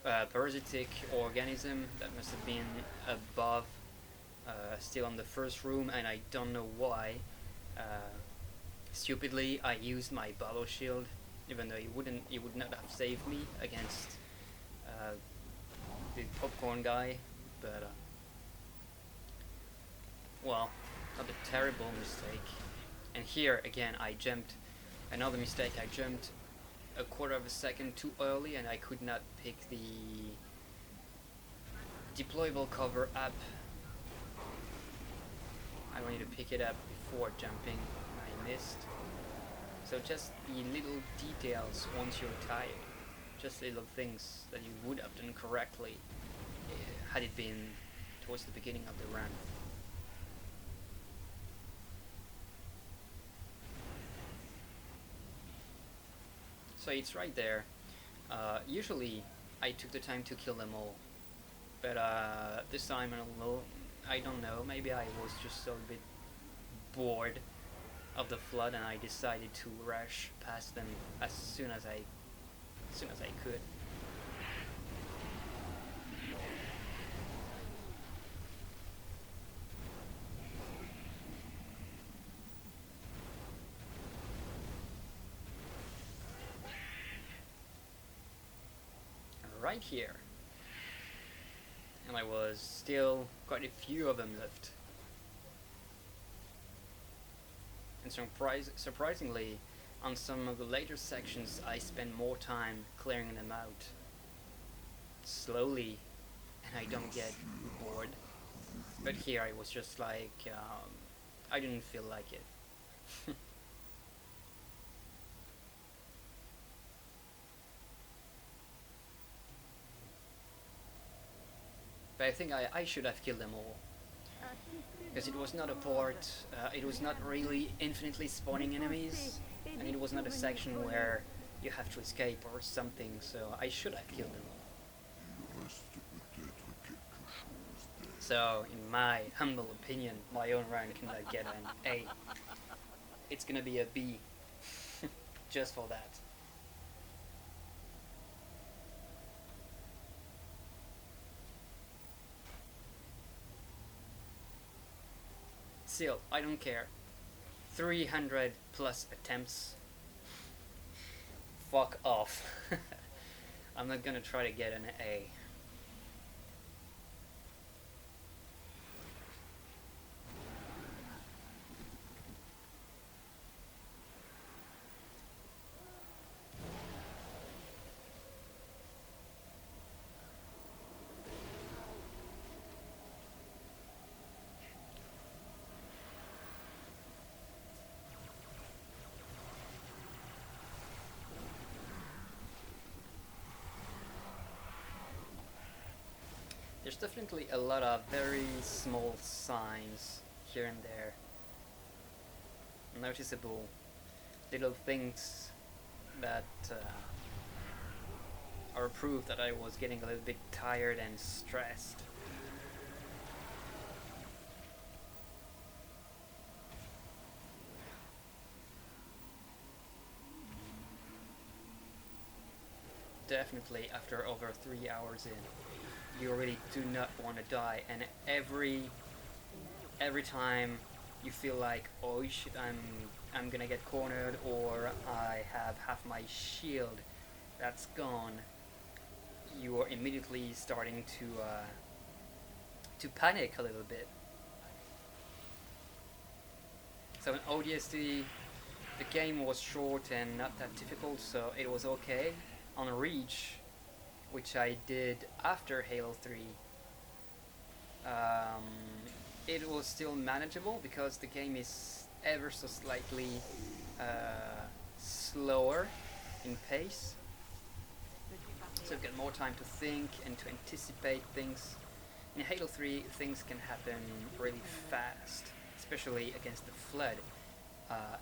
a parasitic organism that must have been above, still on the first room, and I don't know why. Stupidly, I used my bubble shield, even though it would not have saved me against the popcorn guy, but well, not a terrible mistake. And here again, I jumped. Another mistake. I jumped a quarter of a second too early, and I could not pick the deployable cover up. I wanted to pick it up before jumping, and I missed. So just the little details once you're tired, just little things that you would have done correctly had it been towards the beginning of the run. So it's right there. Usually I took the time to kill them all, but this time I don't know, maybe I was just so a bit bored of the flood and I decided to rush past them as soon as I could. Right here. And there was still quite a few of them left. And surprisingly, on some of the later sections I spend more time clearing them out slowly, and I don't get bored. But here I was just like, I didn't feel like it. But I think I should have killed them all. Because it was not a port, it was not really infinitely spawning enemies, and it was not a section where you have to escape or something, so I should have killed them all. So, in my humble opinion, my own run cannot get an A. It's gonna be a B. Just for that. Still, I don't care. 300 plus attempts. Fuck off. I'm not gonna try to get an A. There's definitely a lot of very small signs here and there, noticeable little things that are proof that I was getting a little bit tired and stressed. Definitely after over 3 hours in, you really do not want to die, and every time you feel like, oh shit, I'm gonna get cornered, or I have half my shield that's gone, you are immediately starting to panic a little bit. So in ODST, the game was short and not that difficult, so it was okay. On Reach, which I did after Halo 3, it was still manageable because the game is ever so slightly slower in pace, so you get more time to think and to anticipate things. In Halo 3, things can happen really fast, especially against the Flood,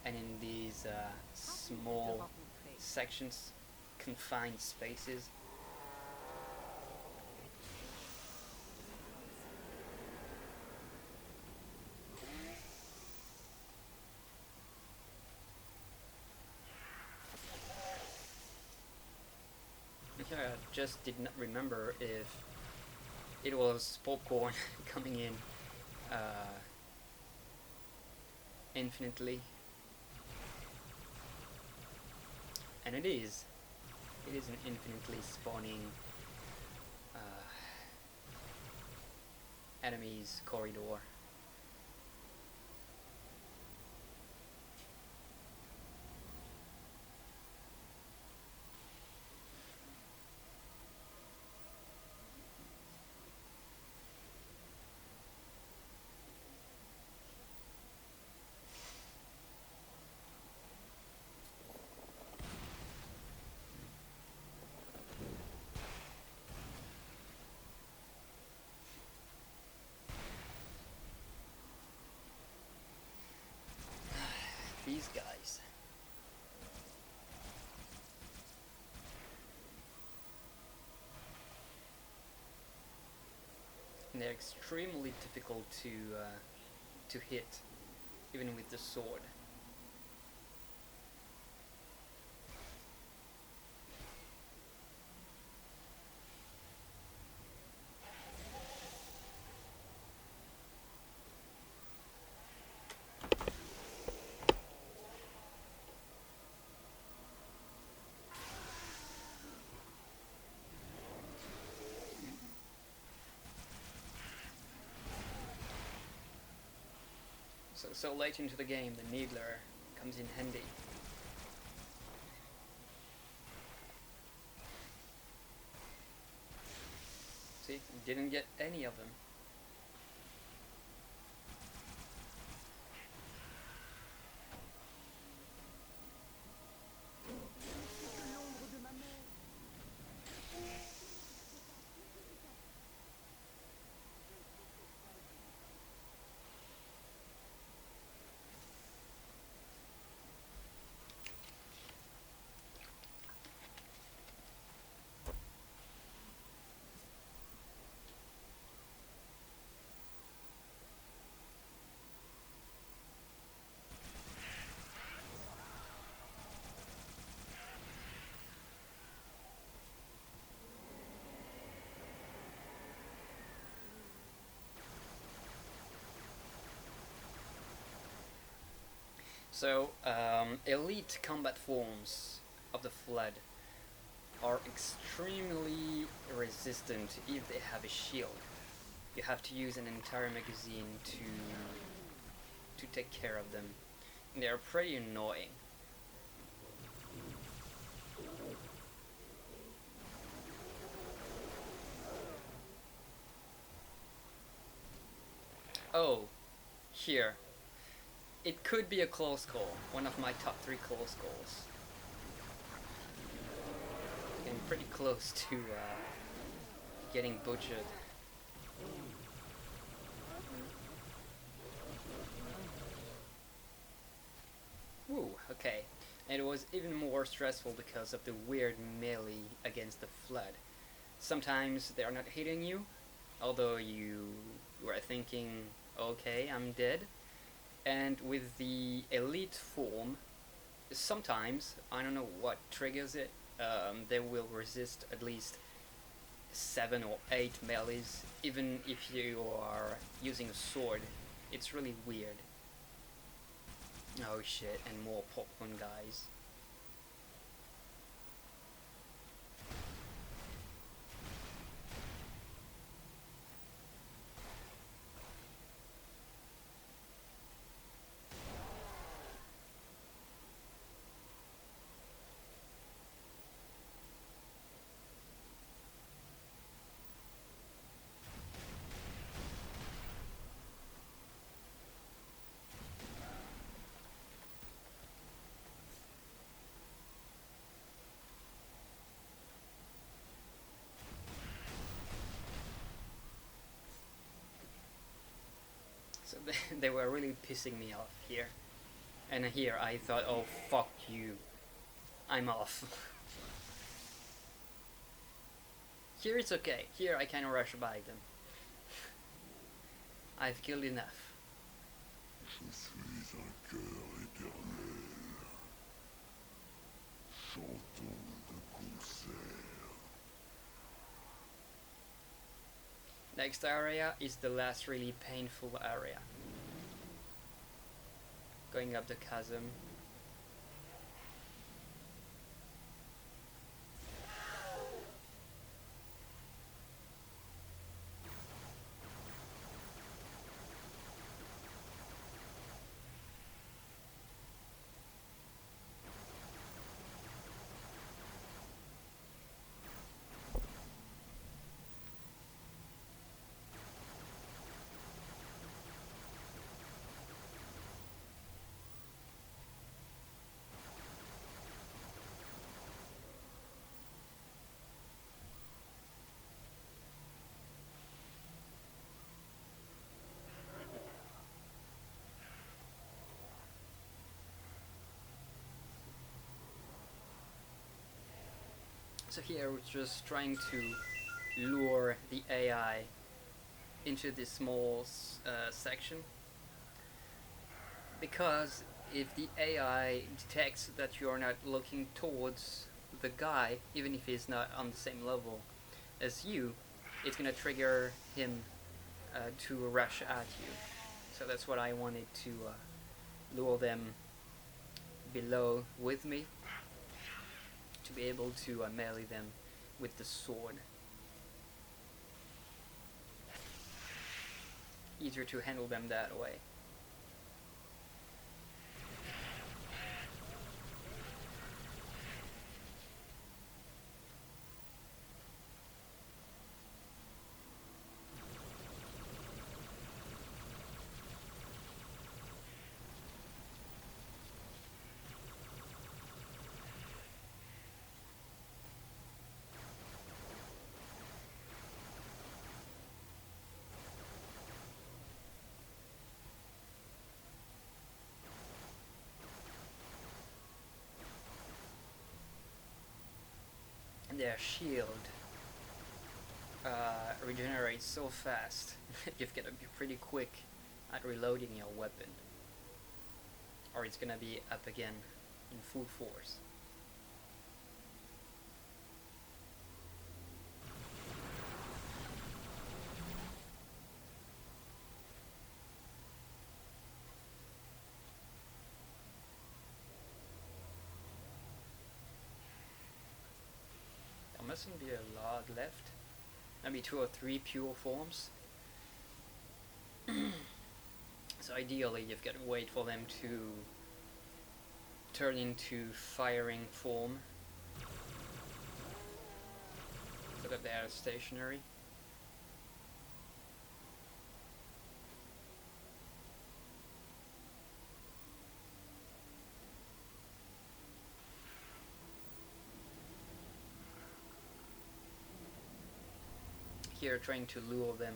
and in these small sections, confined spaces. I just did not remember if it was popcorn coming in infinitely, and it is. It is an infinitely spawning enemies corridor. These guys. And they're extremely difficult to hit, even with the sword. So late into the game, the Needler comes in handy. See, didn't get any of them. So, elite combat forms of the Flood are extremely resistant if they have a shield. You have to use an entire magazine to take care of them. And they are pretty annoying. Oh, here. It could be a close call, one of my top 3 close calls. Getting pretty close to getting butchered. Woo, okay. And it was even more stressful because of the weird melee against the Flood. Sometimes they are not hitting you, although you were thinking, okay, I'm dead. And with the elite form, sometimes, I don't know what triggers it, they will resist at least 7 or 8 melees, even if you are using a sword. It's really weird. Oh shit, and more popcorn guys. So they were really pissing me off here. And here I thought, oh fuck you, I'm off. Here it's okay, here I can rush by them. I've killed enough. Je suis un cœur éternel. Chantons de concert. Next area is the last really painful area. Going up the chasm. So here we're just trying to lure the AI into this small section, because if the AI detects that you're not looking towards the guy, even if he's not on the same level as you, it's gonna trigger him to rush at you. So that's what I wanted to lure them below with me, to be able to melee them with the sword. Easier to handle them that way. Their shield regenerates so fast. You've got to be pretty quick at reloading your weapon, or it's gonna be up again in full force. There mustn't be a lot left. Maybe 2 or 3 pure forms. So ideally you've got to wait for them to turn into firing form, so that they are stationary. Here trying to lure them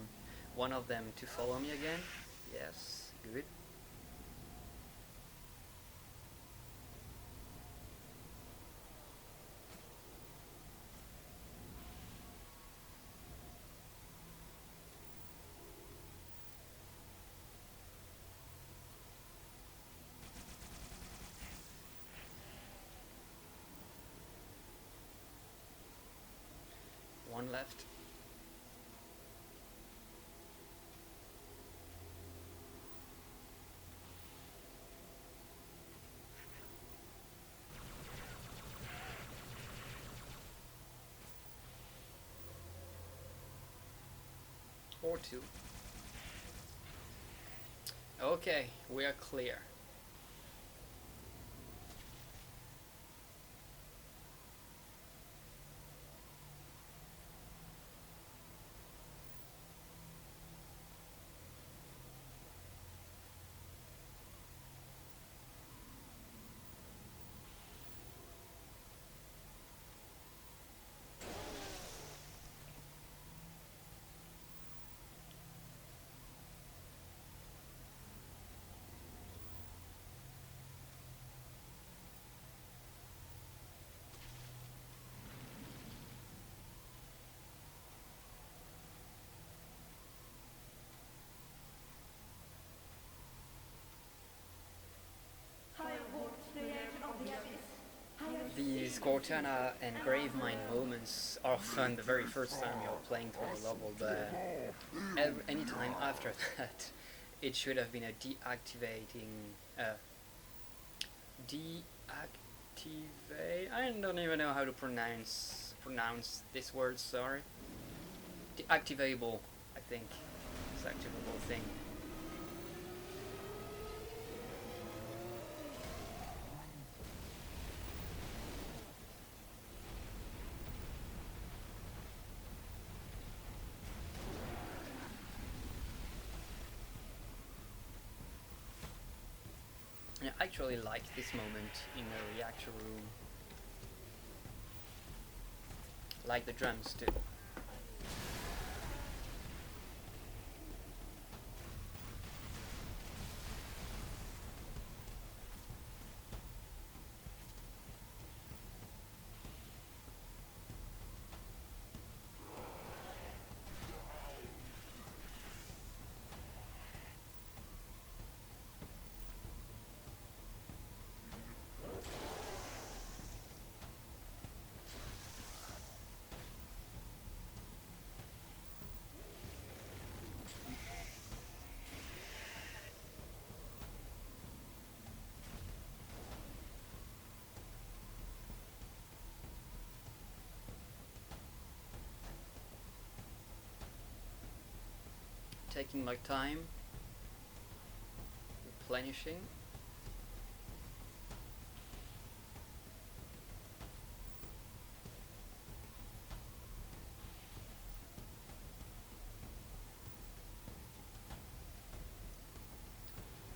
one of them to follow me again. Yes, good. One left. Or two. Okay, we are clear. These Cortana and Gravemind moments are fun the very first time you're playing through a level, but any time after that, it should have been a deactivate. I don't even know how to pronounce this word. Sorry. Deactivable, I think. It's activable thing. I actually like this moment in the reactor room. Like the drums too. Taking my time, replenishing.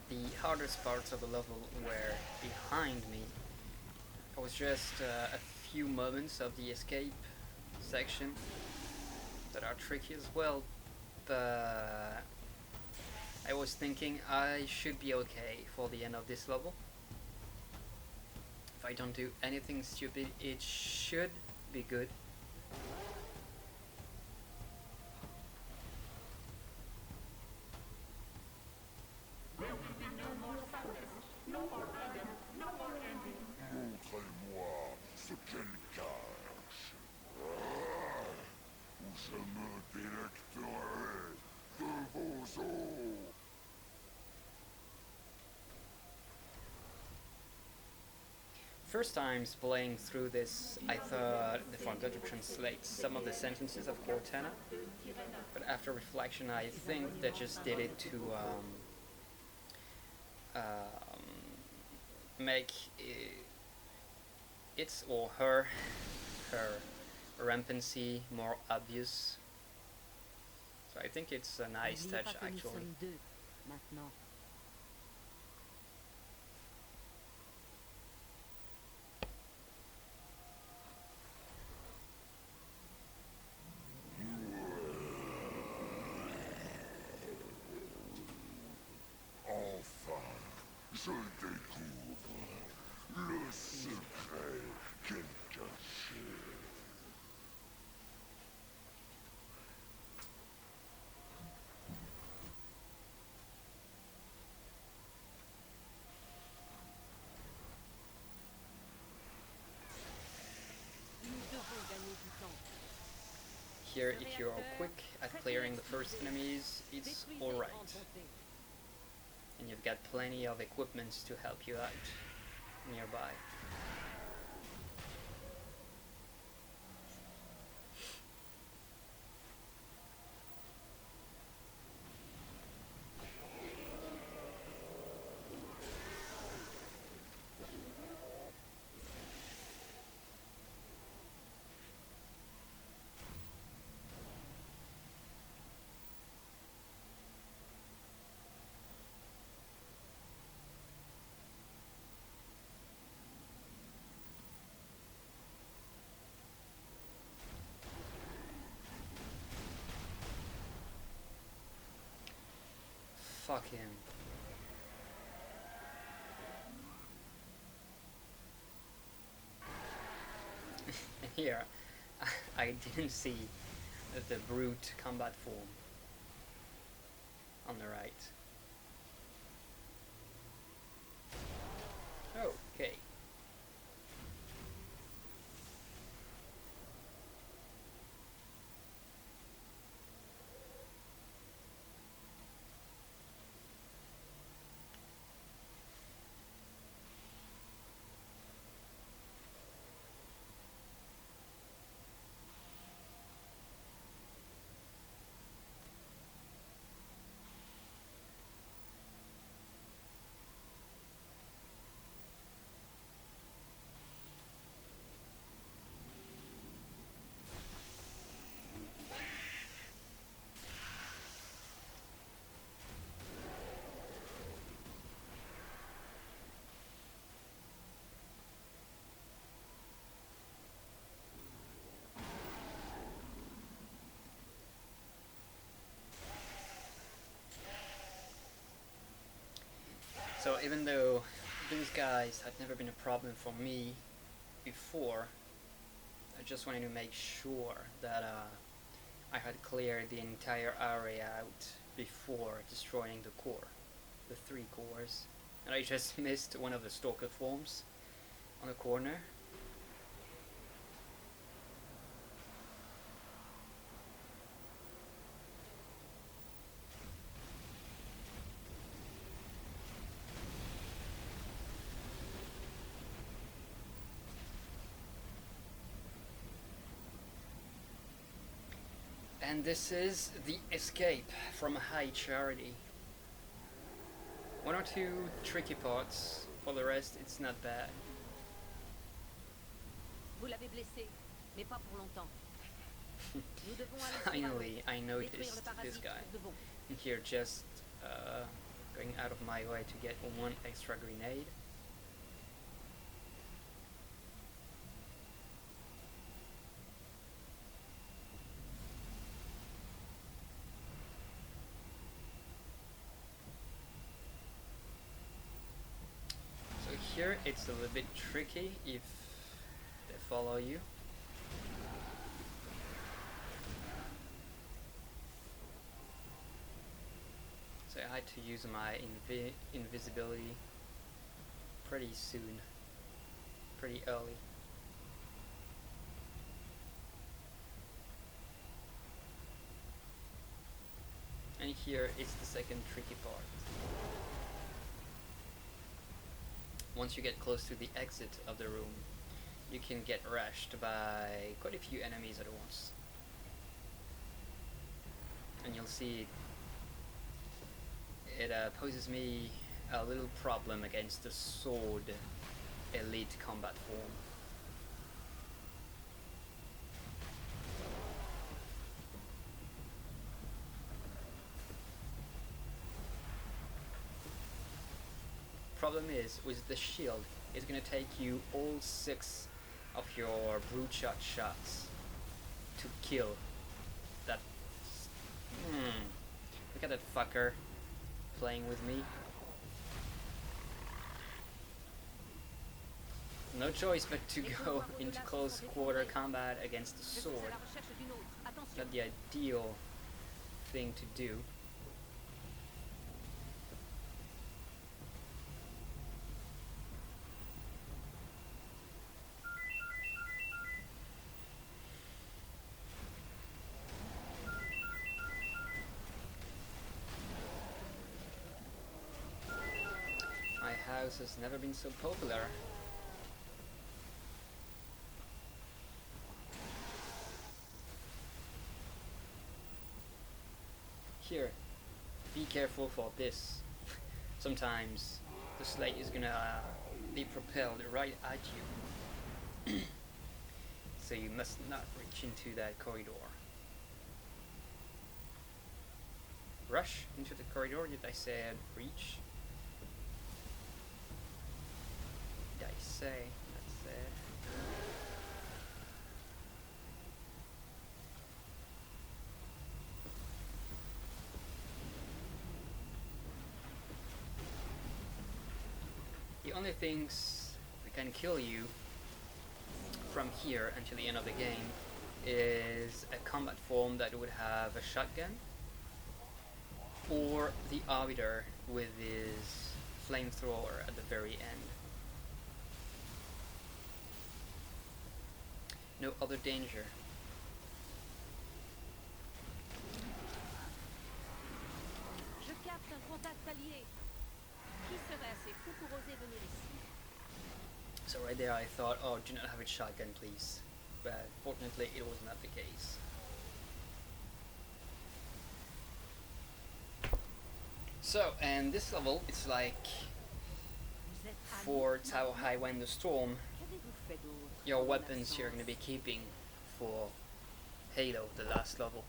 The hardest parts of the level were behind me. It was just a few moments of the escape section that are tricky as well, but I was thinking I should be okay for the end of this level. If I don't do anything stupid, it should be good. Montrez-moi ce qu'elle cache. Ou je me délecterai de vos os. First times playing through this, I thought they forgot to translate some of the sentences of Cortana, but after reflection, I think they just did it to make its or her rampancy more obvious. So I think it's a nice touch actually. se découvre le secret qu'elle cachait. Nous devons gagner du temps. Here, if you are quick at clearing the first enemies, it's Détruisez alright. en montée. And you've got plenty of equipments to help you out nearby. Fuck him. And here, I didn't see the brute combat form on the right. Okay. So even though those guys had never been a problem for me before, I just wanted to make sure that I had cleared the entire area out before destroying the core, the 3 cores. And I just missed one of the stalker forms on the corner. And this is the escape from a high charity. 1 or 2 tricky parts, for the rest it's not bad. Vous l'avez blessé, mais pas pour longtemps. Nous devons aller sur la Finally, I détruire le noticed this parasite guy. pour de bon. And here just going out of my way to get 1 extra grenade. So here it's a little bit tricky if they follow you. So I had to use my invisibility pretty soon, pretty early. And here is the second tricky part. Once you get close to the exit of the room, you can get rushed by quite a few enemies at once. And you'll see it poses me a little problem against the sword elite combat form. Problem is, with the shield, it's gonna take you all 6 of your brute shot shots to kill that. Look at that fucker playing with me. no choice but to go into close quarter combat against the Je suis à sword. la recherche d'une autre. Attention. Not the ideal thing to do. My house has never been so popular. Here, be careful for this. Sometimes the slate is gonna be propelled right at you. So you must not reach into that corridor. Rush into the corridor, did I say reach? Did I say? That's it. The only things that can kill you from here until the end of the game is a combat form that would have a shotgun, or the arbiter with his flamethrower at the very end. No other danger. Je capte un contact allié. Qui serait assez fou pour oser venir ici? So right there I thought, oh, do not have a shotgun please. But fortunately it was not the case. So, and this level, it's like Vous êtes for amis? Tsavo Highway and the Storm, Qu'avez-vous fait d'autre? your en weapons you're absence? going to be keeping for Halo, the last level.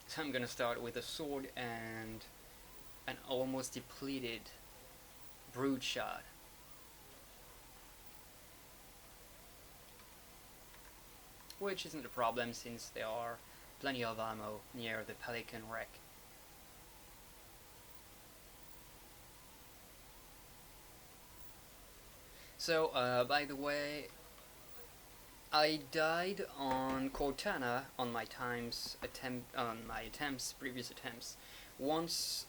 So I'm gonna start with a sword and an almost depleted brood shot. Which isn't a problem since there are plenty of ammo near the Pelican wreck. So, by the way, I died on Cortana on my previous attempts. Once,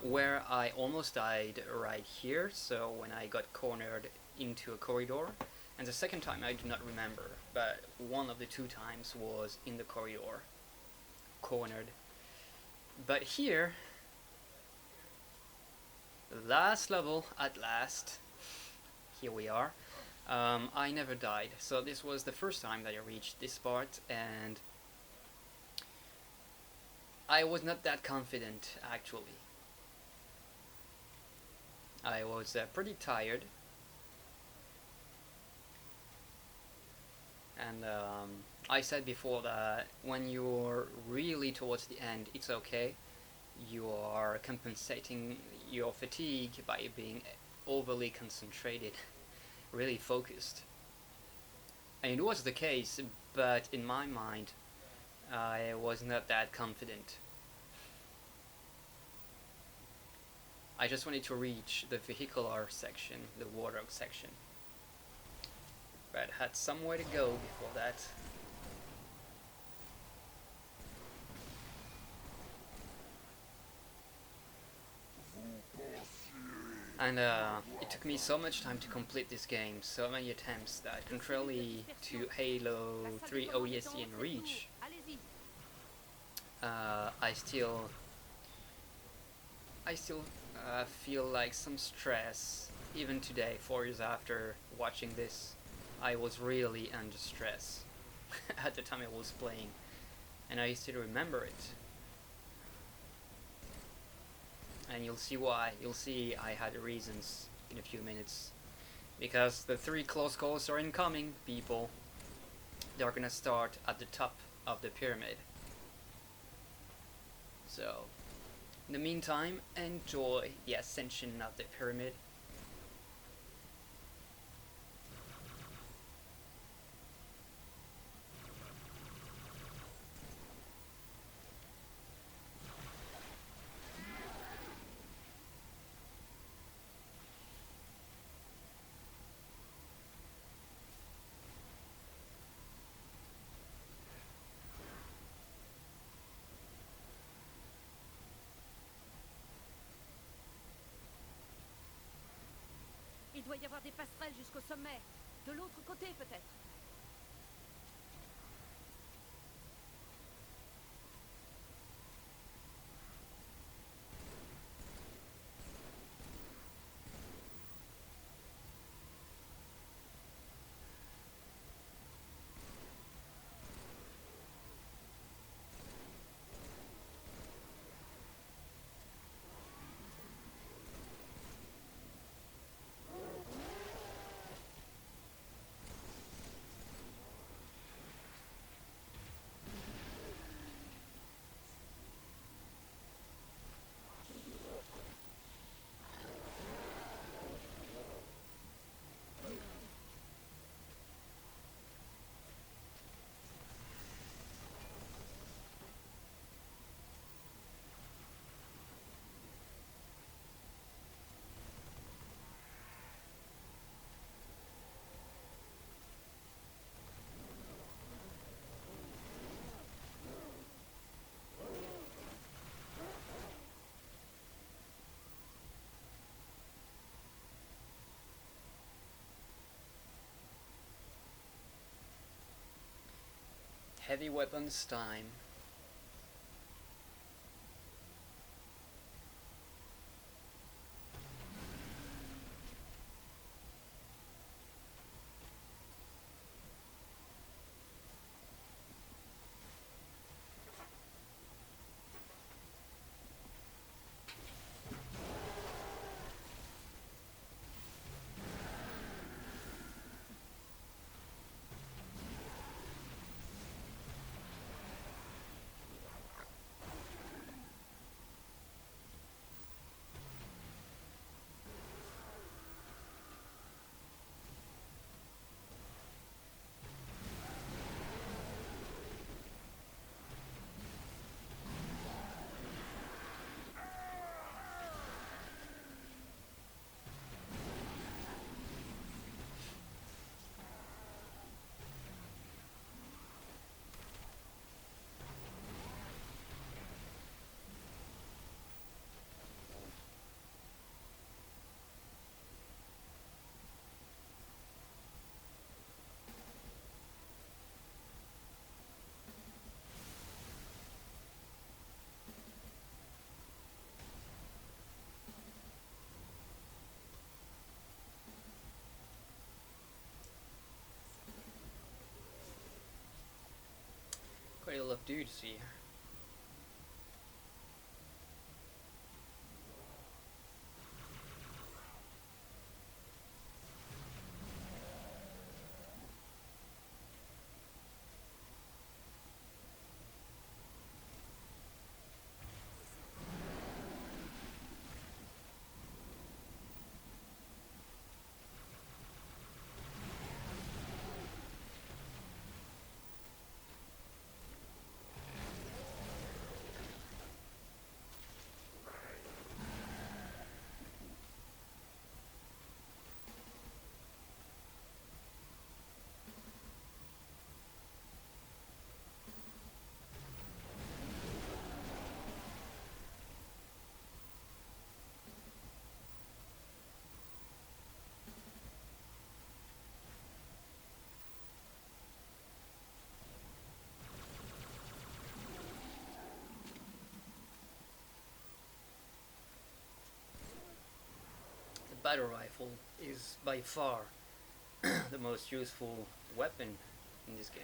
where I almost died right here, so when I got cornered into a corridor, and the second time I do not remember, but one of the two times was in the corridor, cornered. But here, last level at last, here we are. I never died, so this was the first time that I reached this part, and I was not that confident actually. I was pretty tired, and I said before that when you're really towards the end, it's okay. You are compensating your fatigue by being overly concentrated, really focused. And it was the case, but in my mind, I was not that confident. I just wanted to reach the vehicular section, the wardrobe section. But had some way to go before that. And it took me so much time to complete this game, so many attempts that, contrarily to Halo 3 ODST and Reach, Allez-y. I still feel like some stress. Even today, 4 years after watching this, I was really under stress at the time I was playing, and I still remember it. And you'll see why. You'll see I had reasons in a few minutes. Because the 3 close calls are incoming, people. They're gonna start at the top of the pyramid. So, in the meantime, enjoy the ascension of the pyramid. doit y avoir des passerelles jusqu'au sommet. De l'autre côté, peut-être. Heavy weapons time. Quite a lot of dudes here. Battle rifle is by far the most useful weapon in this game.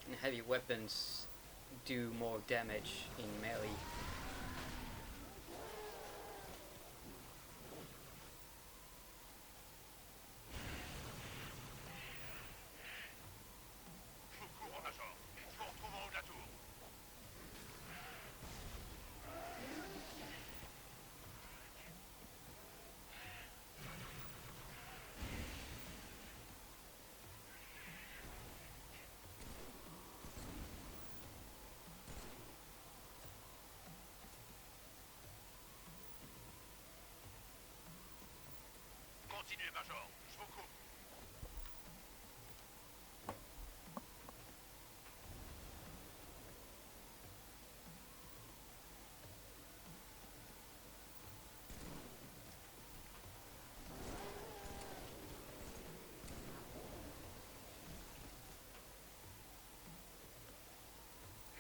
And heavy weapons do more damage in melee. Je cours, Major. Je vous retrouve en haut de la tour. Continuez, Major. Je vous coupe.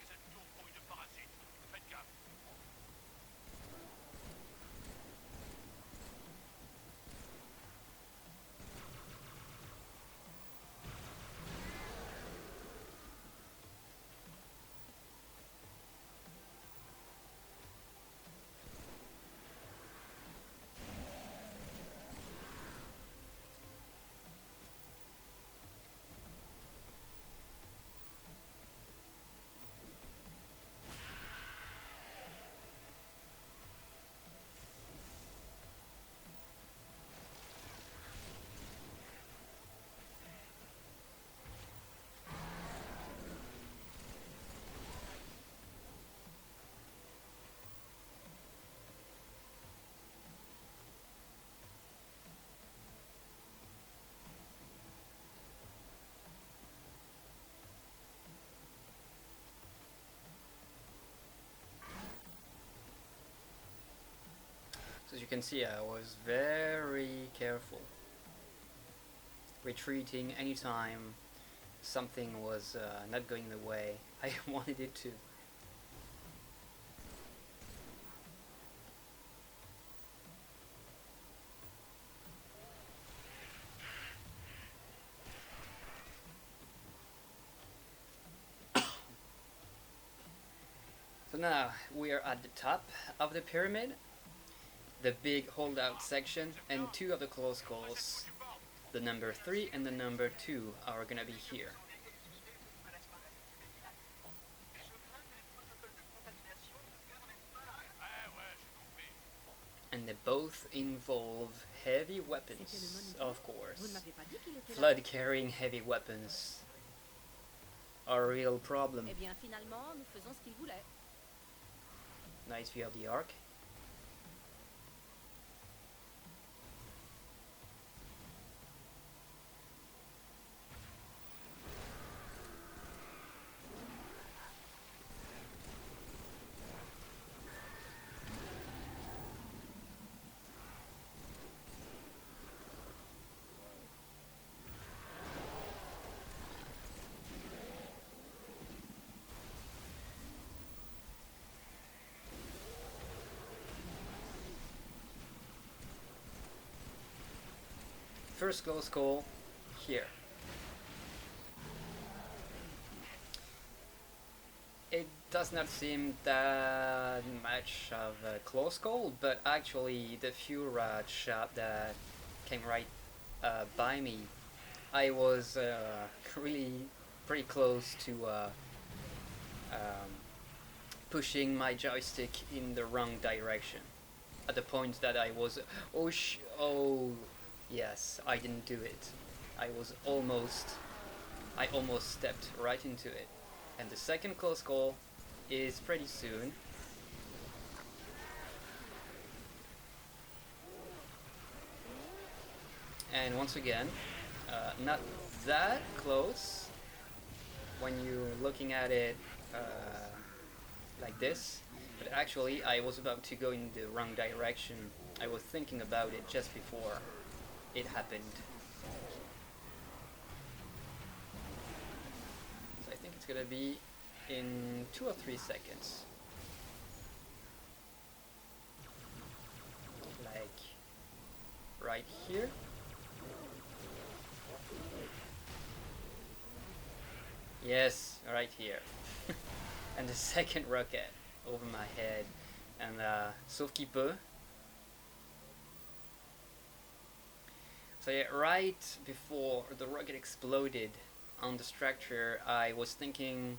Cette tour grouille de parasites. Faites gaffe. So as you can see, I was very careful, retreating anytime something was not going the way I wanted it to. So now we are at the top of the pyramid, the big holdout section, and two of the close calls, the number 3 and the number 2, are gonna be here. And they both involve heavy weapons, of course. Flood carrying heavy weapons are a real problem. Eh bien, finalement, nous faisons ce qu'il voulait. Nice view of the arc. First close call here. It does not seem that much of a close call, but actually the few rod shot that came right by me, I was really pretty close to pushing my joystick in the wrong direction. At the point that I was, oh yes, I didn't do it. I almost stepped right into it. And the second close call is pretty soon. And once again, not that close when you're looking at it like this, but actually I was about to go in the wrong direction. I was thinking about it just before it happened. So I think it's gonna be in 2 or 3 seconds. Like right here. Yes, right here. And the second rocket over my head. And sauf qu'il peut. So yeah, right before the rocket exploded on the structure, I was thinking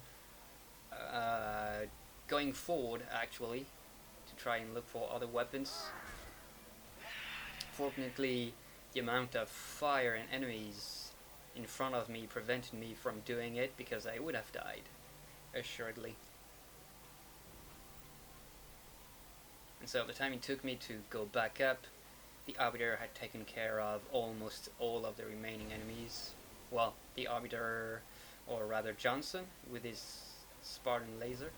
going forward actually to try and look for other weapons. Fortunately, the amount of fire and enemies in front of me prevented me from doing it, because I would have died, assuredly. And so the time it took me to go back up the Arbiter had taken care of almost all of the remaining enemies. Well, the Arbiter, or rather Johnson, with his Spartan laser.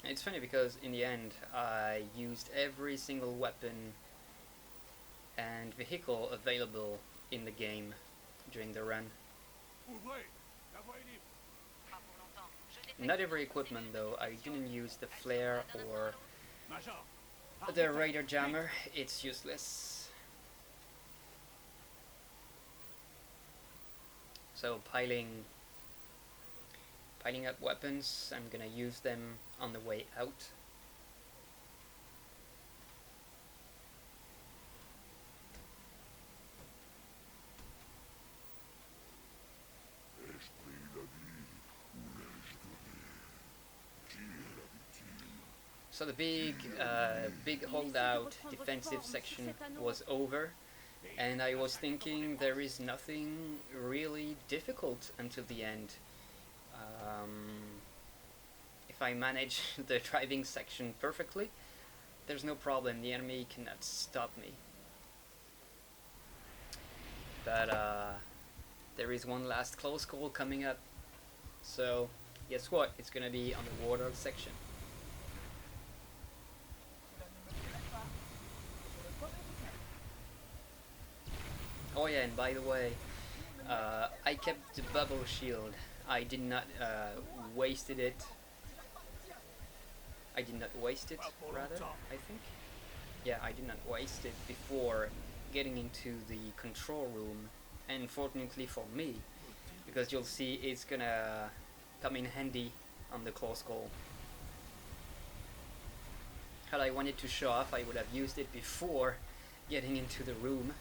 It's funny because in the end I used every single weapon and vehicle available in the game during the run. Ouvrez! La voie est libre! Pas pour longtemps. Je détecte Not every equipment though, I didn't use the flare or Major! the radar jammer, it's useless. So piling up weapons, I'm gonna use them on the way out. Ai-je pris la vie ou l'ai-je donnée? Qui est la victime? So the big holdout defensive section was over, and I was thinking there is nothing really difficult until the end. If I manage the driving section perfectly, there's no problem, the enemy cannot stop me. But there is one last close call coming up, so guess what, it's gonna be on the water section. Oh yeah, and by the way, I kept the bubble shield. I did not wasted it. I did not waste it, rather, I think. Yeah, I did not waste it before getting into the control room. And fortunately for me, because you'll see it's gonna come in handy on the close call. Had I wanted to show off, I would have used it before getting into the room.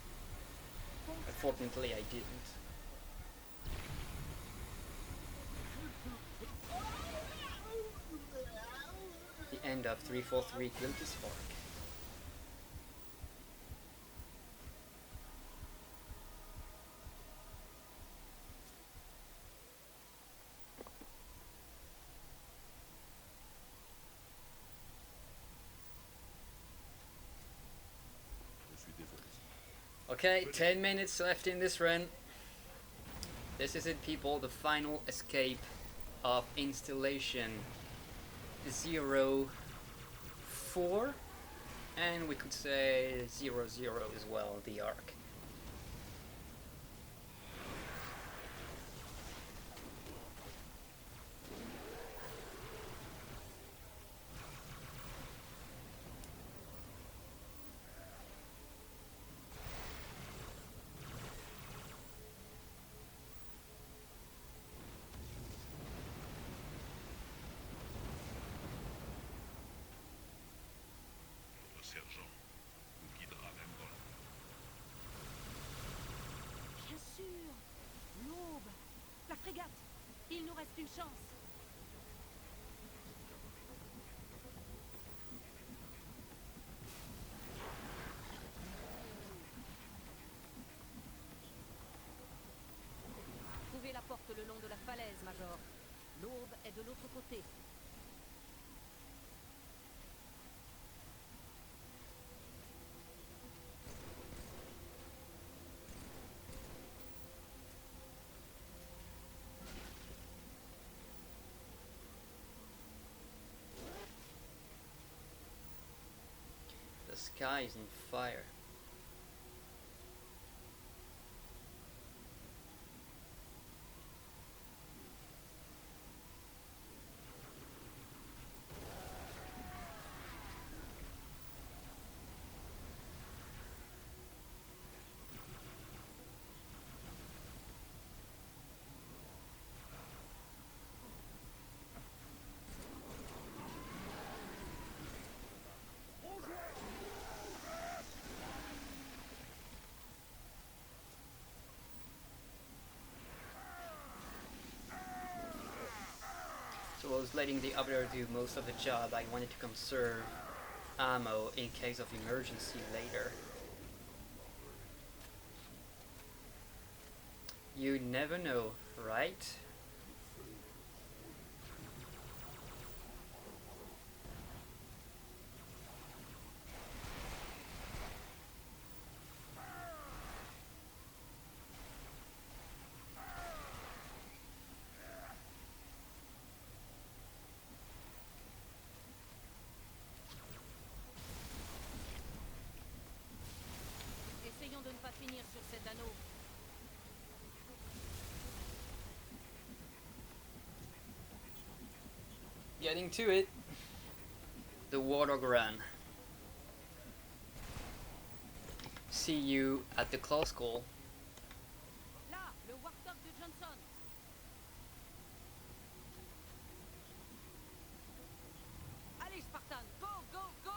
Unfortunately, I didn't. The end of 343 Guilty Spark. Je suis désolé. Okay, 10 minutes left in this run. This is it, people, the final escape of installation 04, and we could say 00 as well, the arc. Notre sergent nous guidera même dans la... Bien sûr. L'aube. La frégate. Il nous reste une chance. Trouvez la porte le long de la falaise, Major. L'aube est de l'autre côté. The sky is on fire. So I was letting the other do most of the job. I wanted to conserve ammo in case of emergency later. You never know, right? finir sur cet anneau. Getting to it. The Warthog Run. See you at the close call. Là, le Warthog de Johnson. Allez, Spartan, go, go, go!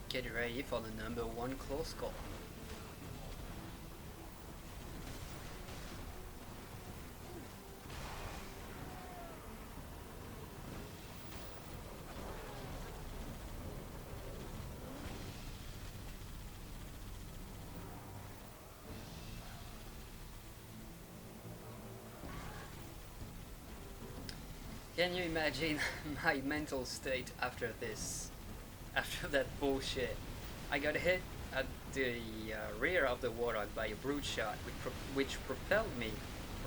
Get ready for the number 1 close call. Can you imagine my mental state after this? After that bullshit. I got hit at the rear of the Warthog by a brute shot which propelled me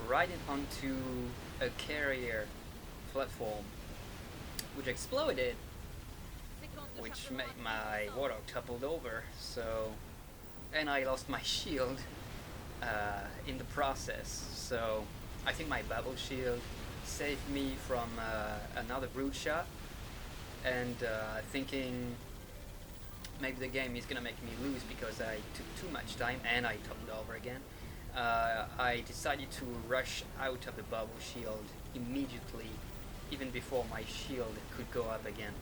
right onto a carrier platform which exploded, which made my Warthog toppled over, so, and I lost my shield in the process, so I think my bubble shield saved me from another brute shot, and thinking maybe the game is gonna make me lose because I took too much time and I toppled over again. I decided to rush out of the bubble shield immediately, even before my shield could go up again.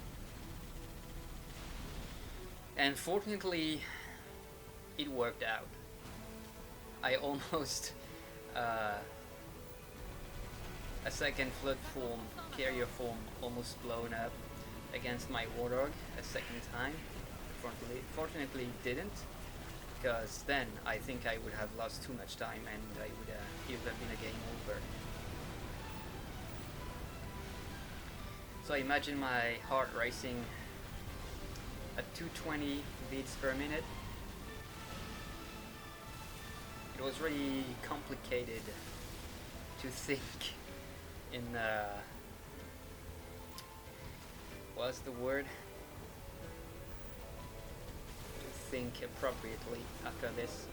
And fortunately, it worked out. I almost a second flood form, carrier form, almost blown up against my Warthog a second time. Fortunately it didn't, because then I think I would have lost too much time and it would have been a game over. So imagine my heart racing at 220 beats per minute. It was really complicated to think in what's the word? To think appropriately after this.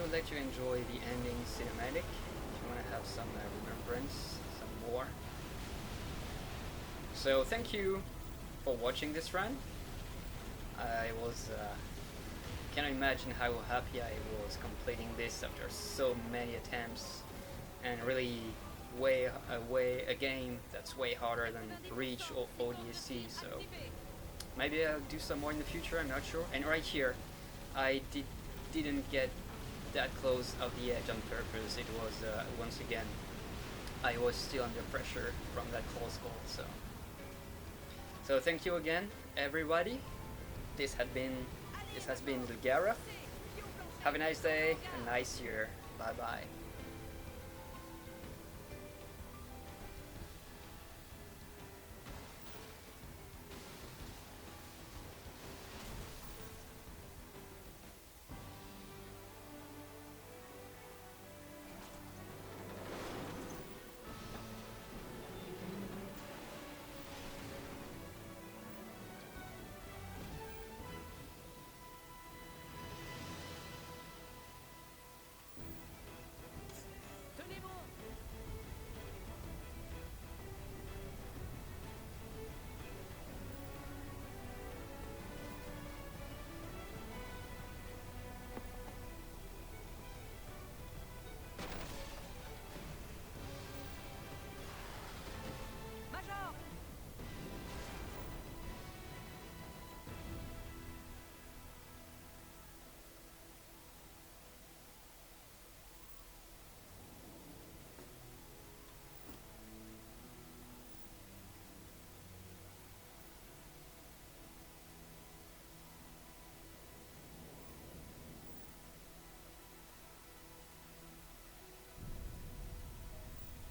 would let you enjoy the ending cinematic. If you want to have some remembrance, some more. So thank you for watching this run. I was can't imagine how happy I was completing this after so many attempts, and really a game that's way harder than Reach or ODSC. So maybe I'll do some more in the future. I'm not sure. And right here, I didn't get that close of the edge on purpose. It was once again, I was still under pressure from that close call. So thank you again, everybody. This has been Delgarothe. Have a nice day, a nice year. Bye bye.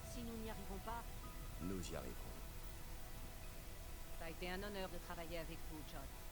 Si nous n'y arrivons pas, Nous y arriverons. ça a été un honneur de travailler avec vous, John.